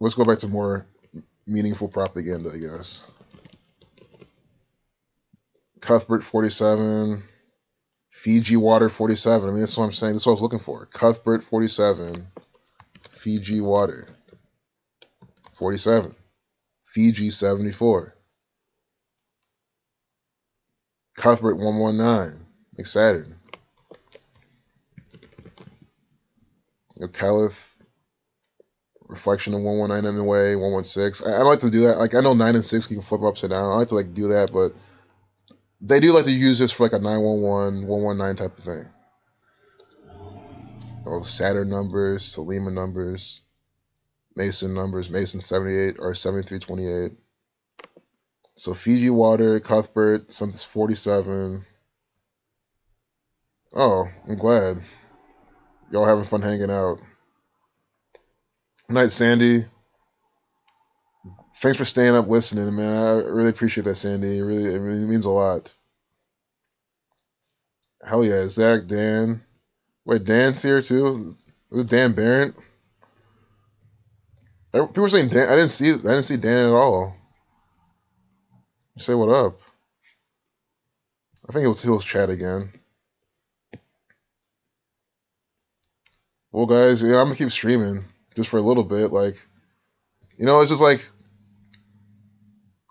Let's go back to more meaningful propaganda, I guess. Cuthbert 47. Fiji water 47. I mean, that's what I'm saying. That's what I was looking for. Cuthbert 47. Fiji water 47. Fiji 74. Cuthbert 119. McSaturn. Kenneth reflection of 119 in the way, 116. I don't like to do that. I know 9 and 6 you can flip upside down. I like to do that, but they do like to use this for a 911, 119 type of thing. Saturn numbers, Salima numbers, Mason numbers, Mason 78 or 7328. So Fiji Water, Cuthbert, something's 47. Oh, I'm glad. Y'all having fun hanging out. Good night, Sandy. Thanks for staying up listening, man. I really appreciate that, Sandy. It really means a lot. Hell yeah, Zach, Dan. Wait, Dan's here too? Was it Dan Barrett? People were saying Dan. I didn't see Dan at all. Say what up. I think he'll chat again. Well, guys, yeah, I'm gonna keep streaming just for a little bit. Like, it's just like,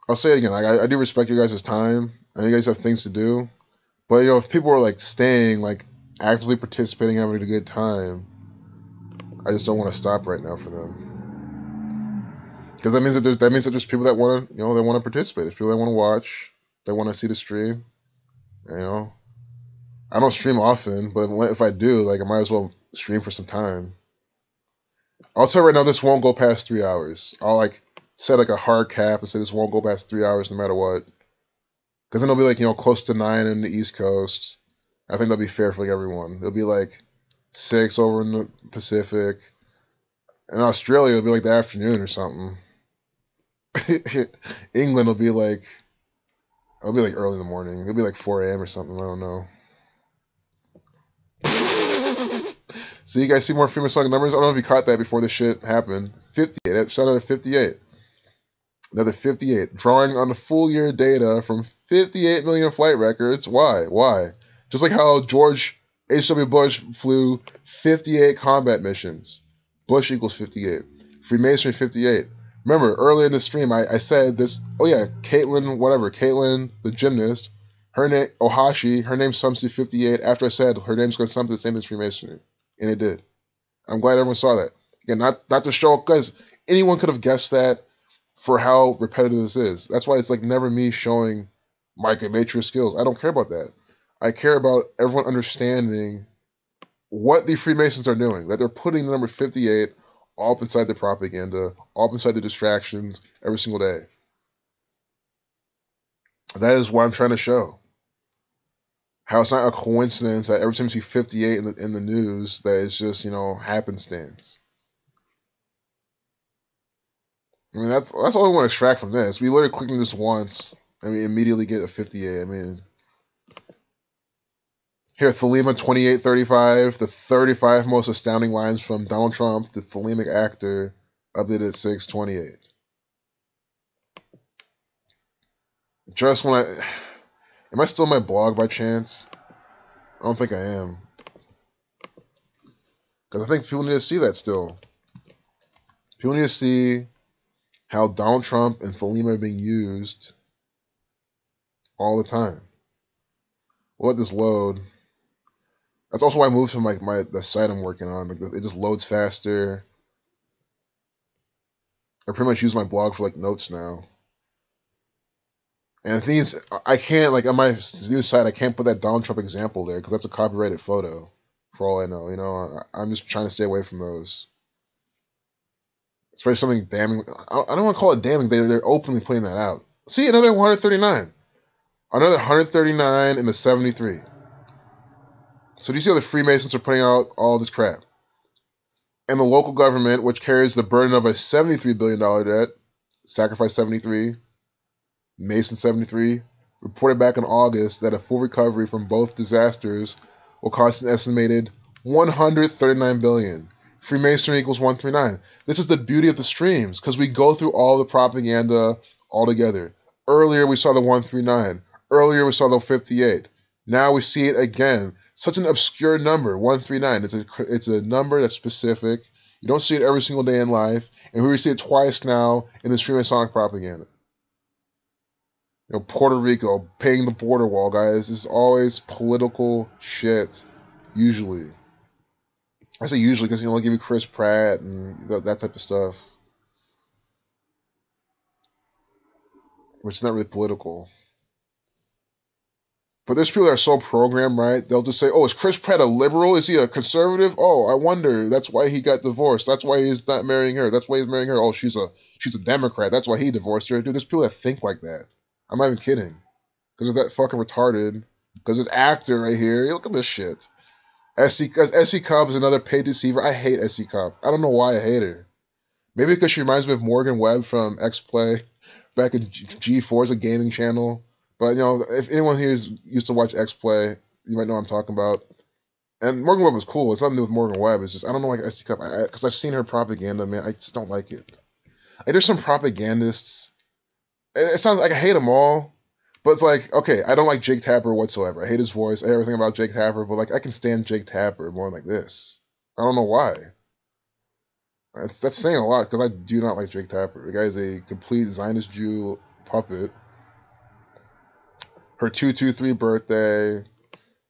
I'll say it again. I do respect you guys' time. I know you guys have things to do, but if people are like staying, like actively participating, having a good time, I just don't want to stop right now for them. Because that means that there's people that want to, they want to participate. There's people that want to watch, they want to see the stream. I don't stream often, but if I do, like, I might as well stream for some time. I'll tell you right now, this won't go past 3 hours. I'll like set like a hard cap and say this won't go past 3 hours no matter what. Because then it'll be like, close to 9 in the East Coast. I think that'll be fair for like everyone. It'll be like 6 over in the Pacific. In Australia, it'll be like the afternoon or something. England will be like early in the morning. It'll be like 4 a.m. or something. I don't know. So you guys see more Freemasonic numbers? I don't know if you caught that before this shit happened. 58. Shout out to 58. Another 58. Drawing on the full year data from 58 million flight records. Why? Just like how George H.W. Bush flew 58 combat missions. Bush equals 58. Freemasonry 58. Remember, earlier in the stream, I said this. Oh yeah, Caitlin, the gymnast, her name, Ohashi, her name sums to 58 after I said her name's going to sum to the same as Freemasonry. And it did. I'm glad everyone saw that. Again, not to show, because anyone could have guessed that for how repetitive this is. That's why it's like never me showing my matrix skills. I don't care about that. I care about everyone understanding what the Freemasons are doing, that they're putting the number 58 all up inside the propaganda, all up inside the distractions every single day. That is what I'm trying to show. How it's not a coincidence that every time you see 58 in the news, that it's just, happenstance. I mean, that's all I want to extract from this. We literally click on this once, and we immediately get a 58. I mean, here, Thelema 2835, the 35 most astounding lines from Donald Trump, the Thelemic actor, updated at 628. Just when am I still on my blog by chance? I don't think I am. Because I think people need to see that still. People need to see how Donald Trump and Thelema are being used all the time. We'll let this load. That's also why I moved from the site I'm working on. It just loads faster. I pretty much use my blog for notes now. And the thing is, I can't, on my new site, I can't put that Donald Trump example there because that's a copyrighted photo, for all I know. I'm just trying to stay away from those. Especially something damning. I don't want to call it damning. They're openly putting that out. See, another 139. Another 139 in the 73. So do you see how the Freemasons are putting out all this crap? And the local government, which carries the burden of a $73 billion debt, Sacrifice 73, Mason 73, reported back in August that a full recovery from both disasters will cost an estimated $139 billion. Freemasonry equals 139. This is the beauty of the streams, because we go through all the propaganda all together. Earlier we saw the 139. Earlier we saw the 58. Now we see it again. Such an obscure number, 139. It's a number that's specific. You don't see it every single day in life, and we see it twice now in the Freemasonic propaganda. Puerto Rico, paying the border wall, guys. This is always political shit, usually. I say usually because, they give you Chris Pratt and that type of stuff. Which is not really political. But there's people that are so programmed, right? They'll just say, oh, is Chris Pratt a liberal? Is he a conservative? Oh, I wonder. That's why he got divorced. That's why he's not marrying her. That's why he's marrying her. Oh, she's a Democrat. That's why he divorced her. Dude, there's people that think like that. I'm not even kidding. Because of that fucking retarded. Because this actor right here, look at this shit. SC Cobb is another paid deceiver. I hate SC Cobb. I don't know why I hate her. Maybe because she reminds me of Morgan Webb from X-Play back in G4's a gaming channel. But, you know, if anyone here used to watch X-Play, you might know what I'm talking about. And Morgan Webb was cool. It's nothing to do with Morgan Webb. It's just, I don't know, like SC Cobb. Because I've seen her propaganda, man. I just don't like it. Like, there's some propagandists. It sounds like I hate them all. But it's like, okay, I don't like Jake Tapper whatsoever. I hate his voice. I hate everything about Jake Tapper. But, like, I can stand Jake Tapper more like this. I don't know why. That's saying a lot, because I do not like Jake Tapper. The guy is a complete Zionist Jew puppet. Her 223 birthday, you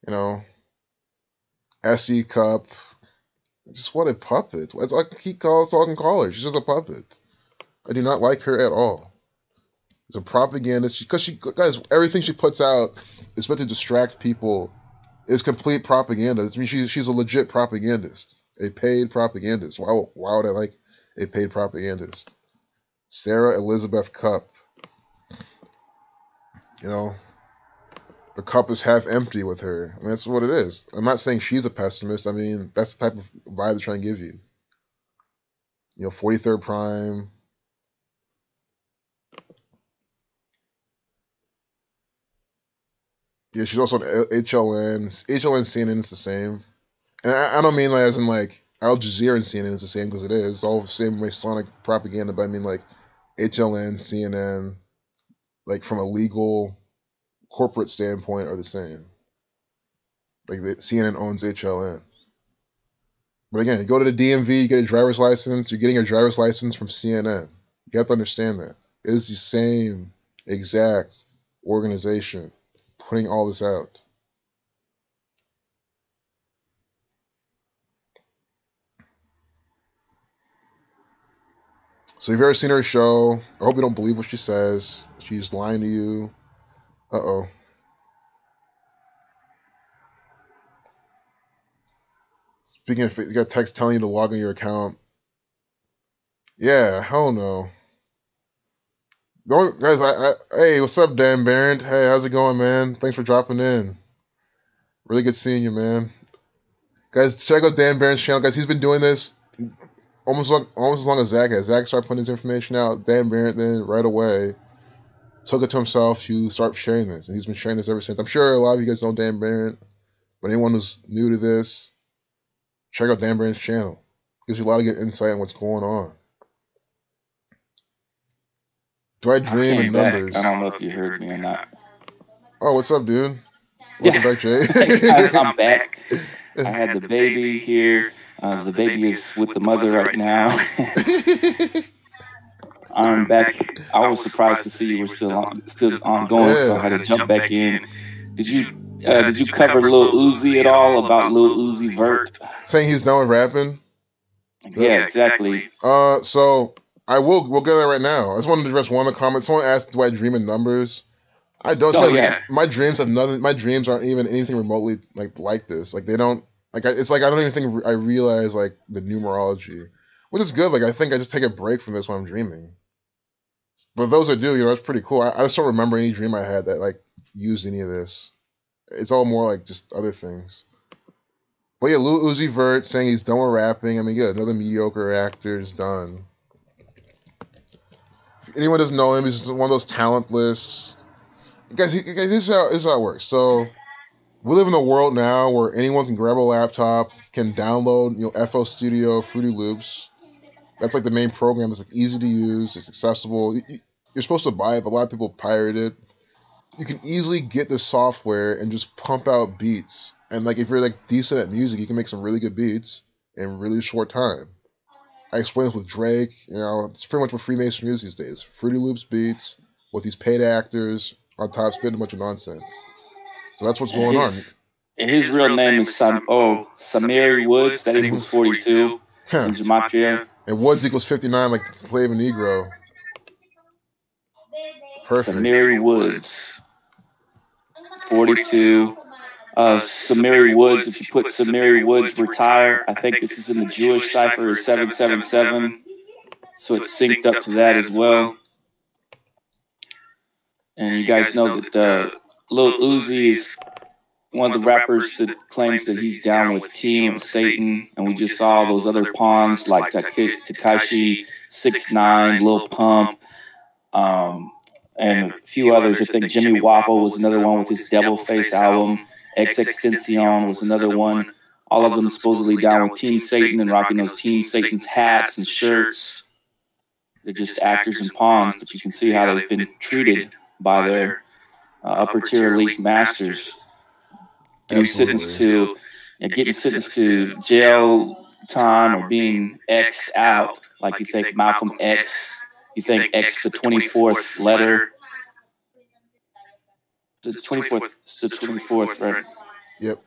know, SE Cup. Just what a puppet. It's like he calls talking call her. She's just a puppet. I do not like her at all. She's a propagandist. Because guys, everything she puts out is meant to distract people. It's complete propaganda. I mean, she's a legit propagandist. A paid propagandist. Why would I like a paid propagandist? Sarah Elizabeth Cup. You know, the cup is half empty with her. I mean, that's what it is. I'm not saying she's a pessimist. I mean, that's the type of vibe they're trying to give you. You know, 43rd Prime. Yeah, she's also on HLN. HLN CNN is the same. And I don't mean like as in like Al Jazeera and CNN is the same, because it is. It's all the same Masonic propaganda, but I mean like HLN, CNN, like from a legal corporate standpoint are the same. Like CNN owns HLN. But again, you go to the DMV, you get a driver's license, you're getting your driver's license from CNN. You have to understand that. It is the same exact organization putting all this out. So if you've ever seen her show, I hope you don't believe what she says. She's lying to you. Uh-oh. Speaking of, you got a text telling you to log in your account. Yeah, hell no. Guys, hey, what's up, Dan Barron? Hey, how's it going, man? Thanks for dropping in. Really good seeing you, man. Guys, check out Dan Barron's channel. Guys, he's been doing this almost as long as Zach has. Zach started putting his information out. Dan Barron then right away took it to himself to start sharing this. And he's been sharing this ever since. I'm sure a lot of you guys know Dan Barron. But anyone who's new to this, check out Dan Barron's channel. Gives you a lot of good insight on what's going on. Do I dream in numbers? I don't know if you heard me or not. Oh, what's up, dude? Welcome back, Jay. Guys, I'm back. I had the baby here. The baby is with the mother right now. I'm back. I was surprised to see you were still ongoing, so I had to jump back in. Did you cover Lil Uzi at all, about Lil Uzi Vert? Saying he's done with rapping? Yeah, exactly. So we'll get there right now. I just wanted to address one of the comments. Someone asked, "Do I dream in numbers?" I don't. My dreams have nothing. My dreams aren't even anything remotely like this. Like they don't. Like it's like I don't even think I realize like the numerology, which is good. Like I think I just take a break from this when I'm dreaming. But those that do, that's pretty cool. I just don't remember any dream I had that like used any of this. It's all more like just other things. But yeah, Lil Uzi Vert saying he's done with rapping. I mean, yeah, another mediocre actor is done. If anyone doesn't know him, he's just one of those talentless guys. This is how it works. So we live in a world now where anyone can grab a laptop, can download, FL Studio, Fruity Loops. That's like the main program. It's like easy to use. It's accessible. You're supposed to buy it, but a lot of people pirate it. You can easily get this software and just pump out beats. And like if you're like decent at music, you can make some really good beats in really short time. I explained this with Drake. It's pretty much what Freemason is these days. Fruity Loops beats with these paid actors on top spitting a bunch of nonsense. So that's what's going on. His real name is Samiri Woods. That equals 42 in Gematria. And Woods equals 59, like slave and Negro. Perfect. Samiri Woods. 42. Samiri Woods, if you put Samiri Woods retire, I think this is in the Jewish cipher, is 777. So it's synced up to that as well. And you guys know that Lil Uzi is one of the rappers that claims that he's down with Team Satan, and we just saw those other pawns like Tekashi 6ix9ine, Lil Pump, and a few others. I think Jimmy Wapple was another one with his Devil Face album. XXXTentacion was another one. All of them supposedly down with Team Satan and rocking those Team Satan's hats and shirts. They're just actors and pawns, but you can see how they've been treated by their upper tier elite masters. Getting sentenced to jail time or being X'd out, like you think Malcolm X, you think X the 24th letter. It's 24th, it's the 24th, right? Yep.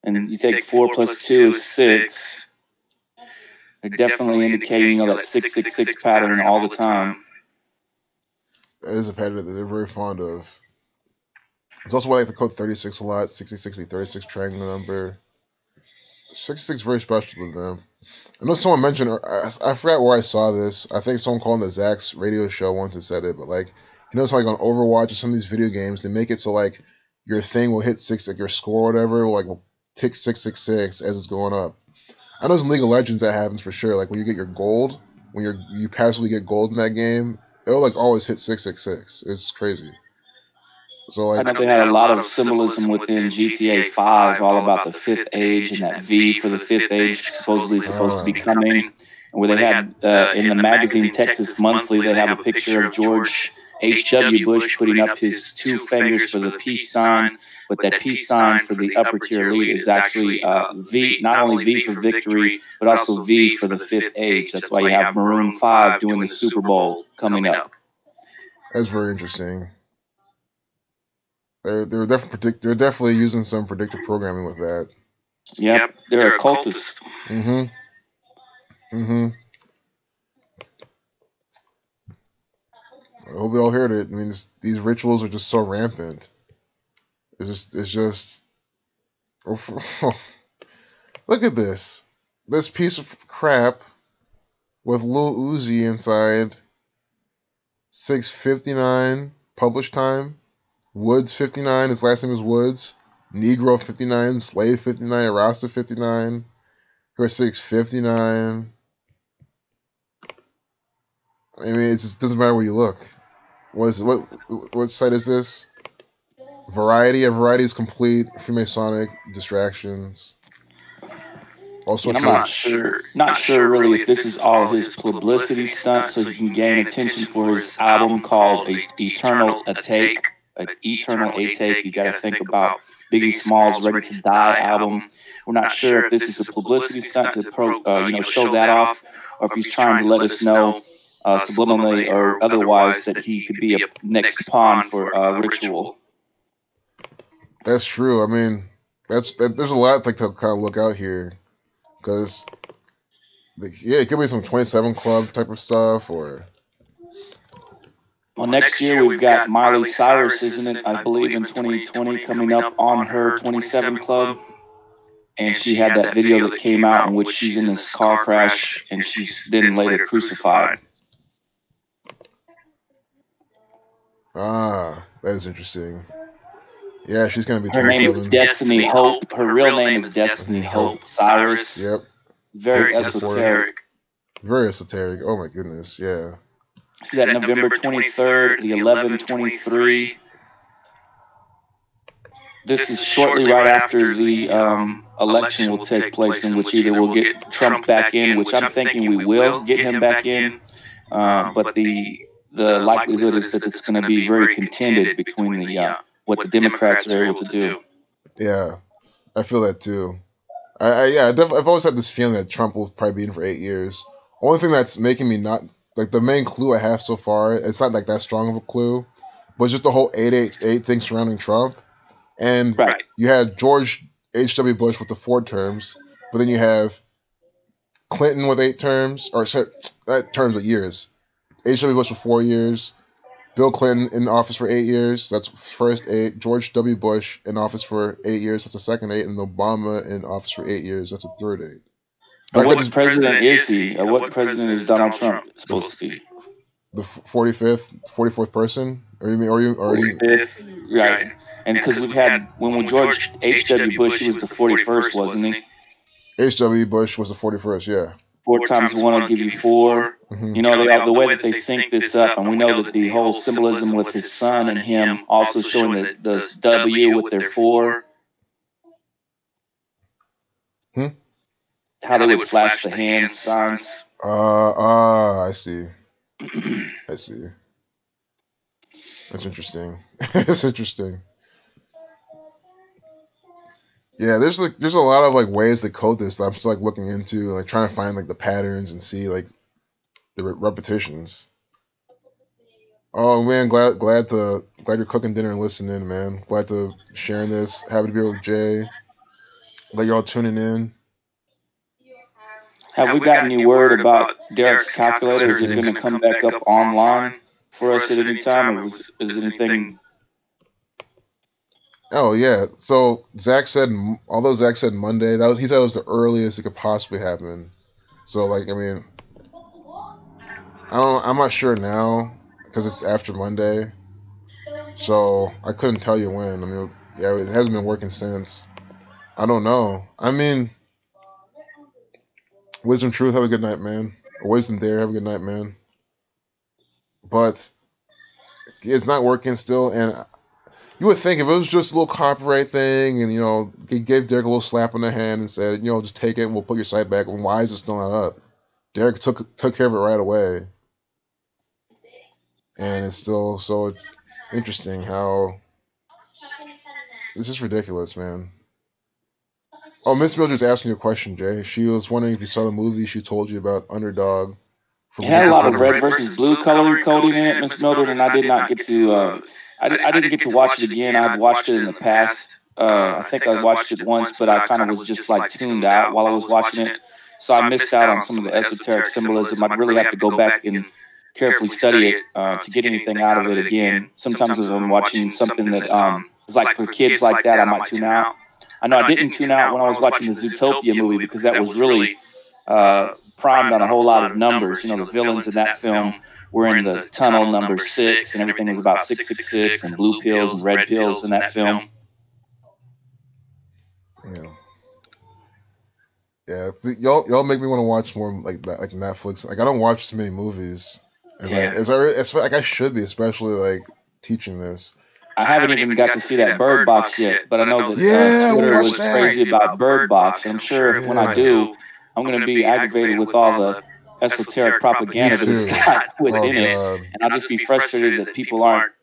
And you think 4 + 2 is 6. They're definitely indicating, that 666 pattern all the time. That is a pattern that they're very fond of. It's also why I like the code 36 a lot. 6060 36 triangle number. 66 very special to them. I know someone mentioned, I forgot where I saw this. I think someone called the Zach's radio show once and said it, but like, you know, how like on Overwatch or some of these video games, they make it so like your thing will hit 6, like your score or whatever, will tick 666 as it's going up. I know in League of Legends that happens for sure. Like when you get your gold, when you passively get gold in that game, it'll like always hit 666. It's crazy. So like, I know they had a lot of symbolism within GTA 5, all about the 5th age and that V for the 5th age supposedly supposed to be coming. Where they had in the magazine Texas Monthly, they have a picture of George H.W. Bush putting up his 2 fingers for the peace sign, but that peace sign for the upper tier elite is actually V, not only V for victory, but also V for the 5th age. That's why you have Maroon 5 doing the Super Bowl coming up. That's very interesting. They're definitely using some predictive programming with that. Yep, they're occultists. I hope we all heard it. I mean, these rituals are just so rampant. It's just. Look at this. This piece of crap with Lil Uzi inside. 6:59 published time. Woods 59. His last name is Woods. Negro 59. Slave 59. Rasta 59. Here 6:59. I mean, it just doesn't matter where you look. What site is this? Variety. Variety is complete. Freemasonic distractions. Also, I'm not sure really if this is all his publicity stunt so he can gain attention for his album called Eternal Atake. Eternal Atake. You got to think about Biggie Smalls' Ready to Die album. We're not sure if this is a publicity stunt to show that off, or if he's trying to let us know subliminally or otherwise that he could be a next pawn for ritual. That's true. I mean, there's a lot to kind of look out here, because it could be some 27 Club type of stuff, or. Well, next year we've got Miley Cyrus, isn't it? I believe in 2020 coming up on her 27 Club. And she had that video that came out in which she's in this car crash and she's then later crucified. Ah, that is interesting. Yeah, she's going to be 27. Her name is Destiny Hope. Her real name is Destiny Hope Cyrus. Yep. Very esoteric. Very esoteric. Oh, my goodness. Yeah. See that November 23rd, the 11/23. This is shortly right after the election will take place, in which either we'll get Trump back in, which I'm thinking we will get him back in, but the likelihood is that it's going to be very contended between what the Democrats are able to do. Yeah, I feel that too. I've always had this feeling that Trump will probably be in for 8 years. Only thing that's making me not, like, the main clue I have so far, it's not like that strong of a clue, but it's just the whole 888 thing surrounding Trump. And you had George H.W. Bush with the 4 terms, but then you have Clinton with 8 terms, or sorry, not terms but years. H.W. Bush with 4 years, Bill Clinton in office for 8 years. That's first 8. George W. Bush in office for 8 years. That's the second 8. And Obama in office for 8 years. That's the third 8. What president is he? What president is Donald Trump supposed to be? the 45th, 44th person, or you mean, or you 45th, right? And because we've had when George H.W. Bush, he was the 41st, wasn't he? H.W. Bush was the 41st, yeah. 4 times 1 will give you 4. Mm-hmm. You know, the way that they sync this up, and we know that the whole symbolism with his son and him also showing the W with their 4. How they would flash the hand signs. I see. I see. That's interesting. That's interesting. Yeah, there's a lot of like ways to code this that I'm still like looking into, like trying to find like the patterns and see like the repetitions. Oh man, glad you're cooking dinner and listening, man. Glad to sharing this. Happy to be here with Jay. Glad you're all tuning in. Have we got any word about Derek's calculator? Is it going to come back up online for us at any time, or is anything? Oh yeah. So Zach said, although Zach said Monday, he said it was the earliest it could possibly happen. So like, I mean, I'm not sure now because it's after Monday. So I couldn't tell you when. I mean, yeah, it hasn't been working since. I don't know. I mean, Wisdom Truth, have a good night, man. Or Wisdom Dare, have a good night, man. But it's not working still, and you would think if it was just a little copyright thing, and he gave Derek a little slap on the hand and said, just take it and we'll put your site back. And why is it still not up? Derek took care of it right away, and it's still so. It's interesting how it's just ridiculous, man. Oh, Miss Mildred's asking you a question, Jay. She was wondering if you saw the movie she told you about, Underdog. It had a lot of red versus blue color coding in it, Miss Mildred, and I did not get to. I didn't get to watch it again. I'd watched it in the past. I think I watched it once, but I kind of was just like tuned out while I was watching it, so I missed out on some of the esoteric symbolism. I'd really have to go back and carefully study it to get anything out of it again. Sometimes if I'm watching something that is like for kids like that, I might tune out. I know I didn't tune out when I was watching the Zootopia movie because that was really primed on a whole lot of numbers. The villains in that film were in the tunnel number 6, and everything was about 666 and blue pills and red pills in that film. Yeah. Y'all make me want to watch more like Netflix. Like I don't watch so many movies as I should be, especially like teaching this. I haven't even got to see that Bird Box yet, but I know that Twitter was crazy about Bird Box. And I'm sure when I do, I'm going to be aggravated with all the esoteric propaganda that it's got within it. And I'll just be frustrated that people aren't,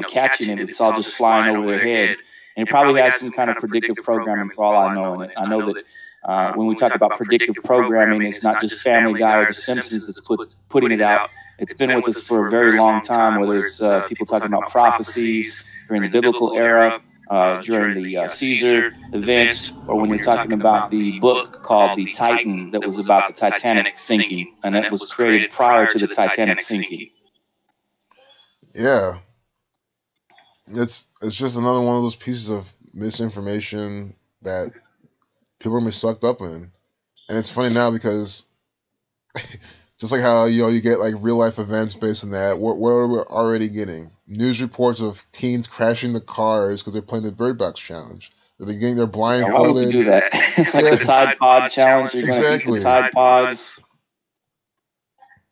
catching it. It's all just flying over their head. And it probably has some kind of predictive programming for all I know in it. I know that when we talk about predictive programming, it's not just Family Guy or The Simpsons that's putting it out. It's been with us for a very long time, whether it's people talking about prophecies during the biblical era, during the Caesar events, or when you're talking about the book called The Titan that was about the Titanic sinking, and that was created prior to the Titanic sinking. Yeah. It's just another one of those pieces of misinformation that people are going to be sucked up in. And it's funny now because just like how you get like real life events based on that, what are we already getting? News reports of teens crashing the cars because they're playing the Bird Box challenge. They're getting their blindfolded. Why would we do that? It's like the Tide Pod challenge. You're going to eat the Tide Pods.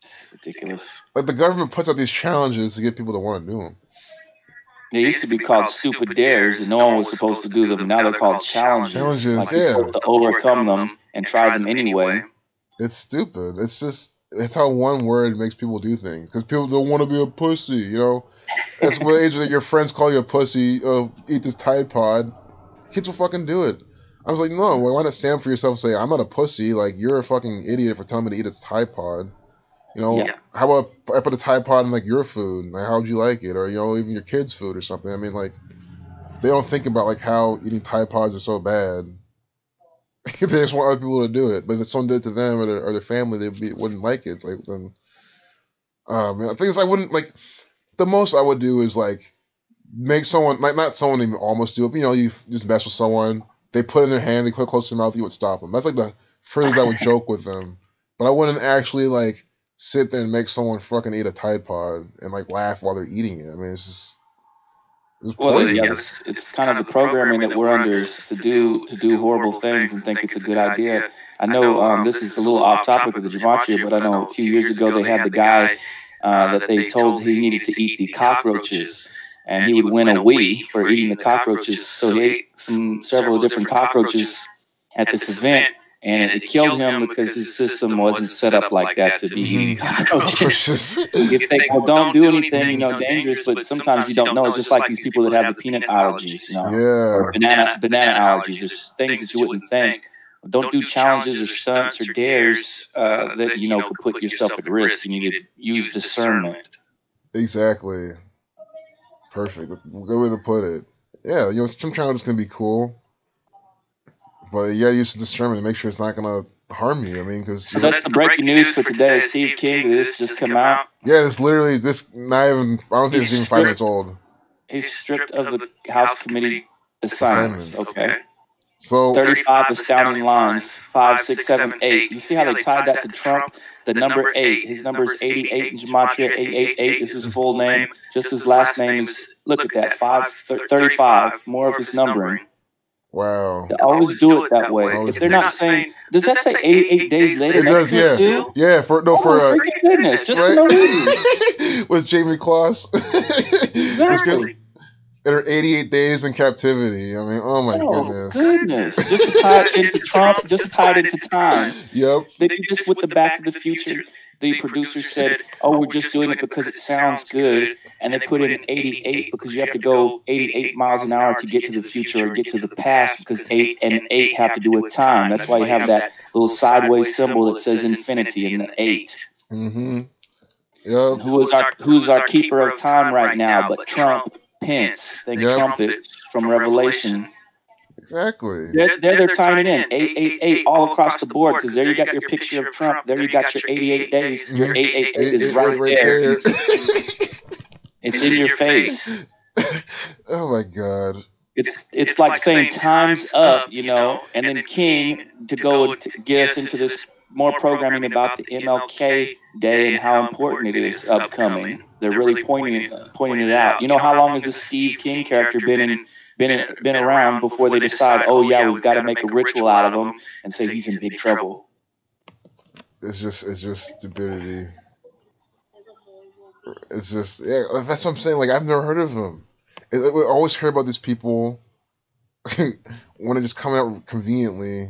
It's ridiculous. Like the government puts out these challenges to get people to want to do them. They used to be called stupid dares, and no one was supposed to do them. And now they're called challenges. Like you're supposed to overcome them and try them anyway. It's stupid. It's how one word makes people do things. Because people don't want to be a pussy, That's what age that your friends call you a pussy. Eat this Tide Pod. Kids will fucking do it. I was like, no, why not stand for yourself and say, I'm not a pussy. Like, you're a fucking idiot for telling me to eat a Tide Pod. How about I put a Tide Pod in, like, your food? Like, how would you like it? Or, even your kids' food or something. I mean, like, they don't think about, like, how eating Tide Pods are so bad. They just want other people to do it. But if someone did it to them or their family, they wouldn't like it. It's like, then... man, the thing is, I wouldn't, like... The most I would do is, like, make someone... Like, not someone even almost do it, but, you just mess with someone. They put it in their hand, they put it close to their mouth, you would stop them. That's, like, the furthest I would joke with them. But I wouldn't actually, like, sit there and make someone fucking eat a Tide Pod and like laugh while they're eating it. I mean, it's poison. Well, it's kind of the programming that we're under is to do horrible things and think it's a good idea. I know this is a little off topic of the gematria, but I know a few years ago they had the guy that they told he needed to eat the cockroaches, and he would win a Wii for eating the cockroaches. So he ate several different cockroaches at this event, and it killed him because his system wasn't set up like that to be eating cockroaches. If they don't do anything, dangerous, but sometimes you don't know. It's just like these people that have the peanut allergies, or banana allergies. There's things that you wouldn't think. Don't do challenges or stunts or dares that could put yourself at risk. You need to use discernment. Exactly. Perfect. Good way to put it. Yeah, some challenges can be cool, but you gotta use discernment to make sure it's not gonna harm you. I mean, because so that's the breaking news for today. Steve King, this just come out. Yeah, it's literally this. Not even. I don't think it's even 5 minutes old. He's stripped of the House Committee assignments. Okay. So 35 astounding lines. 5, 6, 7, 8. You see how they tied that to Trump? The number 8. His number is 88 in gematria. 888 is his full name. Just his last name is. Look at that. 35. More of his numbering. Wow. They always do it that way. If they're not saying, does that say 88 days later? It does, yeah. Too? Yeah, for goodness, just right? For no reason. With Jamie Kloss. Exactly. And her 88 days in captivity. I mean, oh my goodness. Just to tie it into Trump, just to tie it into time. Yep. They did this with the Back to the Future. The producer said, we're just doing it because it sounds good. And they put in 88 because you have to go 88 miles an hour to get to the future or get to the past because 8 and 8 have to do with time. That's why you have that little sideways symbol that says infinity in the 8. Mm-hmm. Yep. Who's our keeper of time right now but Trump, Pence, trumpets from Revelation. Exactly. They're tying it in 888 all across the board because there you got your picture of Trump. There you got your 88 days. Your 888 is right there. It's in your face. Oh my God. It's like saying time's up, and then King to go to get us into this more programming about the MLK Day and how important it is upcoming. They're really pointing it out. How long has this Steve King character been around before they decide, we've got to make a ritual out of him and say he's in big trouble? It's just stupidity. It's just that's what I'm saying. Like I've never heard of him. We always hear about these people when they just come out conveniently.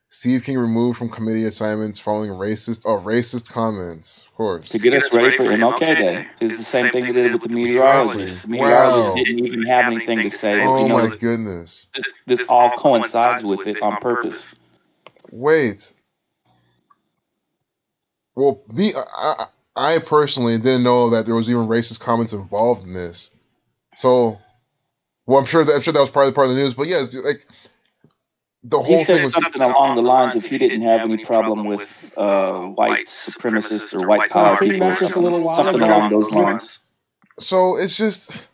Steve King removed from committee assignments following racist comments. Of course, to get us ready for MLK Day is the same thing they did with the meteorologists. The meteorologists didn't even have anything to say. Oh my goodness! This all coincides with it on purpose. Wait. Well, I personally didn't know that there was even racist comments involved in this. So, I'm sure that was part of the news. But yes, like the whole thing was something along the lines of he didn't have any problem with white supremacists or white power people, or something along those lines. So it's just,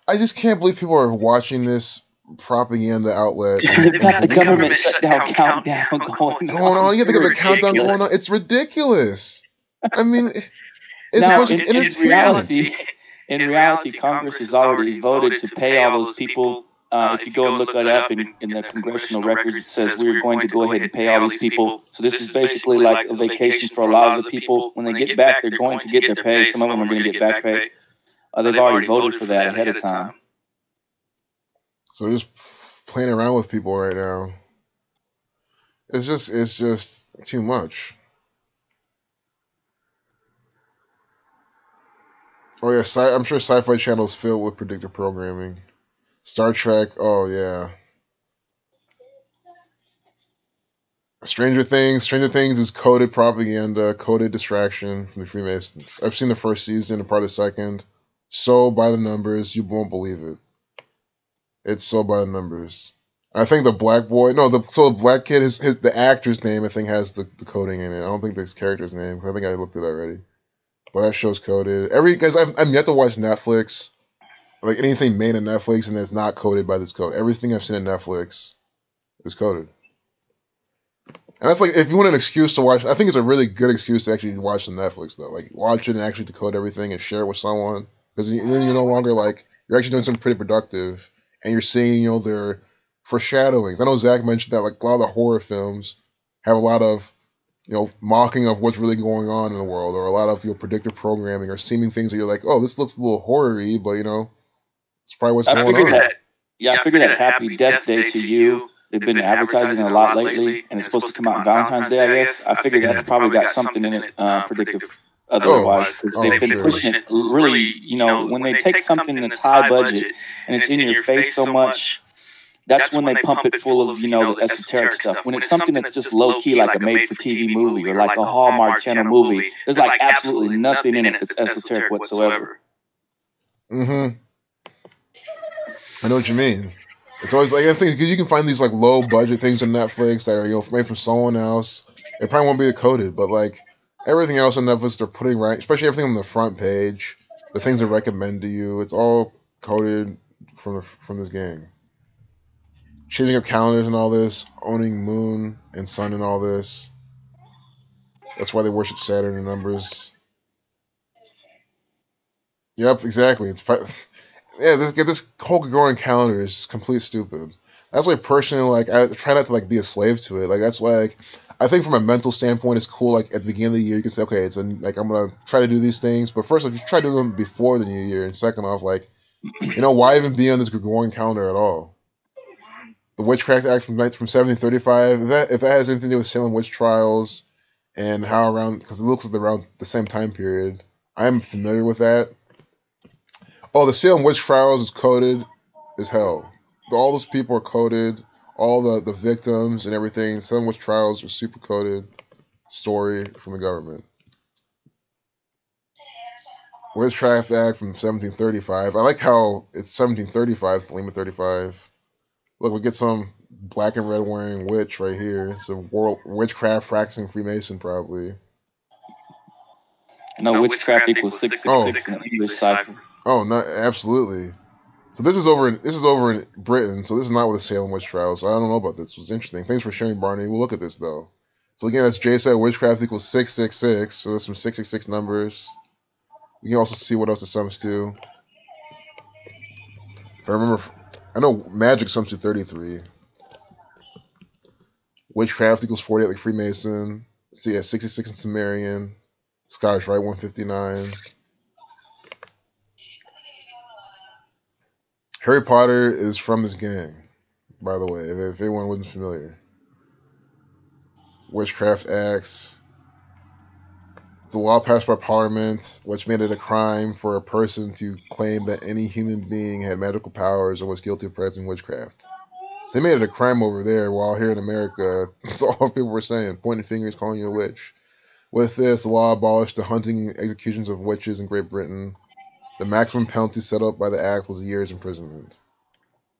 I just can't believe people are watching this propaganda outlet. They've got the government shutdown countdown going on. You have to get the countdown going on. It's ridiculous. I mean, it's now, a bunch of entertainment. In reality, Congress has already voted to pay all those people. If you go and look it up in the congressional records, it says we're going to go ahead and pay all these people. So this is basically like a vacation for a lot of the people. When they get back, they're going to get their pay. Some of them are going to get back pay. They've already voted for that ahead of time. So just playing around with people right now. It's just too much. Oh yeah, I'm sure Sci-Fi Channel is filled with predictive programming. Star Trek, oh yeah. Stranger Things is coded propaganda, coded distraction from the Freemasons. I've seen the first season and part of the second. So by the numbers, you won't believe it. It's so by the numbers. I think the black boy, the black kid, the actor's name I think has the coding in it. I don't think this character's name. I think I looked it already. But that show's coded. Guys, I'm yet to watch Netflix, like anything made on Netflix, and that's not coded by this code. Everything I've seen on Netflix is coded. And that's like, if you want an excuse to watch, I think it's a really good excuse to actually watch the Netflix, though. Like, watch it and actually decode everything and share it with someone. Because then you're no longer like, you're actually doing something pretty productive. And you're seeing, you know, their foreshadowings. I know Zach mentioned that, like, a lot of the horror films have a lot of, you know, mocking of what's really going on in the world, or a lot of, you know, predictive programming, or seeming things that you're like, oh, this looks a little horror-y, but, you know, it's probably what's going on. I figured that Happy Death Day to You, they've been advertising a lot lately, and it's supposed to come out on Valentine's Day, I guess. I figured that's probably got something in it, predictive otherwise, because they've been pushing it really, you know, when they take something that's high budget and it's in your face so much, that's when they pump it full of, you know, the esoteric stuff. When it's something that's just low-key, like a made-for-TV movie or like a Hallmark Channel movie, there's like absolutely nothing in it that's esoteric whatsoever. Mm-hmm. I know what you mean. It's always like, I think, because you can find these like low-budget things on Netflix that are, you know, made from someone else. It probably won't be decoded, but like everything else on Netflix, they're putting right, especially everything on the front page, the things they recommend to you, it's all coded from this game. Changing up calendars and all this, owning moon and sun and all this. That's why they worship Saturn in numbers. Yep, exactly. This whole Gregorian calendar is complete stupid. That's why personally, like, I try not to like be a slave to it. Like, that's why, like, I think from a mental standpoint, it's cool. Like, at the beginning of the year, you can say, okay, like, I'm gonna try to do these things. But first, if you try to do them before the new year, and second off, like, you know, why even be on this Gregorian calendar at all? The Witchcraft Act from 1735, if that has anything to do with Salem witch trials and how around, because it looks like around the same time period, I'm familiar with that. Oh, the Salem witch trials is coded as hell. All those people are coded, all the victims and everything. Salem witch trials are super coded story from the government. Witchcraft Act from 1735. I like how it's 1735, the Lima 35. Look, we get some black and red wearing witch right here. Some witchcraft practicing Freemason, probably. No, witchcraft equals 666 in the English cipher. Oh, no, absolutely. So this is over in Britain. So this is not with the Salem witch trials. So I don't know about this. It was interesting. Thanks for sharing, Barney. We'll look at this though. So again, as Jay said, witchcraft equals 666. So there's some 666 numbers. You can also see what else it sums to. If I remember. I know magic sums to 33. Witchcraft equals 48, like Freemason. See, yeah, 66 in Sumerian. Scottish Rite 159. Harry Potter is from this gang, by the way, if anyone wasn't familiar. Witchcraft Acts. It's a law passed by Parliament, which made it a crime for a person to claim that any human being had magical powers or was guilty of practicing witchcraft. So they made it a crime over there, while here in America, that's all people were saying, pointing fingers, calling you a witch. With this, the law abolished the hunting and executions of witches in Great Britain. The maximum penalty set up by the act was a year's imprisonment.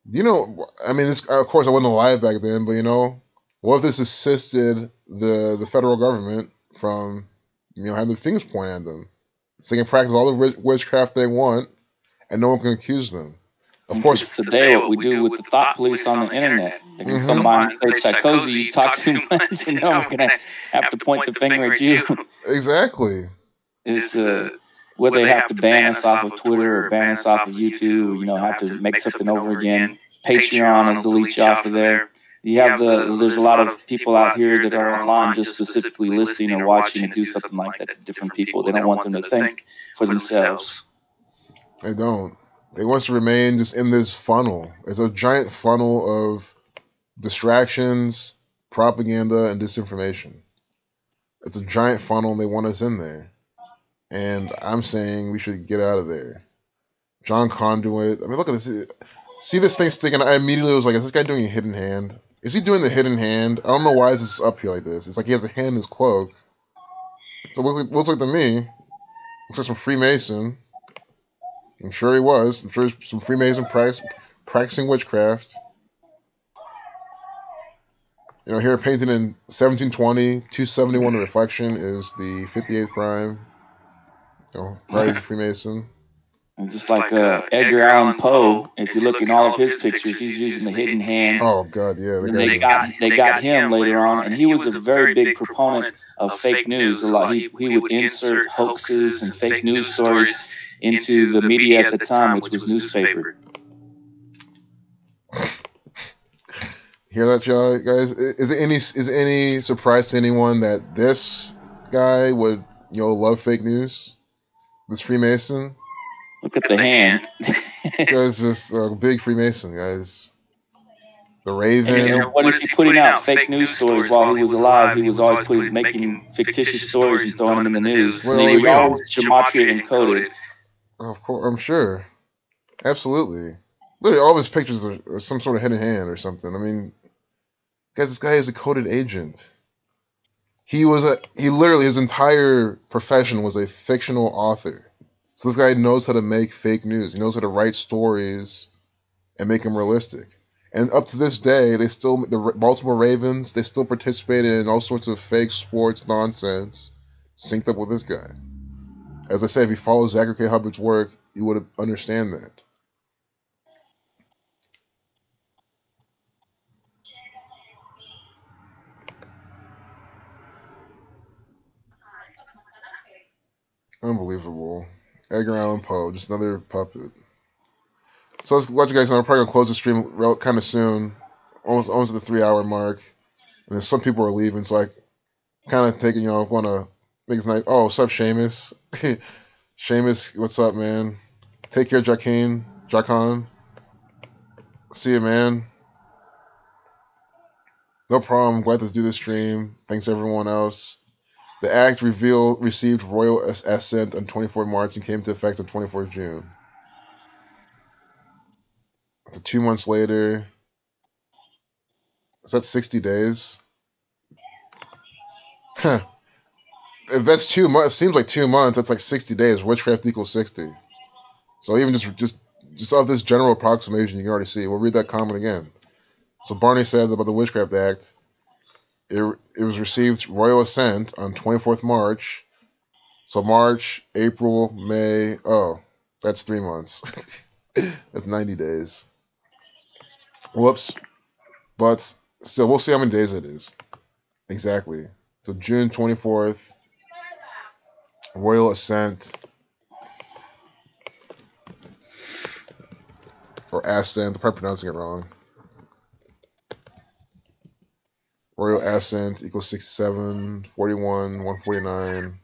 You know, I mean, this, of course, I wasn't alive back then, but you know, what if this assisted the federal government from, you know, having their fingers pointed at them, so they can practice all the witchcraft they want, and no one can accuse them. Of course, it's today what we do with the thought police on the internet. They can come by and say, Psychosi, you talk too much, and then we're going to have to point the finger at you. Exactly. It's whether they have to ban us off of Twitter or ban us off of YouTube, you know, have to make something over again. Patreon will delete you off of there. You have there's a lot of people out here that are online just specifically listening or watching and do something like that to different people. They don't want them to think for themselves. They don't. They want to remain just in this funnel. It's a giant funnel of distractions, propaganda, and disinformation. It's a giant funnel, and they want us in there. And I'm saying we should get out of there. John Conduit. I mean, look at this. See this thing sticking? I immediately was like, is this guy doing a hidden hand? Is he doing the hidden hand? I don't know why this is up here like this. It's like he has a hand in his cloak. So it looks like to me, looks like some Freemason. I'm sure he was. I'm sure there's some Freemason practicing witchcraft. You know, here painted in 1720, 271 the reflection is the 58th prime. You know, Friday Freemason. And just like Edgar Allan Poe, if you look in all of his pictures, he's using the hidden hand. Oh God, yeah. They got him later on, and he was a very big proponent of fake news. A lot. He would insert hoaxes and fake news stories into the media at the time, which was newspaper. Hear that, y'all, guys? Is it any surprise to anyone that this guy would love fake news? This Freemason. Look at the hand. Guy's just a big Freemason, guys. The Raven. And what is he putting out? Fake news stories while he was alive. He was always making fictitious stories and throwing them in the news. Well, and he was always gematria encoded. Of course, I'm sure. Absolutely. Literally, all of his pictures are some sort of hidden hand or something. I mean, guys, this guy is a coded agent. He literally, his entire profession was a fictional author. So this guy knows how to make fake news. He knows how to write stories and make them realistic. And up to this day, the Baltimore Ravens, they still participate in all sorts of fake sports nonsense synced up with this guy. As I say, if you follow Zachary K. Hubbard's work, you would understand that. Unbelievable. Edgar Allan Poe, just another puppet. So let's let you guys know, I'm probably going to close the stream kind of soon, almost at the 3-hour mark. And then some people are leaving, so I kind of taking, want to make it nice. Oh, what's up, Seamus? Seamus, what's up, man? Take care, Jacon. See you, man. No problem. Glad to do this stream. Thanks, everyone else. The act received royal assent on 24 March and came into effect on 24 June. 2 months later, is that 60 days? Huh. If that's 2 months, it seems like 2 months. That's like 60 days. Witchcraft equals 60. So even just off this general approximation, you can already see. We'll read that comment again. So Barney said about the Witchcraft Act. It was received royal assent on 24th March. So March, April, May. Oh, that's 3 months. That's 90 days. Whoops. But still, we'll see how many days it is. Exactly. So June 24th, royal assent. Or assent. I'm probably pronouncing it wrong. Royal assent equals 67, 41, 149.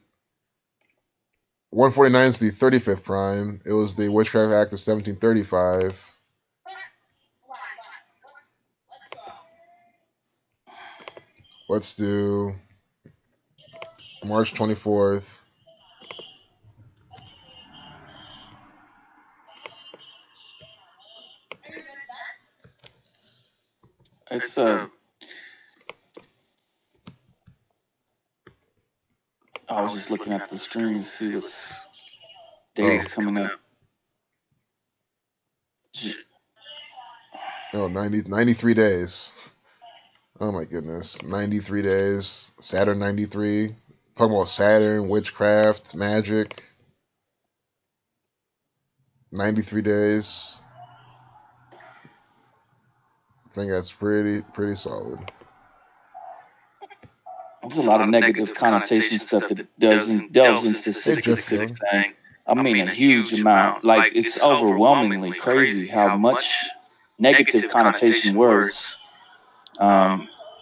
149 is the 35th prime. It was the Witchcraft Act of 1735. Let's do March 24th. It's I was just looking at the screen to see this days coming up. Oh, 93 days. Oh my goodness. 93 days. Saturn 93. Talking about Saturn, witchcraft, magic. 93 days. I think that's pretty solid. There's a lot of negative connotation stuff that delves into the 666 thing. I mean, a huge amount. Like, it's overwhelmingly crazy how much negative connotation words,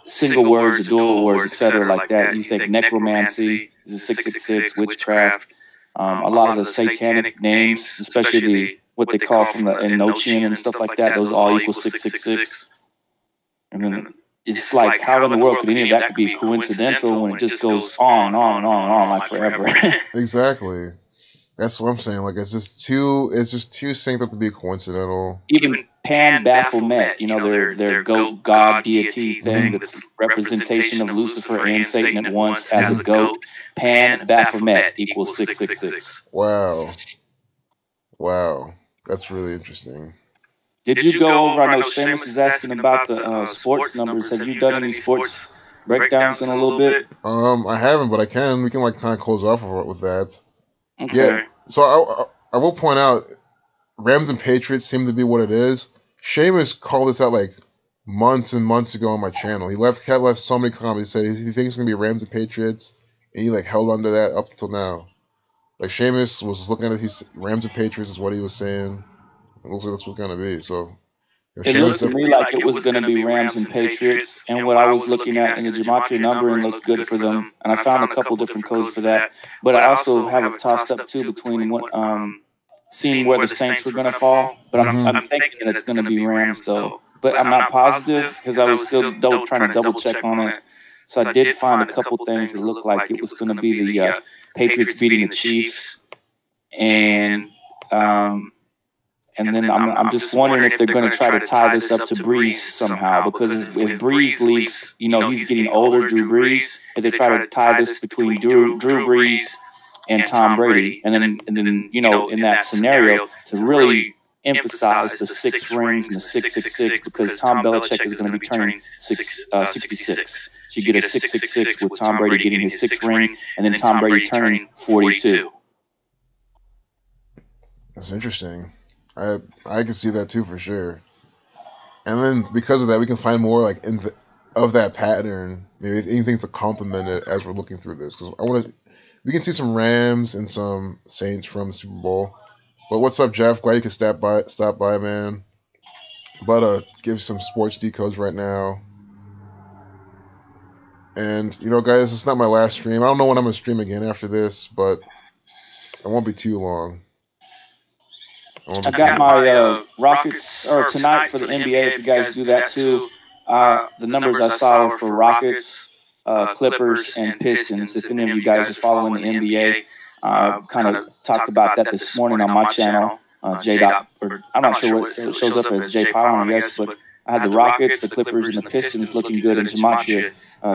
single words or dual words, etc., like that. You think necromancy is a 666, witchcraft. A lot of the satanic names, especially what they call from the Enochian and stuff like that, those all equal 666. And then it's like, how in the world could any of that could be coincidental when it just goes on and on and on and on like forever? Exactly. That's what I'm saying. Like, it's just too synced up to be coincidental. Even Pan Baphomet, their goat god deity thing that's representation of Lucifer and Satan at once as a goat. Pan Baphomet equals 666. Wow. That's really interesting. Did you go over? I know Seamus is asking about the sports numbers. Have you done any sports breakdowns in a little bit? I haven't, but I can. We can kind of close off with that. Okay. Yeah. So I will point out, Rams and Patriots seem to be what it is. Sheamus called this out like months and months ago on my channel. He left so many comments. He said he thinks it's gonna be Rams and Patriots, and he like held on to that up until now. Like Sheamus was looking at it, Rams and Patriots is what he was saying. It looks like that's what's gonna be. So it looked to me like it was going to be Rams and Patriots, and what I was looking at in the gematria numbering looked good for them, and I found a couple different codes for that. But I also have it tossed up too between what seeing where the Saints were going to fall. But I'm thinking that it's going to be Rams though. But I'm not positive because I was still trying to double check on it. So I did find a couple things that looked like it was going to be the Patriots beating the Chiefs, and then I'm just wondering if they're going to try to tie this up to Brees somehow, because if Brees leaves, he's getting older, Drew Brees. If they try to tie this between Drew Brees and Tom Brady, and then in that scenario to really emphasize the 6 rings and the 666, because Tom Belichick is going to be turning 66. So you get a 666 with Tom Brady getting his 6th ring, and then Tom Brady turning 42. That's interesting. I can see that too for sure. And then because of that, we can find more like of that pattern. Maybe anything to complement it as we're looking through this, because we can see some Rams and some Saints from the Super Bowl. But what's up, Jeff? Glad you could stop by, man. But give some sports decodes right now. And guys, it's not my last stream. I don't know when I'm gonna stream again after this, but it won't be too long. I got my Rockets tonight for the NBA. If you guys do that too, the numbers I saw were for Rockets, Clippers, and Pistons. If any of you guys are following the NBA, kind of talked about that this morning on my channel. I'm not sure what it shows up as, Jay Pilon, I guess, but I had the Rockets, the Clippers, and the Pistons looking good in gematria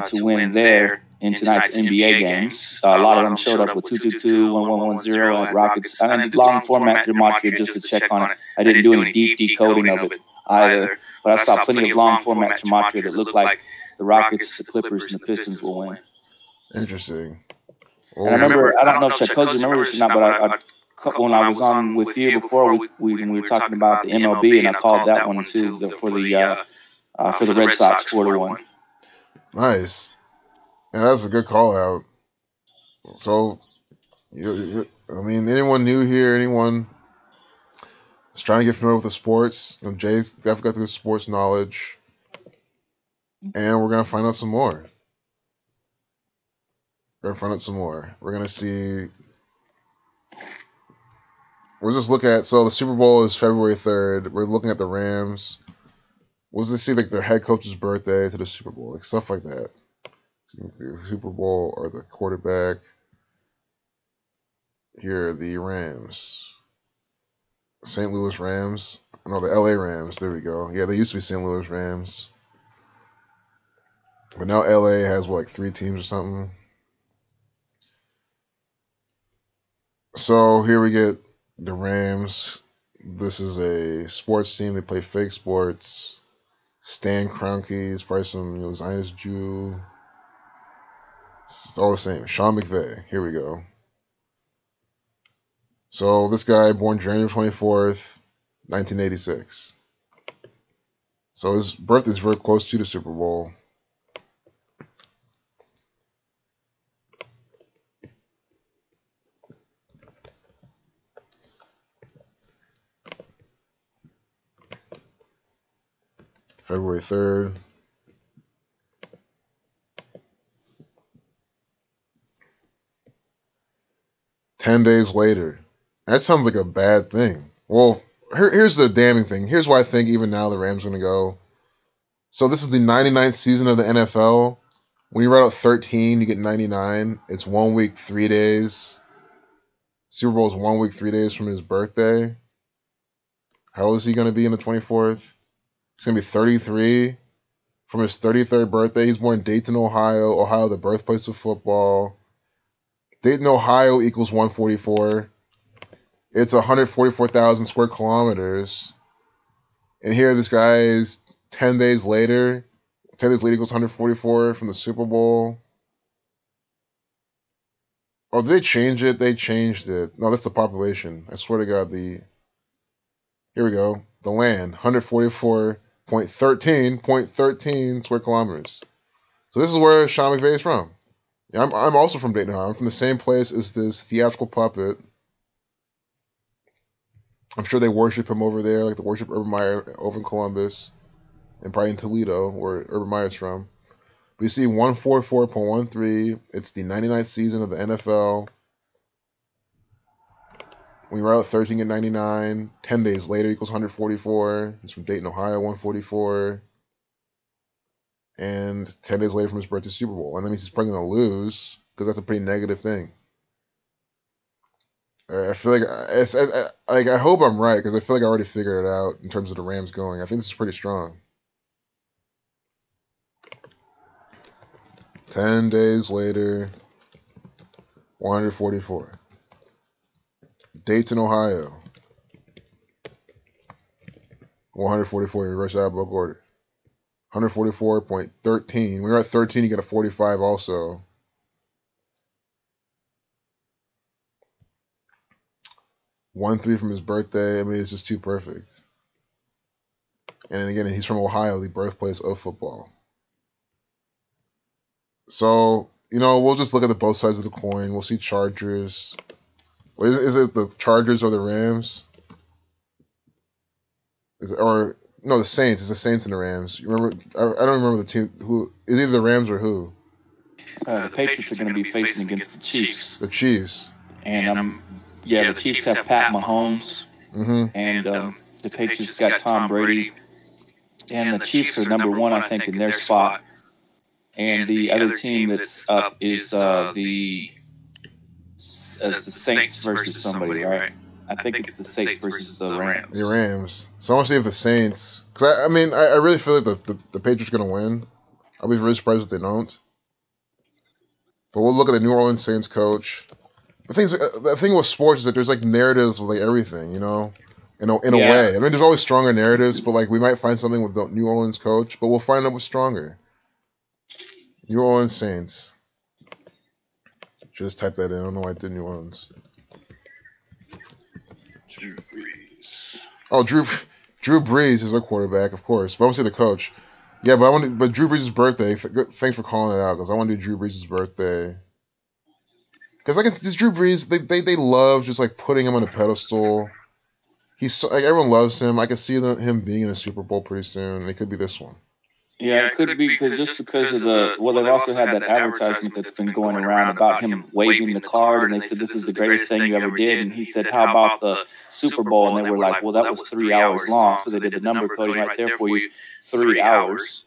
to win there in tonight's NBA games. A lot of them showed up with 222, 1110 at Rockets. I did long format gematria just to check on it. I didn't do any deep decoding of it either, but I saw plenty of long format gematria that looked like the Rockets, the Clippers, and the Pistons will win. Interesting. And I remember, I don't know if Shakoz remember this or not, but when I was on with you before, when we were talking about the MLB, and I called that one too for the Red Sox 4-1. Nice. Yeah, that's a good call out. So, anyone new here, anyone is trying to get familiar with the sports, Jay's definitely got the sports knowledge, and we're going to find out some more. We're going to see. We'll just look at, so the Super Bowl is February 3rd. We're looking at the Rams. We'll just see like their head coach's birthday to the Super Bowl, like stuff like that. The Super Bowl or the quarterback. Here, the Rams. St. Louis Rams. No, the LA Rams. There we go. Yeah, they used to be St. Louis Rams. But now LA has, like 3 teams or something. So here we get the Rams. This is a sports team. They play fake sports. Stan Kroenke is probably some Zionist Jew. It's all the same. Sean McVay. Here we go. So this guy, born January 24th, 1986. So his birthday is very close to the Super Bowl. February 3rd. "10 days later." That sounds like a bad thing. Well, here's the damning thing. Here's why I think even now the Rams are going to go. So this is the 99th season of the NFL. When you write out 13, you get 99. It's 1 week, 3 days. Super Bowl is 1 week, 3 days from his birthday. How old is he going to be on the 24th? He's going to be 33 from his 33rd birthday. He's born in Dayton, Ohio. Ohio, the birthplace of football. Dayton, Ohio equals 144. It's 144,000 square kilometers. And here this guy is 10 days later. 10 days later equals 144 from the Super Bowl. Oh, did they change it? They changed it. No, that's the population. I swear to God, Here we go. The land, 144.13 square kilometers. So this is where Sean McVay is from. Yeah, I'm also from Dayton, Ohio. I'm from the same place as this theatrical puppet. I'm sure they worship him over there, like they worship Urban Meyer over in Columbus, and probably in Toledo, where Urban Meyer's from. We see 144.13. It's the 99th season of the NFL. We were out 13 at 99. 10 days later equals 144. He's from Dayton, Ohio, 144. And 10 days later from his birthday Super Bowl. And that means he's probably going to lose, because that's a pretty negative thing. I feel like I hope I'm right, because I feel like I already figured it out in terms of the Rams going. I think this is pretty strong. 10 days later, 144. Dayton, Ohio, 144. Reverse alphabetical order. 144.13. When you're at 13, you get a 45 also. One 3 from his birthday. I mean, it's just too perfect. And again, he's from Ohio, the birthplace of football. So, we'll just look at the both sides of the coin. We'll see Chargers. Is it the Chargers or the Rams? The Saints. It's the Saints and the Rams. You remember? I don't remember the team. Who is either the Rams or who? The Patriots are going to be facing against the Chiefs. The Chiefs. And the Chiefs have Pat Mahomes, and the Patriots got Tom Brady, and the Chiefs are number one, I think, in their spot. And the other team that's up is the Saints versus somebody, right? I think it's the Saints versus the Rams. The Rams. So I want to see if the Saints, because I really feel like the Patriots are going to win. I'll be really surprised if they don't. But we'll look at the New Orleans Saints coach. The thing with sports is that there's like narratives with like everything, in a way. I mean, there's always stronger narratives, but like we might find something with the New Orleans coach, but we'll find out what's stronger. New Orleans Saints. Just type that in. I don't know why I did New Orleans. Drew Brees. Oh, Drew Brees is our quarterback, of course. But I want to say the coach. Yeah, but Drew Brees' birthday. Thanks for calling it out, because I want to do Drew Brees' birthday. Because this Drew Brees, they love just like putting him on a pedestal. He's so, like, everyone loves him. I can see him being in a Super Bowl pretty soon. It could be this one. Yeah, it could be because of they've also had that advertisement that's been going around about him waving the card, and they said this is the greatest thing you ever did, and he said, how about the Super Bowl? And they were like, well, that was 3 hours long, so they did the number coding right there for you, 3 hours.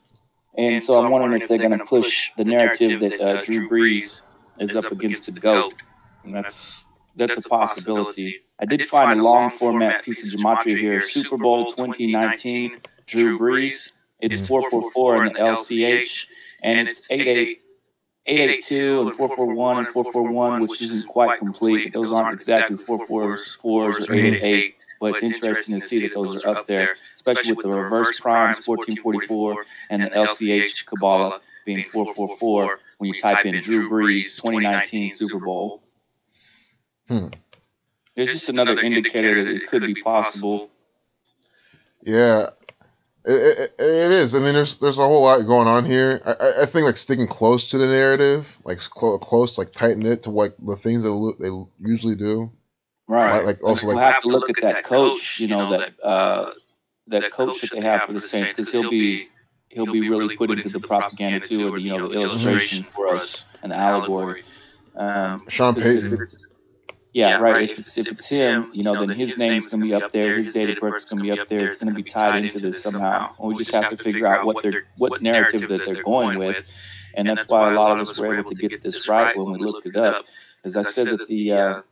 And so I'm wondering if they're going to push the narrative that Drew Brees is up against the GOAT, and that's a possibility. I did find a long format piece of gematria here. Super Bowl 2019, Drew Brees. It's 444 in the LCH, and it's 882 and 441 and 441, which isn't quite complete. Those aren't exactly 444s or 888, but it's interesting to see that those are up there, especially with the reverse primes 1444 and the LCH Kabbalah being 444 when you type in Drew Brees 2019 Super Bowl. There's just another indicator that it could be possible. Yeah. It is. I mean, there's a whole lot going on here. I think like sticking close to the narrative, like close, like tight knit to like the things that they usually do. Right. Like also we'll like have to look at that coach. That coach that they have for the Saints, because he'll be really put into the propaganda too, or the illustration for us, an allegory. Sean Payton. Yeah, right. If it's him, then his name's going to be up there. His date of birth is going to be up there. It's going to be tied into this somehow. We just have to figure out what narrative that they're going with, and that's why a lot of us were able to get this right when we looked it up. Because I said that the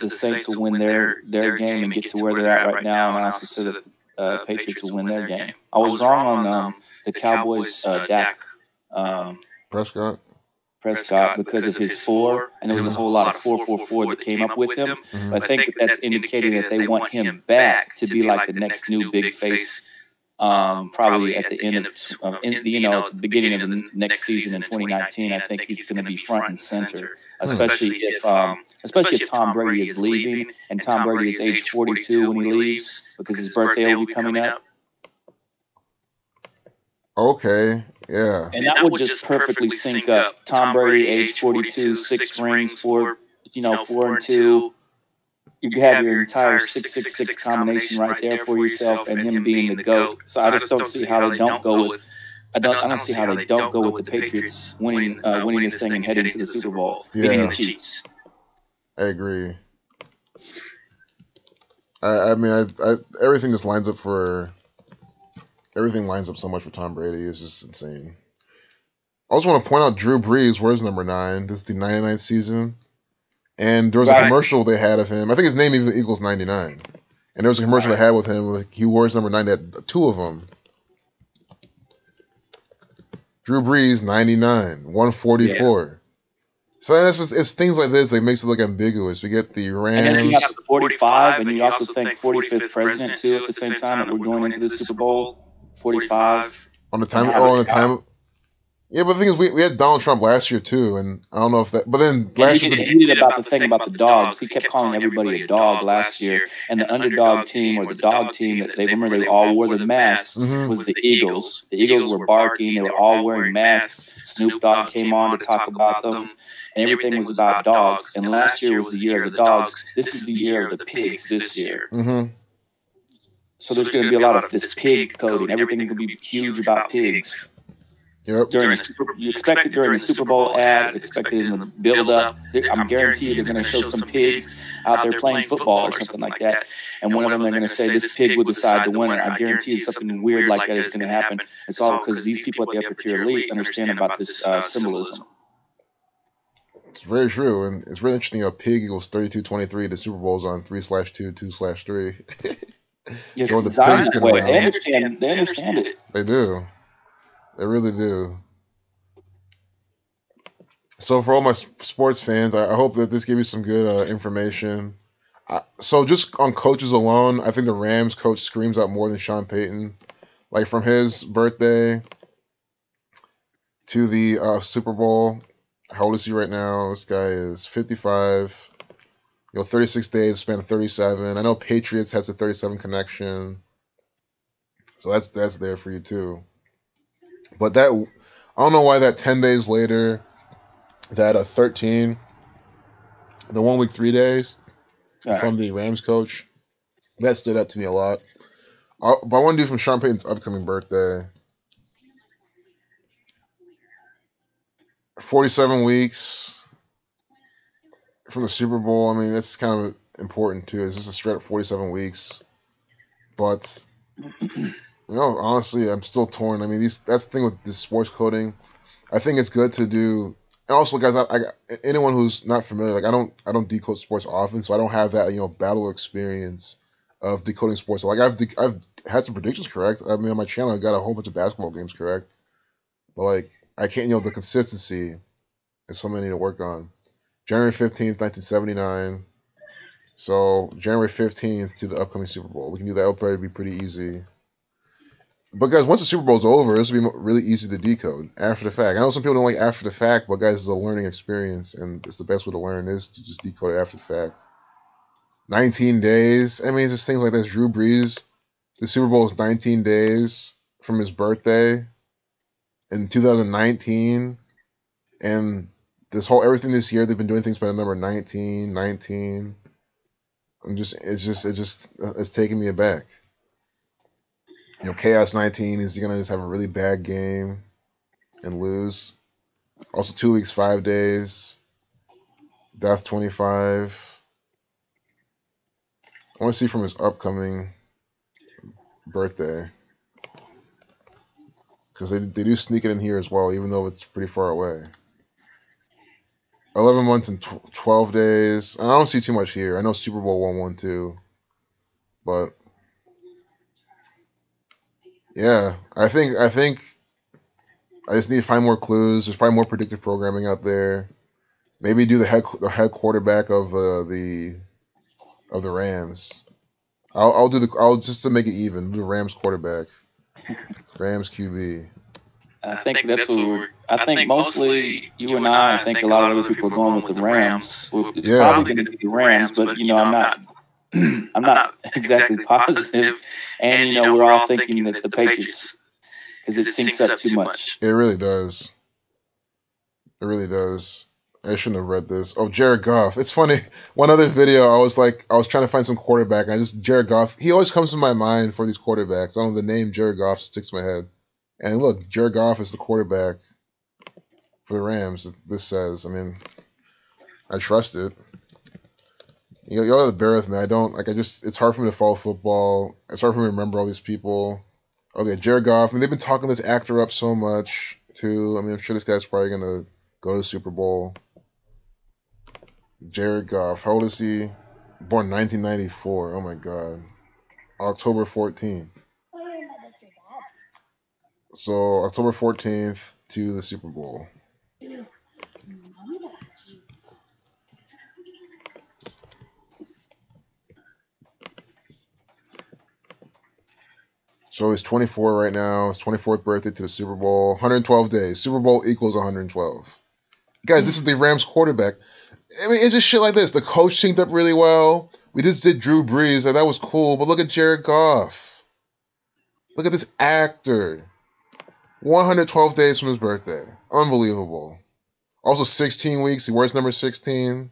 Saints will win their game and get to where they're at right now, and I also said that the Patriots will win their game. I was wrong on the Cowboys' Dak Prescott because of his 4, and there was a whole lot of 444 that came up with him. But I think that's indicating that they want him back to be like the next new big face probably at the end of, at the beginning of the next season in 2019. I think he's going to be front and center, especially if Tom Brady is leaving, and Tom Brady is age 42 when he leaves because his birthday will be coming up. Okay, yeah. And that would just perfectly sync up. Tom Brady, age 42, 6 rings, 4 and 2. You could have your entire 666 combination right there for yourself, and him being the GOAT. So I just don't see how they don't go with. I don't see how they don't go with the Patriots winning this thing and heading to the Super Bowl, beating the Chiefs. I agree. I mean, everything just lines up for. Everything lines up so much for Tom Brady. It's just insane. I also want to point out Drew Brees. Where's number 9? This is the 99th season. And there was a commercial they had of him. I think his name even equals 99. And there was a commercial they had with him. Like, he wore his number 9. They had 2 of them. Drew Brees, 99. 144. Yeah. So it's things like this that makes it look ambiguous. We get the Rams. And then you have 45, and you also think 45th president, too, at the same time that we're going into the Super Bowl. 45. On the time. Oh, on the time. Yeah, but the thing is, we had Donald Trump last year too, and I don't know if that. But then last year, he did about the thing about the dogs. He kept calling everybody a dog last year, and the underdog team or the dog team that they all wore the masks was the Eagles. The Eagles were barking. They were all wearing masks. Snoop Dogg came on to talk about them, and everything was about dogs. And last year was the year of the dogs. This is the year of the pigs. This year. So there's going to be a lot of this pig coding. Everything's going to be huge about pigs. Yep. You expect it during the Super Bowl ad, expect it in the build-up. I'm guaranteed they're going to show some pigs out there playing football or something like that. And one of them, they're going to say, this pig will decide the winner. I guarantee something weird like that is going to happen. It's all because these people at the upper tier elite understand about this symbolism. It's very true. And it's really interesting how pig equals 32-23. The Super Bowl's on 3/2, 2/3. Yes, the way. They understand it. They do. They really do. So for all my sports fans, I hope that this gave you some good information. So just on coaches alone, I think the Rams coach screams out more than Sean Payton. Like from his birthday to the Super Bowl. How old is he right now? This guy is 55. 36 days, spent 37. I know Patriots has a 37 connection. So that's there for you too. But I don't know why that 10 days later, that 13, the 1 week, 3 days from the Rams coach, that stood out to me a lot. But I want to do from Sean Payton's upcoming birthday. 47 weeks from the Super Bowl. I mean, that's kind of important too. It's just a straight up 47 weeks. But honestly, I'm still torn. I mean, that's the thing with this sports coding. I think it's good to do. And also, guys, anyone who's not familiar, like I don't decode sports often, so I don't have that battle experience of decoding sports. Like I've had some predictions correct. I mean, on my channel, I got a whole bunch of basketball games correct, but like I can't. The consistency is something I need to work on. January 15th, 1979. So January 15th to the upcoming Super Bowl. We can do that. It'll probably be pretty easy. But guys, once the Super Bowl's over, this will be really easy to decode after the fact. I know some people don't like after the fact, but guys, it's a learning experience, and it's the best way to learn is to just decode it after the fact. 19 days. I mean, just things like this. Drew Brees, the Super Bowl is 19 days from his birthday in 2019, and everything this year they've been doing things by the number 19. It's taking me aback. Chaos 19 is he gonna just have a really bad game and lose. Also 2 weeks, 5 days. Death 25. I want to see from his upcoming birthday. Because they do sneak it in here as well, even though it's pretty far away. 11 months and 12 days. I don't see too much here. I know Super Bowl 112. But yeah, I think I just need to find more clues. There's probably more predictive programming out there. Maybe do the head quarterback of the Rams. I'll just to make it even, do the Rams quarterback. Rams QB. I think that's what we're. I think mostly you and I think a lot of other people are going with the Rams. It's probably going to be the Rams, but I'm not. I'm not exactly positive. And we're all thinking that the Patriots, because it syncs up too much. It really does. It really does. I shouldn't have read this. Oh, Jared Goff. It's funny. One other video, I was trying to find some quarterback, and Jared Goff. He always comes to my mind for these quarterbacks. I don't know, the name Jared Goff sticks in my head. And look, Jared Goff is the quarterback for the Rams. This says. I mean, I trust it. Y'all have to bear with me. I don't it's hard for me to follow football. It's hard for me to remember all these people. Okay, Jared Goff. I mean, they've been talking this actor up so much too. I mean, I'm sure this guy's probably gonna go to the Super Bowl. Jared Goff. How old is he? Born 1994. Oh my God. October 14th. So October 14th to the Super Bowl. So he's 24 right now. His 24th birthday to the Super Bowl. 112 days. Super Bowl equals 112. Guys, this is the Rams quarterback. I mean, it's just shit like this. The coach synced up really well. We just did Drew Brees, and that was cool. But look at Jared Goff. Look at this actor. 112 days from his birthday. Unbelievable. Also 16 weeks. He wears number 16.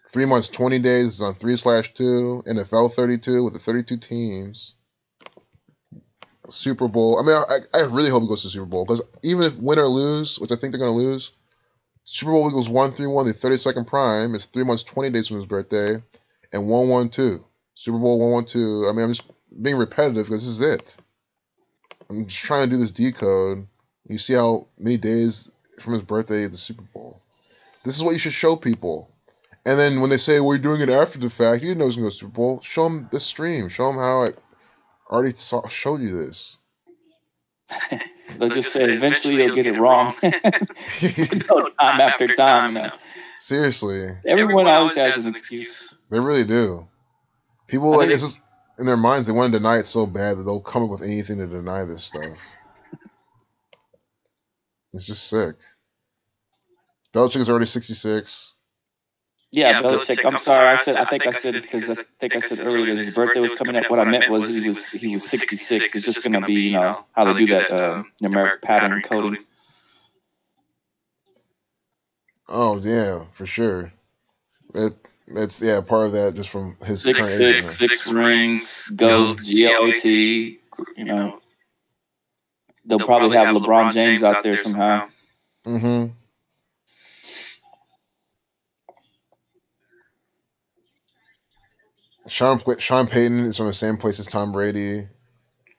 3 months, 20 days. He's on 3/2. NFL 32 with the 32 teams. Super Bowl. I mean, I really hope he goes to the Super Bowl, because even if win or lose, which I think they're going to lose, Super Bowl equals 131, the 32nd prime. It's 3 months, 20 days from his birthday, and 112. Super Bowl 112. I mean, I'm just being repetitive because this is it. I'm just trying to do this decode. You see how many days from his birthday the Super Bowl. This is what you should show people. And then when they say, well, you're doing it after the fact, you didn't know he was going to go to the Super Bowl, show them the stream. Show them how I already showed you this. They'll just say eventually you'll get it wrong. Time after time now. Seriously. Everyone always has an excuse. They really do. People it's just in their minds, they want to deny it so bad that they'll come up with anything to deny this stuff. It's just sick. Belichick is already 66. Yeah, Belichick. I'm sorry. I think I said earlier that his birthday was coming up. What I meant was he was 66. It's just going to be how they do that numeric pattern coding. Oh yeah, for sure. That's part of that just from his 6 rings, GOAT, GOAT. They'll probably have LeBron James out there somehow. Mm-hmm. Sean Payton is from the same place as Tom Brady.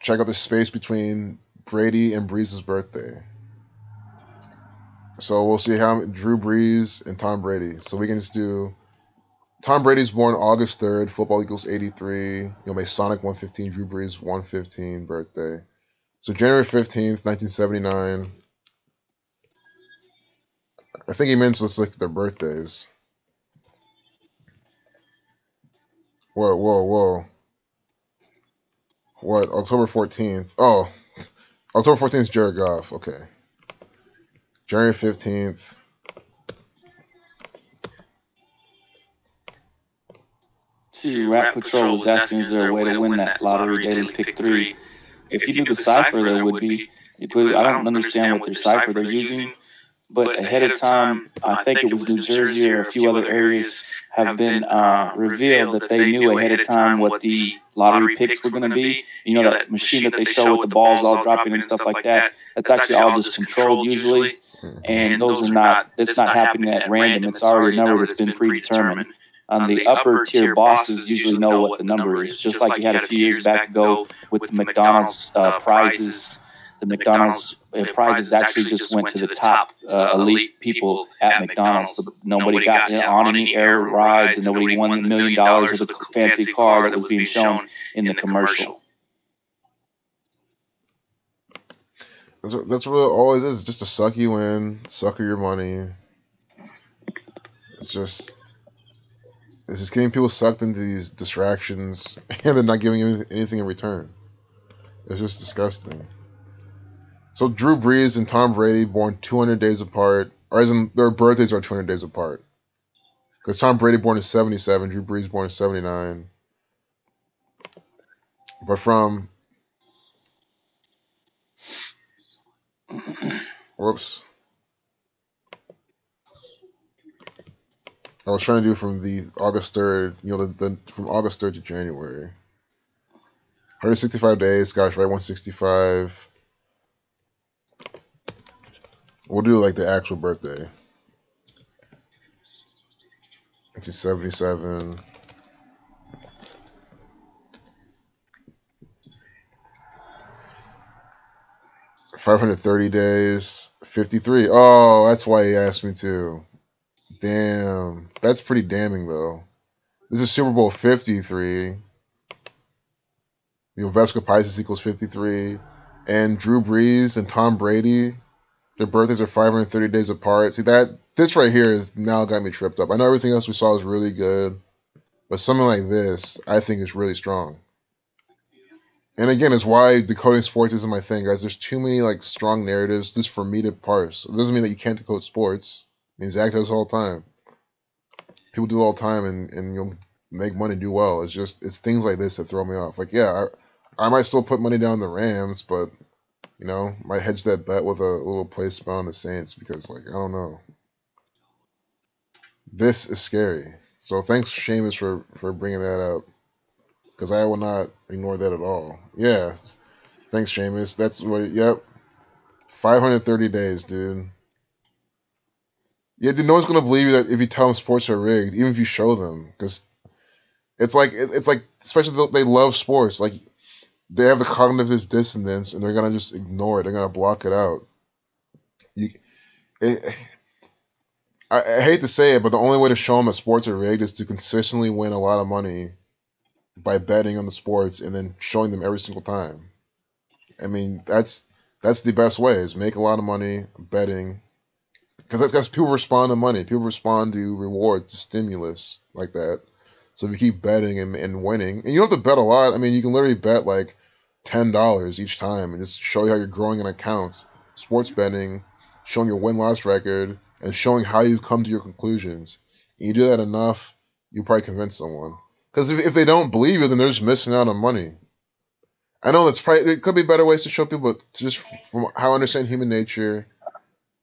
Check out the space between Brady and Brees' birthday. So we'll see how Drew Brees and Tom Brady. So we can just do Tom Brady's born August 3rd. Football equals 83. Masonic 115. Drew Brees 115 birthday. So January 15th, 1979. I think he meant let's look at their birthdays. Whoa. What? October 14th. Oh, October 14th is Jared Goff. Okay. January 15th. See, Rap Patrol was asking, is there a way to win that lottery daily pick 3? If you knew the cipher, there would be. I don't understand what their cipher they're using, but ahead of time, I think it was New Jersey or a few other areas have been revealed that they knew ahead of time what the lottery picks were going to be. That machine that they show with the balls all dropping and stuff like that, that's actually all just controlled usually. And those are not, it's not happening at random. It's already a number that's been predetermined. The upper tier bosses usually know what the number is, just like you had a few years back ago with the McDonald's prizes. The McDonald's prizes actually just went to the top elite people at McDonald's. Nobody got on any air rides, and nobody won $1 million or the fancy car that was being shown in the commercial. That's what it always is. Just to suck you in, sucker your money. It's just getting people sucked into these distractions, and they're not giving you anything in return. It's just disgusting. So Drew Brees and Tom Brady born 200 days apart, or as in their birthdays are 200 days apart. Because Tom Brady born in 77, Drew Brees born in 79. But from... Whoops. I was trying to do from the August 3rd, you know, from August 3rd to January. 165 days, gosh, right, 165. We'll do like the actual birthday. 1977. $530 days, 53. Oh, that's why he asked me to. Damn. That's pretty damning, though. This is Super Bowl 53. The Ovesca Pisces equals 53. And Drew Brees and Tom Brady, their birthdays are 530 days apart. See, this right here has now got me tripped up. I know everything else we saw is really good, but something like this, I think, is really strong. And again, it's why decoding sports isn't my thing, guys. There's too many like strong narratives just for me to parse. It doesn't mean that you can't decode sports. It means Zach does it all the time. People do it all the time, and you'll make money, do well. It's things like this that throw me off. Like, yeah, I might still put money down the Rams, but you know, might hedge that bet with a little play spell on the Saints because, like, I don't know. This is scary. So thanks, Seamus, for bringing that up. Because I will not ignore that at all. Yeah. Thanks, Seamus. That's what, yep. 530 days, dude. Yeah, dude, no one's going to believe you that if you tell them sports are rigged, even if you show them. Because it's like, especially they love sports. Like, they have the cognitive dissonance, and they're going to just ignore it. They're going to block it out. I hate to say it, but the only way to show them that sports are rigged is to consistently win a lot of money by betting on the sports and then showing them every single time. I mean, that's the best way, is make a lot of money betting. Because people respond to money. People respond to rewards, to stimulus like that. So if you keep betting and winning, and you don't have to bet a lot. I mean, you can literally bet like $10 each time and just show you how you're growing an account. Sports betting, showing your win-loss record, and showing how you've come to your conclusions. And you do that enough, you probably convince someone. Because if they don't believe you, then they're just missing out on money. I know there could be better ways to show people, but just from how I understand human nature,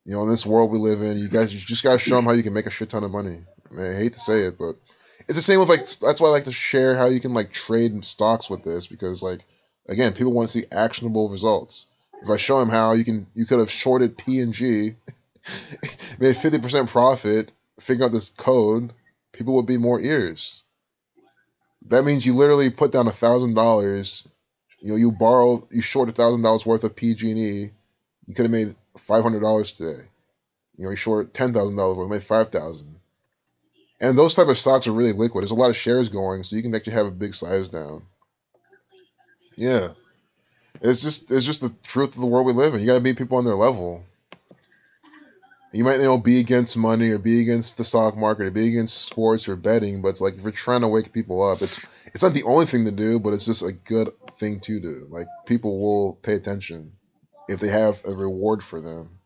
you know, in this world we live in, you just got to show them how you can make a shit ton of money. Man, I hate to say it, but it's the same with, like, that's why I like to share how you can, like, trade stocks with this, because, like, again, people want to see actionable results. If I show them how you could have shorted P&G, made 50% profit, figure out this code, people would be more ears. That means you literally put down $1,000. You know, you short $1,000 worth of PG&E. You could have made $500 today. You know, you short $10,000 worth, made $5,000. And those type of stocks are really liquid. There's a lot of shares going, so you can actually have a big size down. Yeah, it's just the truth of the world we live in. You gotta meet people on their level. You might, you know, be against money or be against the stock market or be against sports or betting, but it's like if you're trying to wake people up, it's not the only thing to do, but it's just a good thing to do. Like, people will pay attention if they have a reward for them.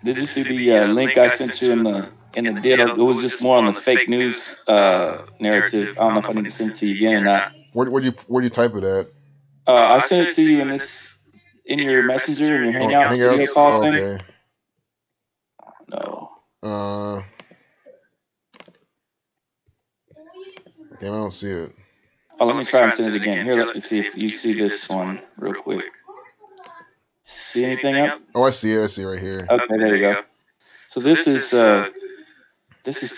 Did you see the link I sent you in the ditto? It was just more on the fake news narrative. I don't know if I need to send it to you again or not. Where'd you type it at? I sent it to you in your messenger, in your Hangouts video call thing. Okay. No. Damn, I don't see it. Oh, let me try and send it again. Here, let me see if you see this one real quick. See anything up? Oh, I see it. I see it right here. Okay, there you go. So this is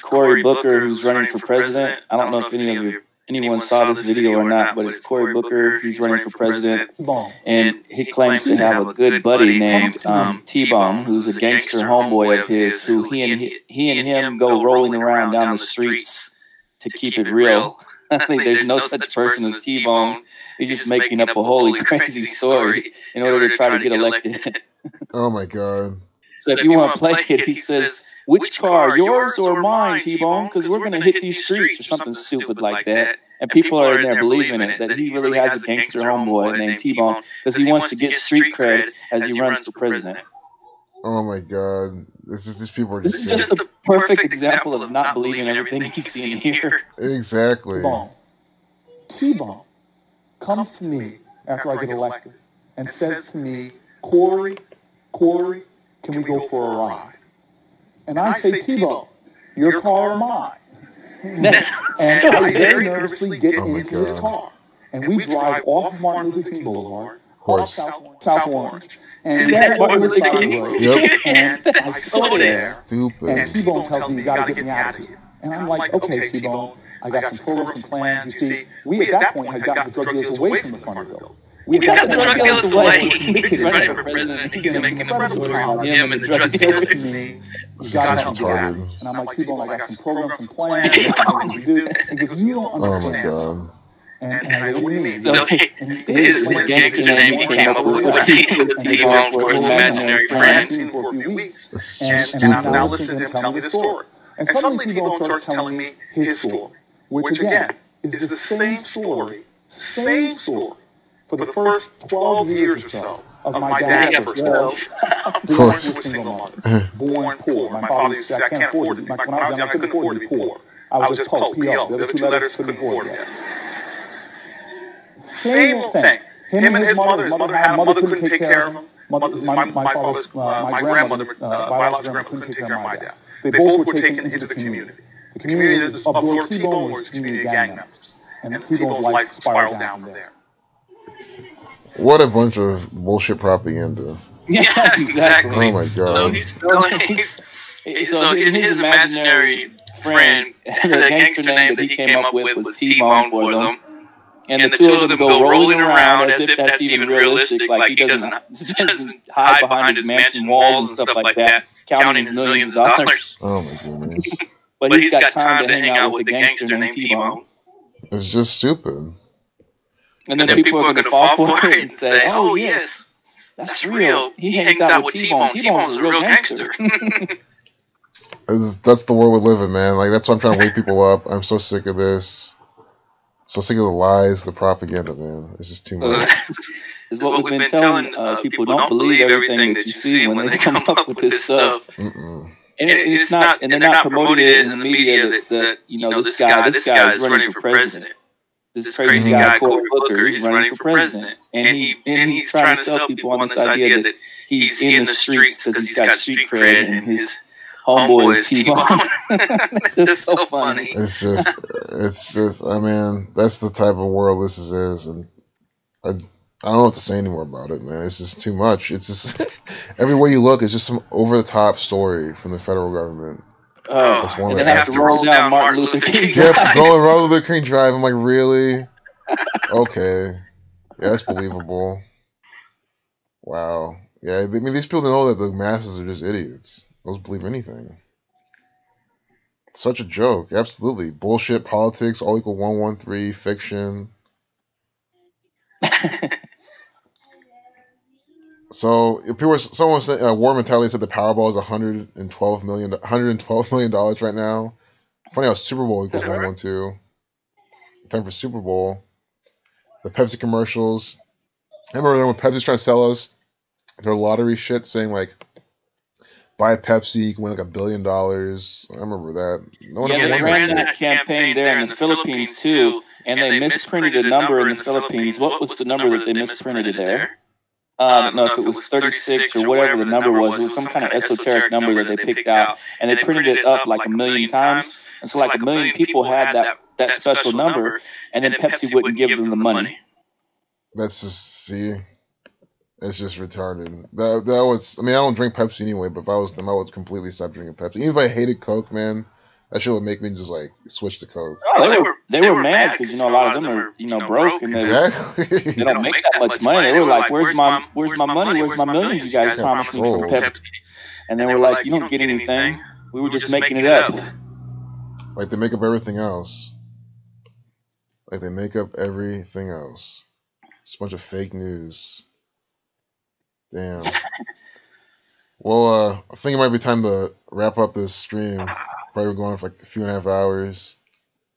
Cory Booker, who's running for president. I don't know if anyone saw this video or not, but it's Cory Booker. He's running for president, and he claims to have a good buddy named T-Bomb, who's a gangster homeboy of his, who he and him go rolling around down the streets to keep it real. I think there's no such person as T-Bone. He's just making up a wholly crazy story in order to try to get elected. Oh my God. So if you want to play it, he says which car, yours or mine, T-Bone? Because we're going to hit these streets or something stupid like that. And people are in there believing it, that he really has a gangster homeboy named T-Bone because he wants to get street cred as he runs for president. Oh my God! These people are This just. is just a perfect example of not believing everything you see and hear. Exactly. T-Bone comes to me after I get elected and says to me, Corey, can we go for a ride? And I say, T-Bone, your car or mine? And I very nervously get into his car. And we drive off of Martin Luther King Boulevard, off South Orange, and that Martin Luther King Road. Yep. And I sit there, Stupid. and T-Bone tells me, you got to get me out of here. And I'm like, okay, T-Bone, I got some programs, some plans. You see, we at that point had gotten the drug dealers away from the front of the building. We got the drug dealers away. He's running for president. He's going to make an incredible job. Him and the drug dealers. To me, you got to help me out. And I'm like, T-Bone, I got some programs, some plans. What we do. And because you don't understand. Oh my God. And I go, what do you mean? So his gangster name came up with T-Bone for his imaginary friend. For a few weeks. It's And I'm stupid. now listening to him tell me the story. And suddenly T-Bone starts telling me his story, which again is the same story for the first 12 years or so of my dad's efforts. Born to a single mother, born poor. My father used to say, I can't afford it. When I was young, I couldn't afford to be poor. I was just PO, P.O. The other two letters couldn't afford it. Same old thing. Him and his mother had a mother couldn't take care of him. My grandmother, biological grandmother, couldn't take care of my dad. They both were taken into the community. The community that absorbed T-Bone was community gang members. And T-Bone's life spiraled down from there. What a bunch of bullshit propaganda. Yeah, exactly. Oh my God. So his imaginary friend, the gangster name that he came up with was T-Bone for them. And the two of them go rolling around as if that's even realistic. Like he doesn't hide behind his mansion walls and stuff like that, counting his millions of dollars. Oh my goodness. But he's got time to hang out with a gangster named T-Bone. It's just stupid. And then people are going to fall for it and say, oh, yes, that's real. He hangs out with T-Bone. T-Bone's a real gangster. That's the world we live in, man. Like, that's why I'm trying to wake people up. I'm so sick of this. So sick of the lies, the propaganda, man. It's just too much. Is what we've been telling people. Don't believe everything that you see when they come up with this stuff. Mm-mm. And it's not, and they're not promoting it in the media that you know, this guy is running for president. This crazy guy, Cory Booker, he's running for president. And he's trying to sell people on this idea that he's in the streets because he's got street cred and his homeboy is T-Bone. It's just so funny. It's just, I mean, that's the type of world this is. And I don't know what to say anymore about it, man. It's just too much. It's just, everywhere you look, it's just some over-the-top story from the federal government. Oh, and they have to roll down Martin Luther King Drive. Yep, going Martin Luther King Drive. I'm like, really? Okay. Yeah, that's believable. Wow. Yeah, I mean, these people know that the masses are just idiots. They'll believe anything. It's such a joke. Absolutely. Bullshit politics, all equal 113, fiction. So someone said War Mentality said the Powerball is $112 million right now. Funny how Super Bowl equals 112. Time for Super Bowl. The Pepsi commercials. I remember when Pepsi's trying to sell us their lottery shit, saying like, buy a Pepsi, you can win like $1 billion. I remember that. No one ever they won ran that that campaign there in the Philippines too, and they misprinted a number in the Philippines. What was the number that they misprinted there? I don't know if it was 36 or whatever the number was. It was some kind of esoteric number that they picked out, and they printed it up like 1 million times. And so like 1 million people had that special number, and then Pepsi wouldn't give them the money. That's just, see, it's just retarded. That was, I mean, I don't drink Pepsi anyway, but if I was them, I would completely stop drinking Pepsi. Even if I hated Coke, man, that shit would make me just like switch to Coke. Oh, they were mad because, you know, a lot of them are broke and they don't make that much money. They were like, where's my money? Where's my millions you guys promised me from Pepsi? And they were like, you don't get anything. We were just making it up. Like they make up everything else. Like they make up everything else. Just a bunch of fake news. Damn. Well, I think it might be time to wrap up this stream. Probably going for like a few and a half hours.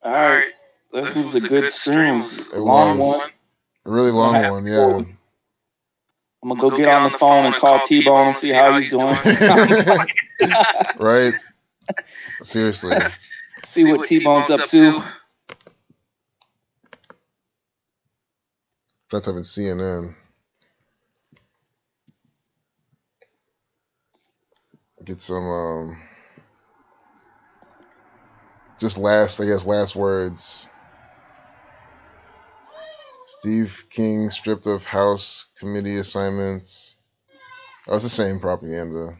All right. This was a good stream. It was a really long one, yeah. I'm gonna go get on the phone and call T-Bone and see how he's doing. Right? Seriously. See what T-Bone's up to. Try to have CNN. Get some just last words. Steve King stripped of House committee assignments. Oh, it's the same propaganda.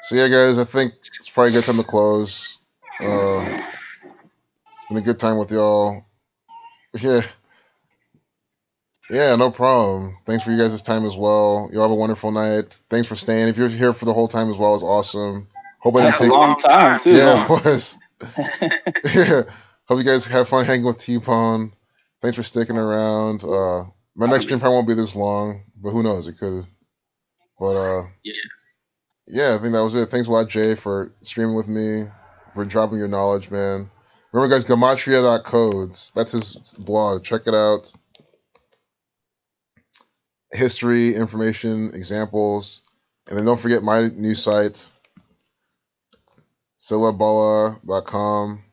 So yeah, guys, I think it's probably a good time to close. It's been a good time with y'all. Yeah, no problem. Thanks for you guys' time as well. Y'all have a wonderful night. Thanks for staying. If you're here for the whole time as well, it's awesome. Hope I didn't That's a long time too. Yeah, it was. Yeah. Hope you guys have fun hanging with T-Pone. Thanks for sticking around. My next stream probably won't be this long, but who knows? It could. But yeah, I think that was it. Thanks a lot, Jay, for streaming with me, for dropping your knowledge, man. Remember, guys, Gematria.codes. That's his blog. Check it out. History, information, examples. And then don't forget my new site, Silabala.com.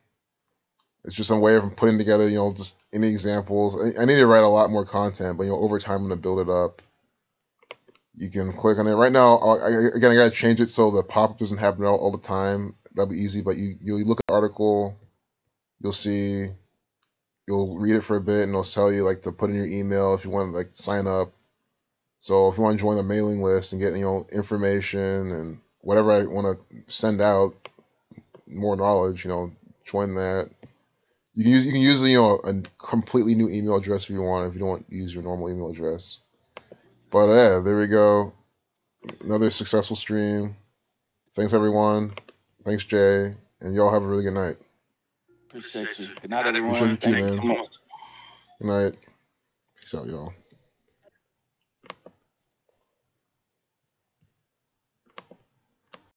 It's just some way of putting together, just any examples. I need to write a lot more content, but, over time, I'm going to build it up. You can click on it. Right now, I got to change it so the pop-up doesn't happen all the time. That'll be easy, but you look at the article, you'll read it for a bit, and it'll tell you, to put in your email if you want to, sign up. So if you want to join the mailing list and get, information and whatever I want to send out, more knowledge, join that. You can use a completely new email address if you want, if you don't want to use your normal email address. But yeah, there we go. Another successful stream. Thanks everyone. Thanks Jay, and y'all have a really good night. Appreciate you. Good night everyone. Appreciate you too, man. Good night. Peace out, y'all.